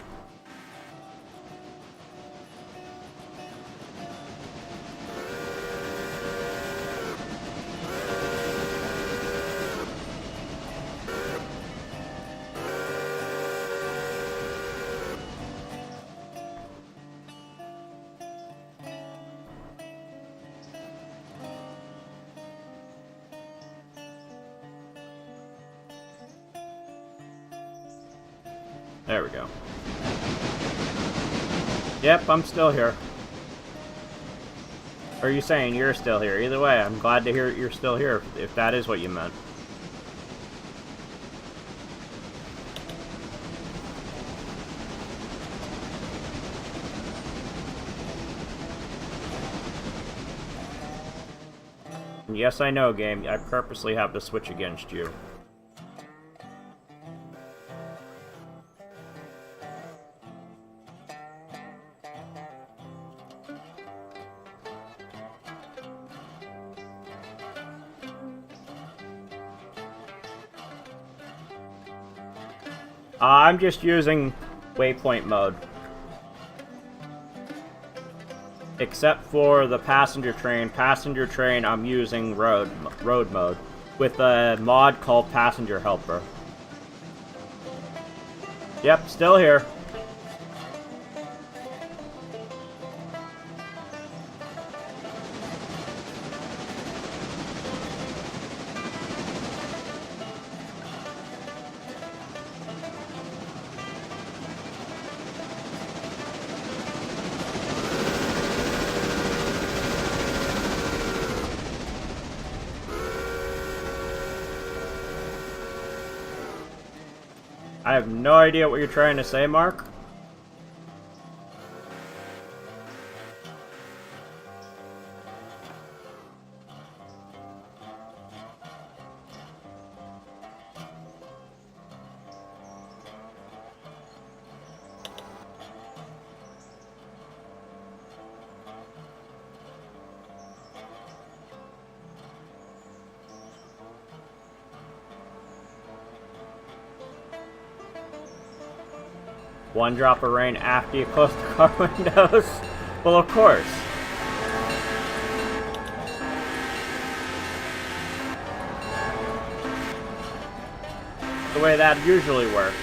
There we go. Yep, I'm still here. Or are you saying you're still here? Either way, I'm glad to hear you're still here, if that is what you meant. And yes, I know, game. I purposely have to switch against you. I'm just using waypoint mode. Except for the passenger train. Passenger train, I'm using road mode. With a mod called Passenger Helper. Yep, still here. I have no idea what you're trying to say, Mark. One drop of rain after you close the car windows? Well, of course. The way that usually works.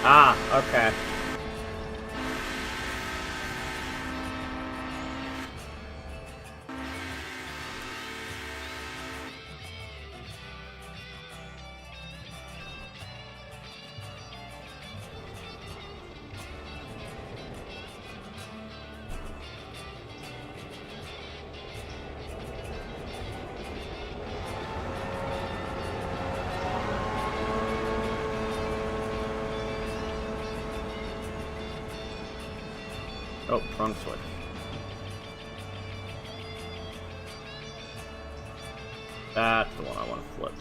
Ah, okay. Oh, wrong switch. That's the one I want to flip.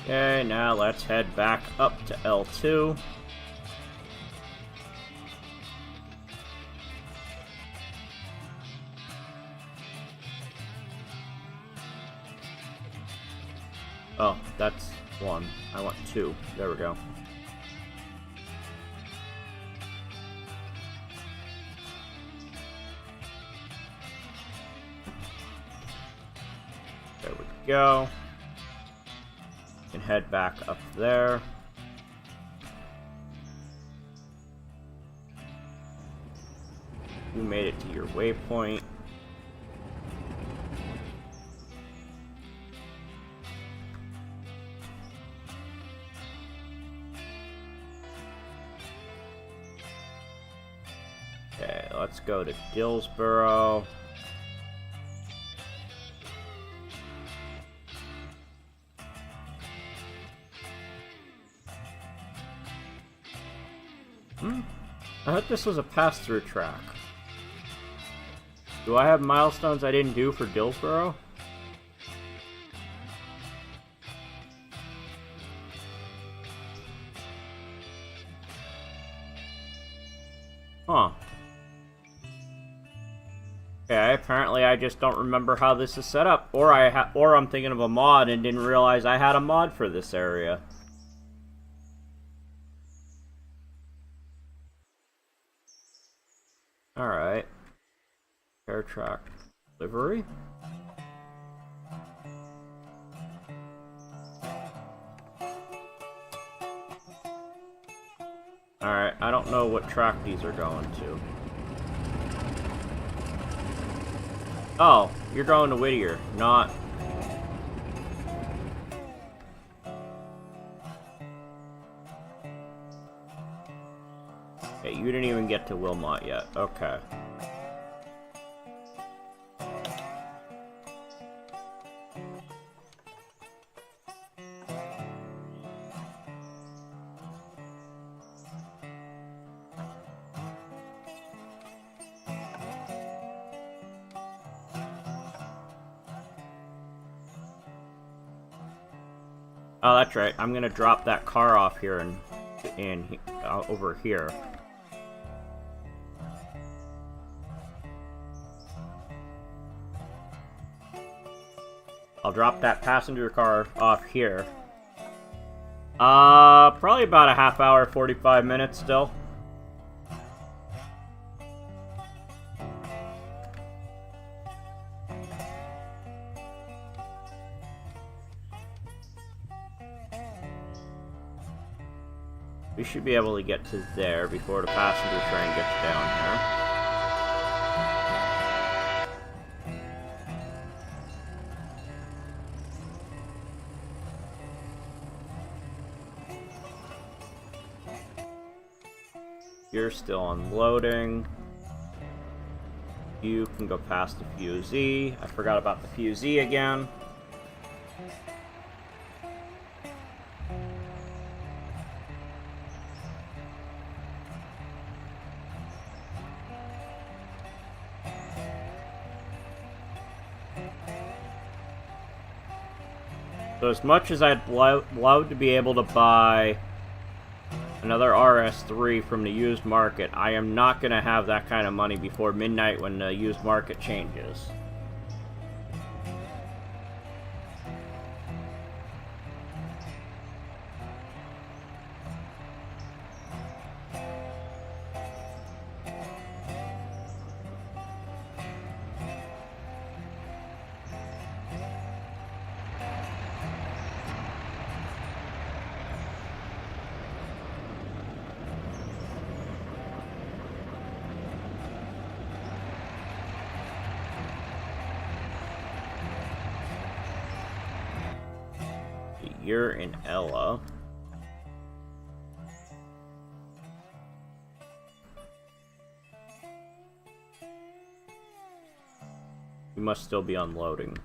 Okay, now let's head back up to L2. Oh, that's one. I want two. There we go. There we go. You can head back up there. You made it to your waypoint. Okay, let's go to Dillsboro. I thought this was a pass-through track. Do I have milestones I didn't do for Dillsborough? Huh. Okay, apparently I just don't remember how this is set up, or I'm thinking of a mod and didn't realize I had a mod for this area. Alright. Air track livery. Alright, I don't know what track these are going to. Oh, you're going to Whittier, not... Okay, you didn't even get to Wilmot yet. Okay. Oh, that's right. I'm gonna drop that car off here and over here. I'll drop that passenger car off here. Probably about a half hour, 45 minutes still. We should be able to get to there before the passenger train gets down here. You're still unloading. You can go past the fusee. I forgot about the fusee again. So as much as I'd love to be able to buy another RS3 from the used market, I am not going to have that kind of money before midnight when the used market changes. You're in Ella. You must still be unloading.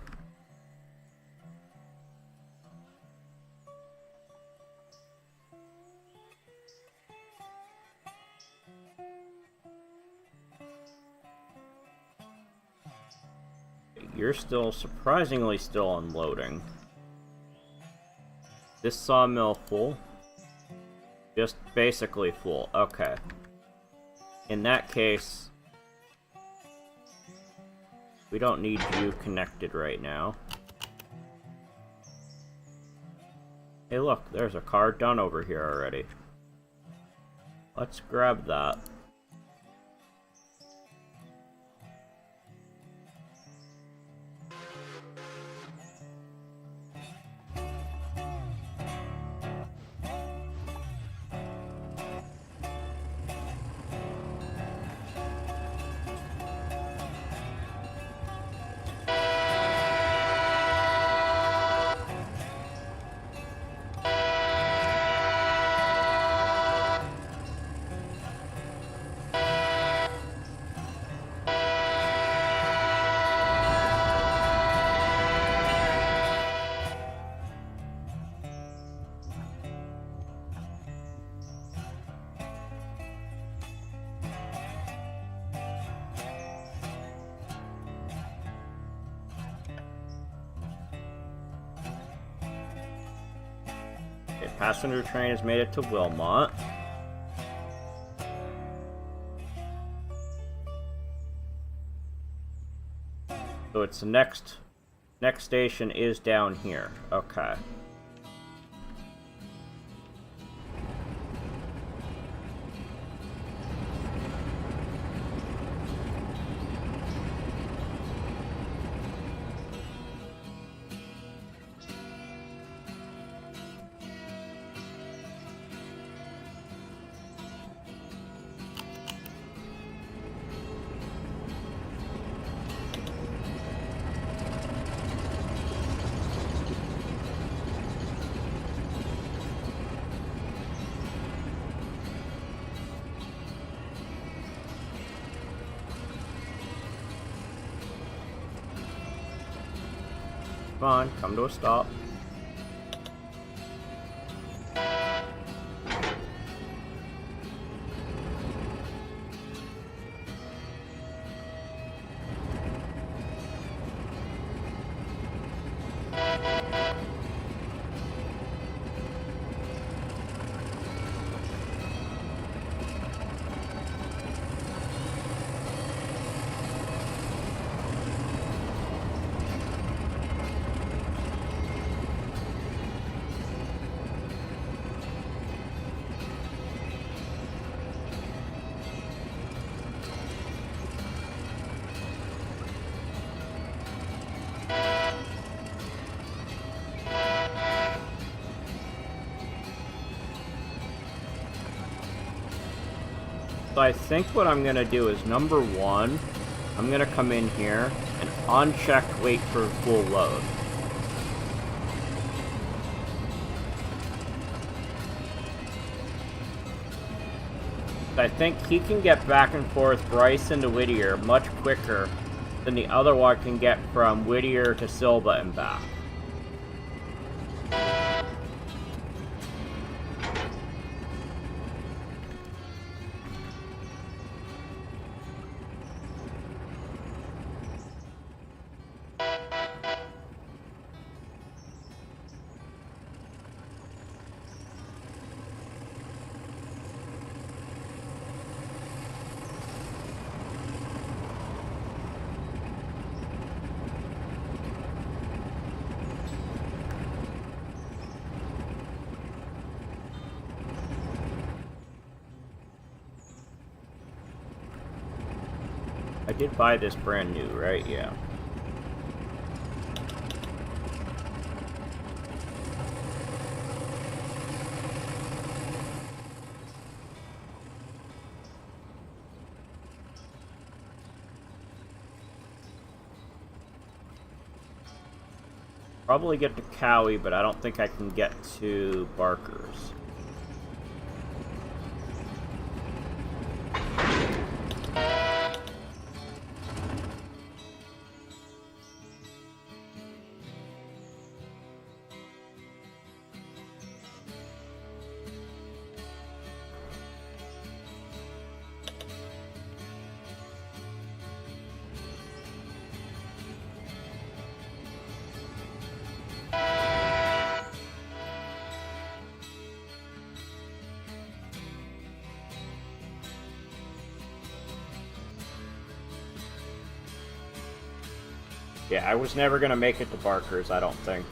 You're still surprisingly still unloading. This sawmill full? Just basically full. Okay. In that case, we don't need you connected right now. Hey look, there's a car done over here already. Let's grab that. Passenger train has made it to Wilmot. So it's the next station is down here. Okay. Come on, come to a stop. So I think what I'm going to do is, number one, I'm going to come in here and uncheck wait for full load. I think he can get back and forth Bryson to Whittier much quicker than the other one can get from Whittier to Silva and back. I did buy this brand new, right? Yeah. Probably get to Cowie, but I don't think I can get to Barker's. Yeah, I was never gonna make it to Barker's, I don't think.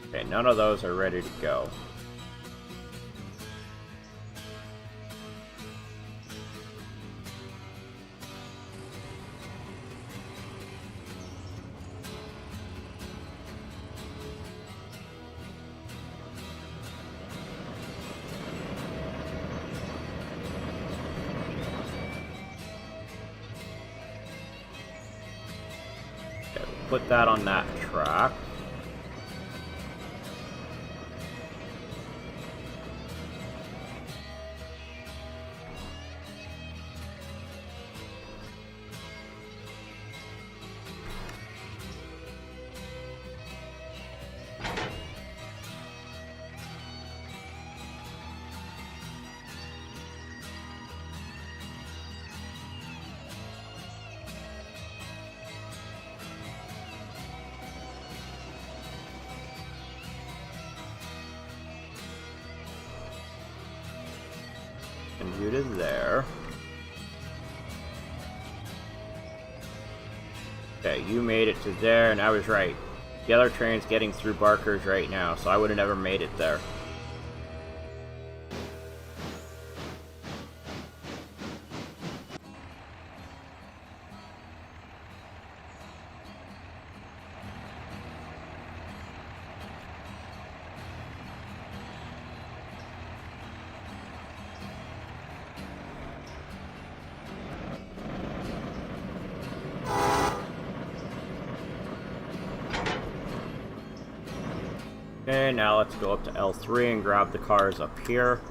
Okay, none of those are ready to go. Put that on that track. Send you to there. Okay, you made it to there, and I was right. The other train's getting through Barker's right now, so I would have never made it there. Okay, now let's go up to L3 and grab the cars up here.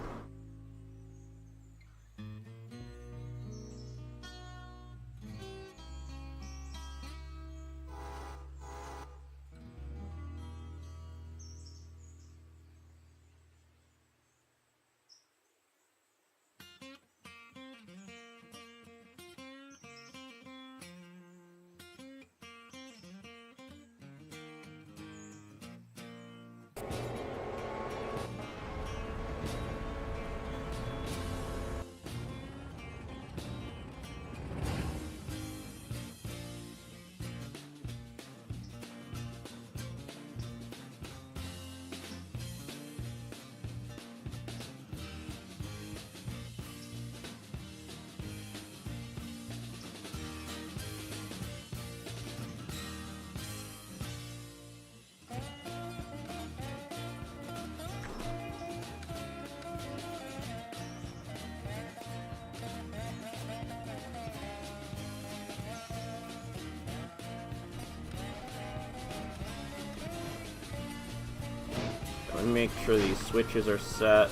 Let me make sure these switches are set.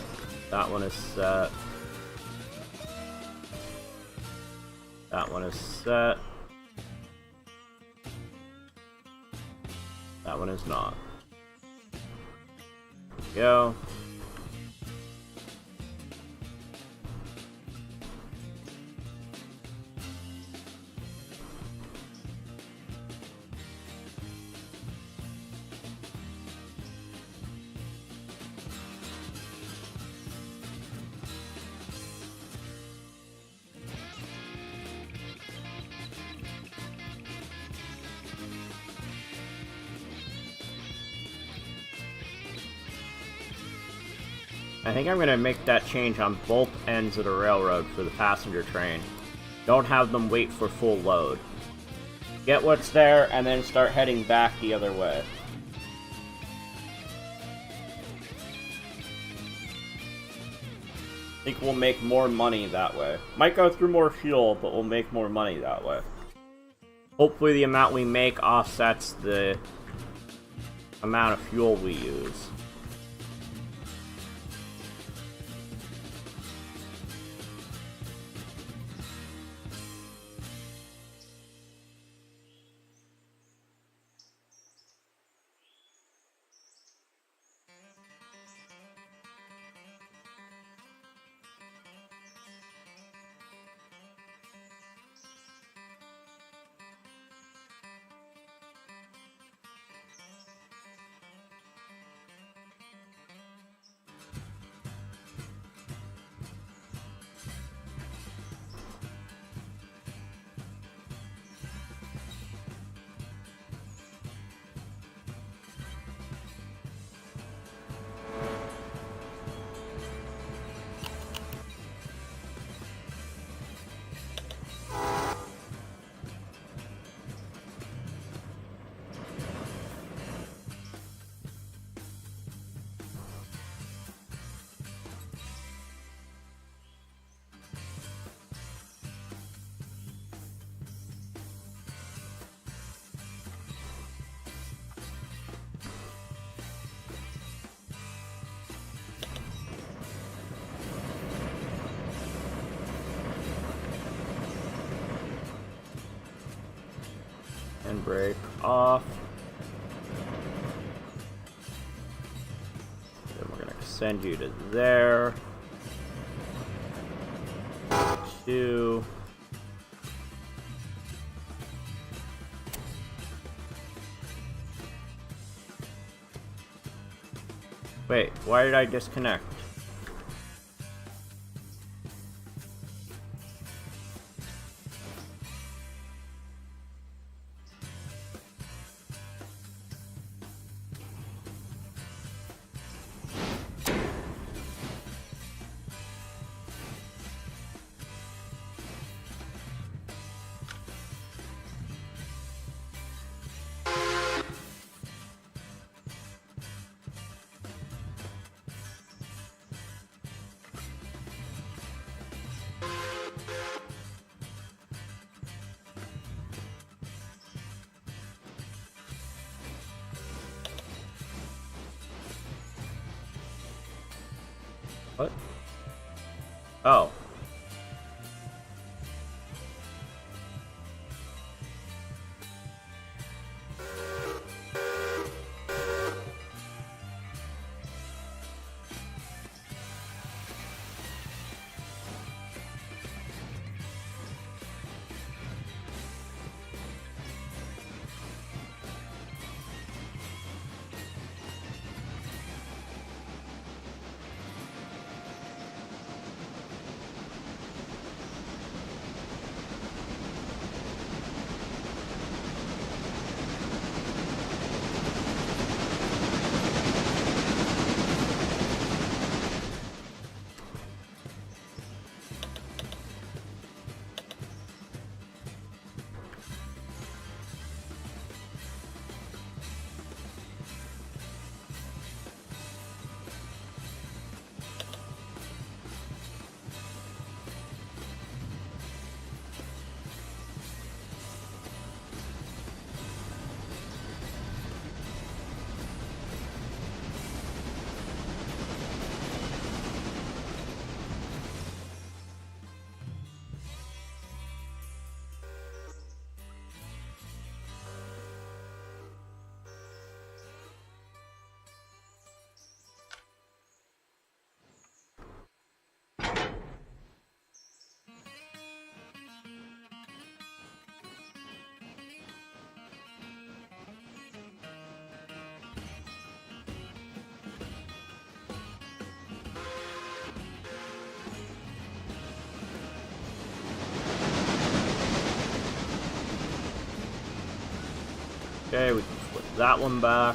That one is set. That one is set. That one is not. There we go. I think I'm going to make that change on both ends of the railroad for the passenger train. Don't have them wait for full load. Get what's there and then start heading back the other way. I think we'll make more money that way. Might go through more fuel, but we'll make more money that way. Hopefully the amount we make offsets the amount of fuel we use. And brake off. Then we're gonna send you to there. 2. Wait, why did I disconnect? What? Oh. Okay, we can flip that one back.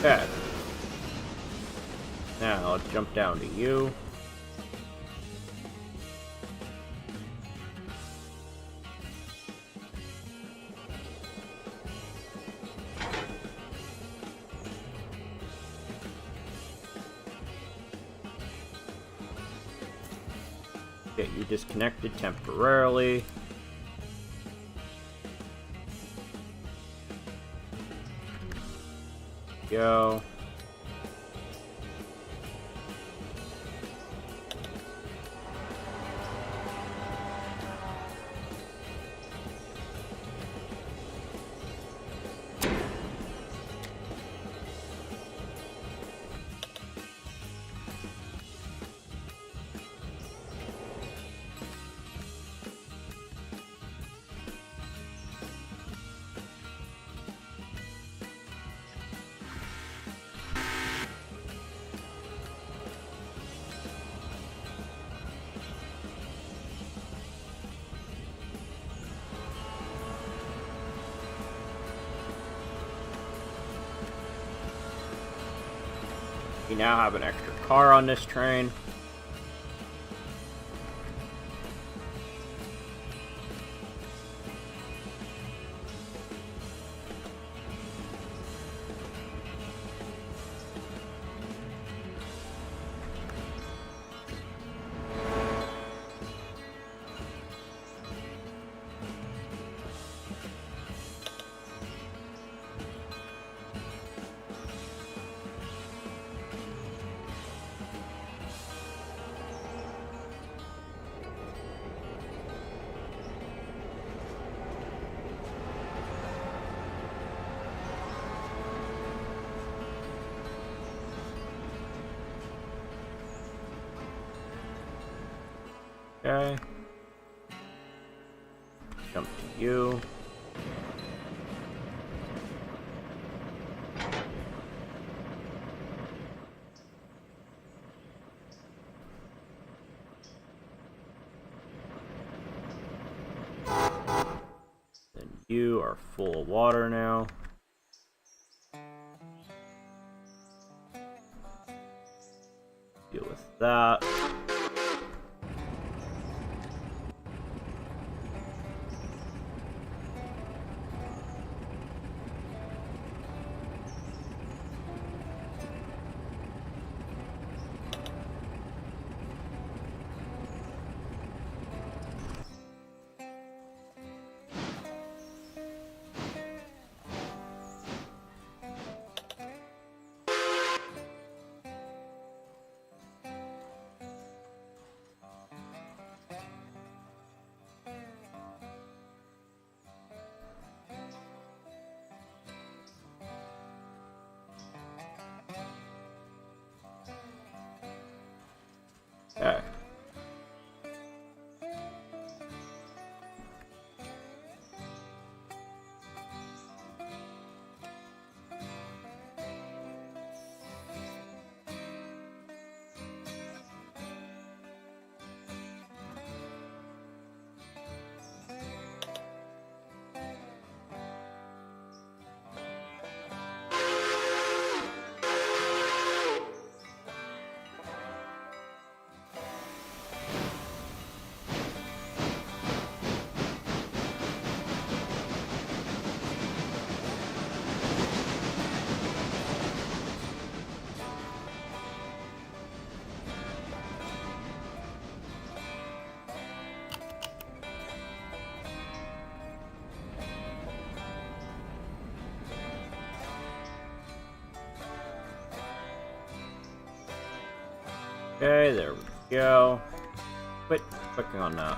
Okay. Now I'll jump down to you. Get you disconnected temporarily. Go. We now have an extra car on this train. Okay. Jump to you. Then you are full of water now. Deal with that. Okay. Okay, there we go. Quit clicking on that.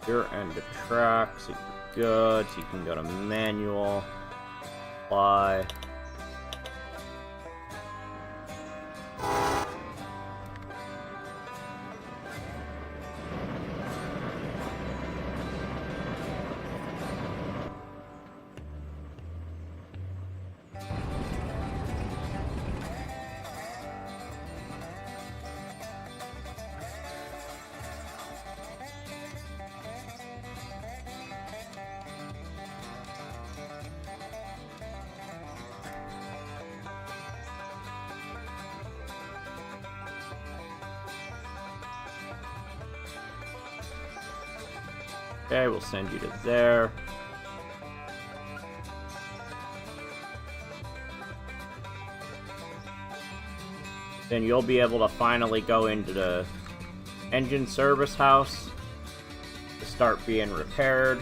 Your end of track, so you're good. So you can go to manual, apply. Okay, we'll send you to there. Then you'll be able to finally go into the engine service house to start being repaired.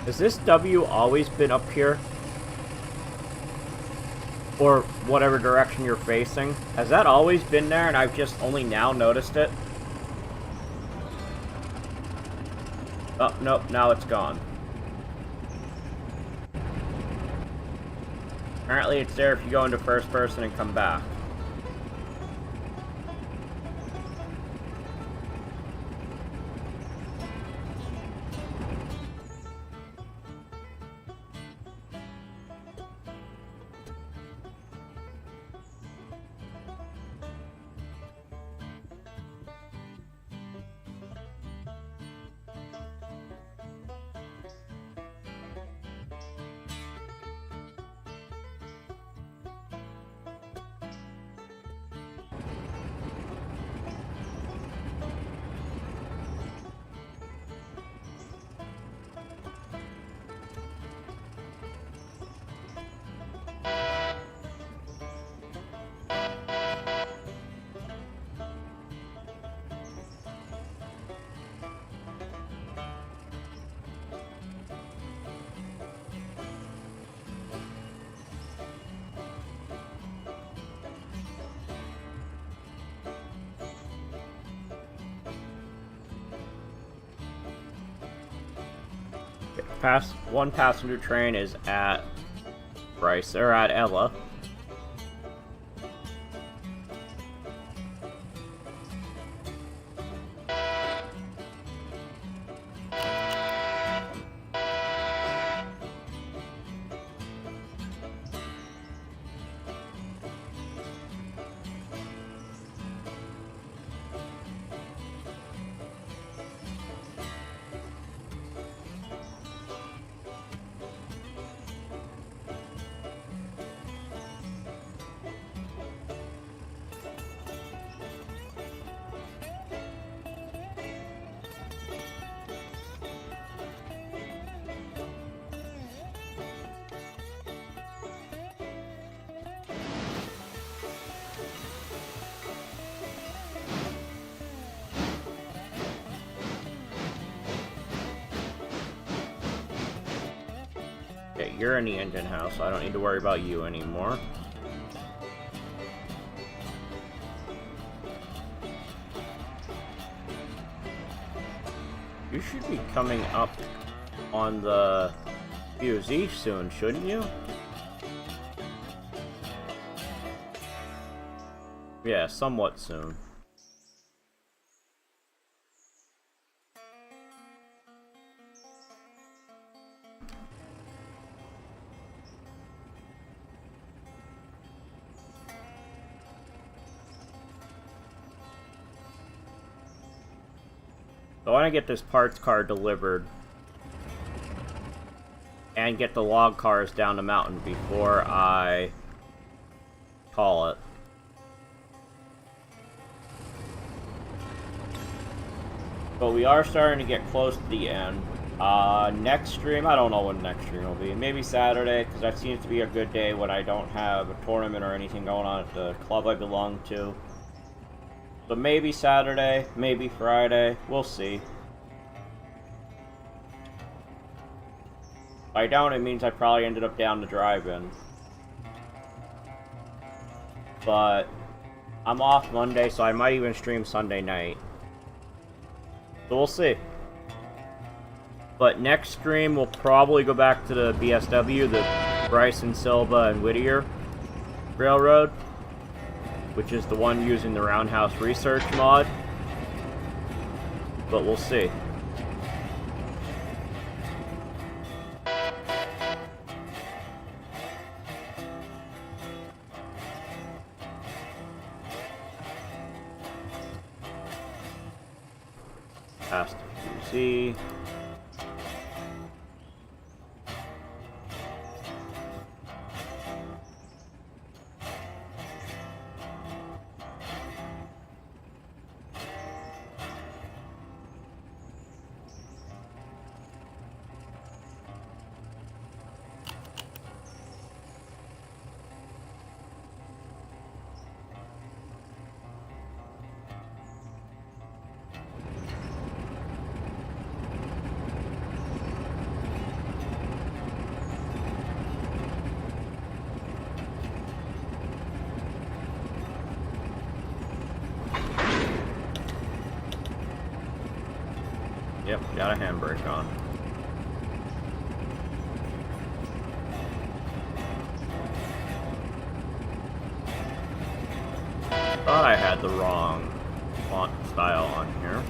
Has this W always been up here? Or whatever direction you're facing? Has that always been there and I've just only now noticed it? Oh, nope, now it's gone. Apparently it's there if you go into first person and come back. one passenger train is at Bryce, or at Ella. Okay, you're in the engine house, so I don't need to worry about you anymore. You should be coming up on the QZ soon, shouldn't you? Yeah, somewhat soon. So I want to get this parts car delivered and get the log cars down the mountain before I call it. But we are starting to get close to the end. Next stream, I don't know when next stream will be. Maybe Saturday, because that seems to be a good day when I don't have a tournament or anything going on at the club I belong to. So maybe Saturday, maybe Friday, we'll see. If I don't, it means I probably ended up down the drive-in. But I'm off Monday, so I might even stream Sunday night. So we'll see. But next stream, we'll probably go back to the BSW, the Bryson, Silva, and Whittier Railroad, which is the one using the Roundhouse Research mod. But we'll see. Past QZ. Yep, got a handbrake on. Thought I had the wrong font style on here.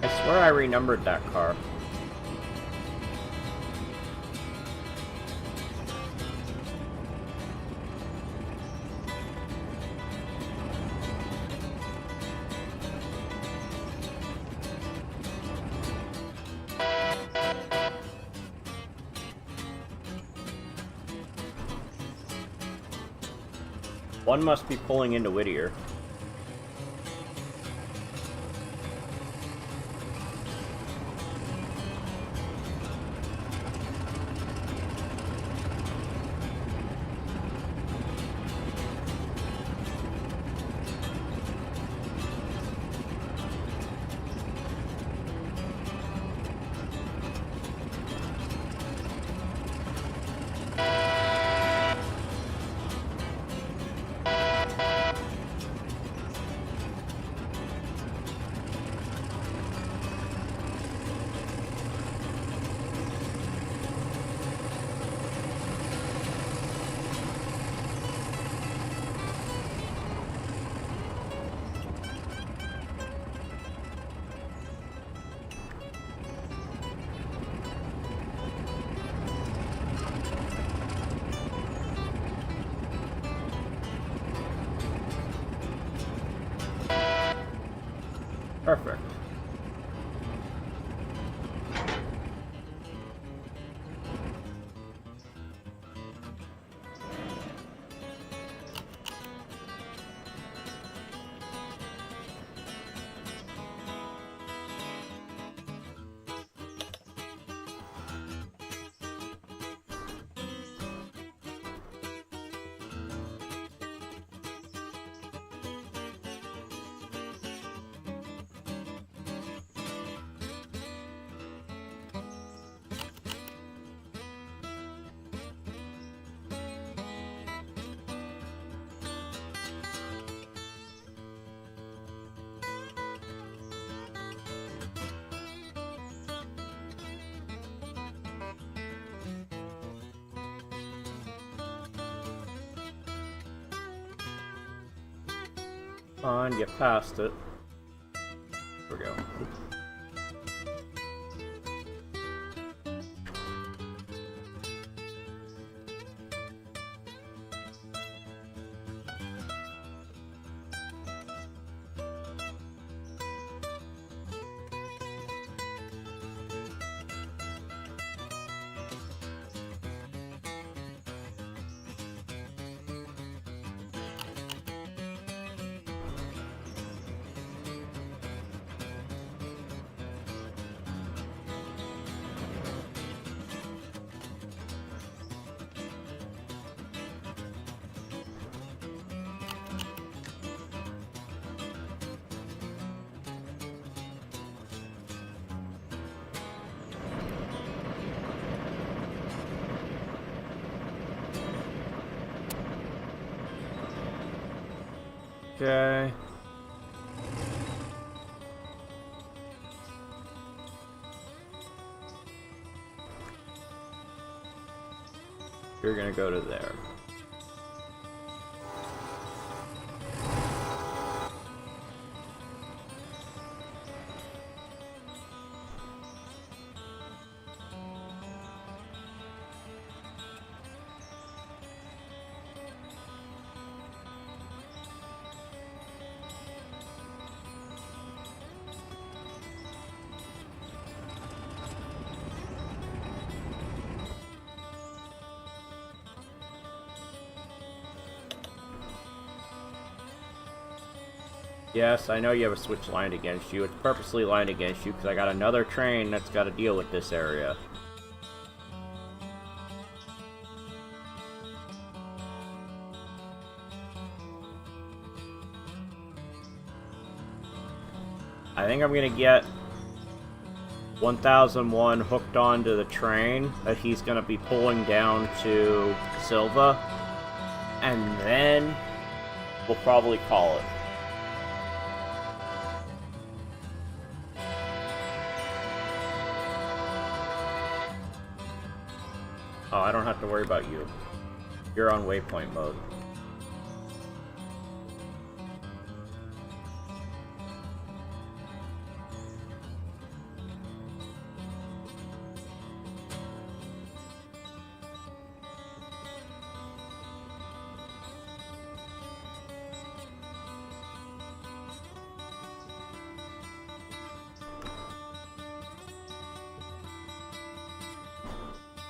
I swear I renumbered that car. One must be pulling into Whittier. Perfect. On, get past it. Here we go. Okay. You're gonna go to there. Yes, I know you have a switch lined against you. It's purposely lined against you because I got another train that's got to deal with this area. I think I'm going to get 1001 hooked onto the train that he's going to be pulling down to Silva. And then we'll probably call it. Oh, I don't have to worry about you. You're on waypoint mode.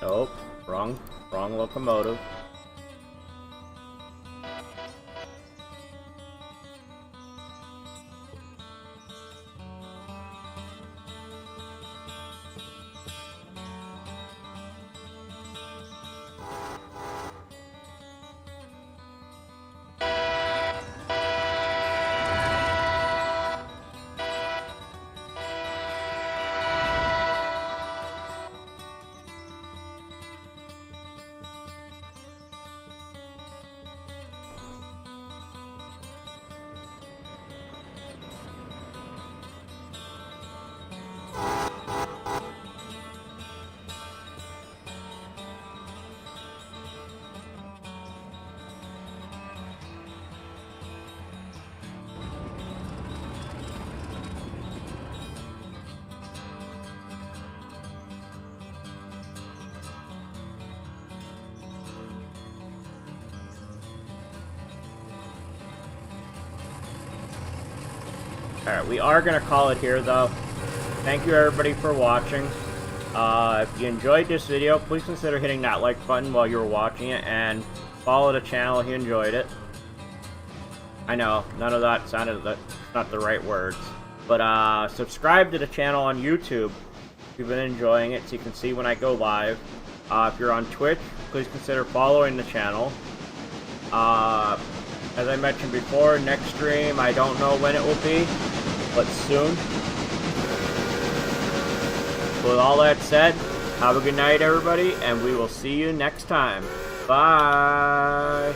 Nope. Wrong locomotive. Alright, we are going to call it here, though. Thank you, everybody, for watching. If you enjoyed this video, please consider hitting that like button while you were watching it, and follow the channel if you enjoyed it. I know, none of that sounded, that's not the right words. But, subscribe to the channel on YouTube if you've been enjoying it, so you can see when I go live. If you're on Twitch, please consider following the channel. As I mentioned before, next stream, I don't know when it will be, but soon. With all that said, have a good night, everybody, and we will see you next time. Bye!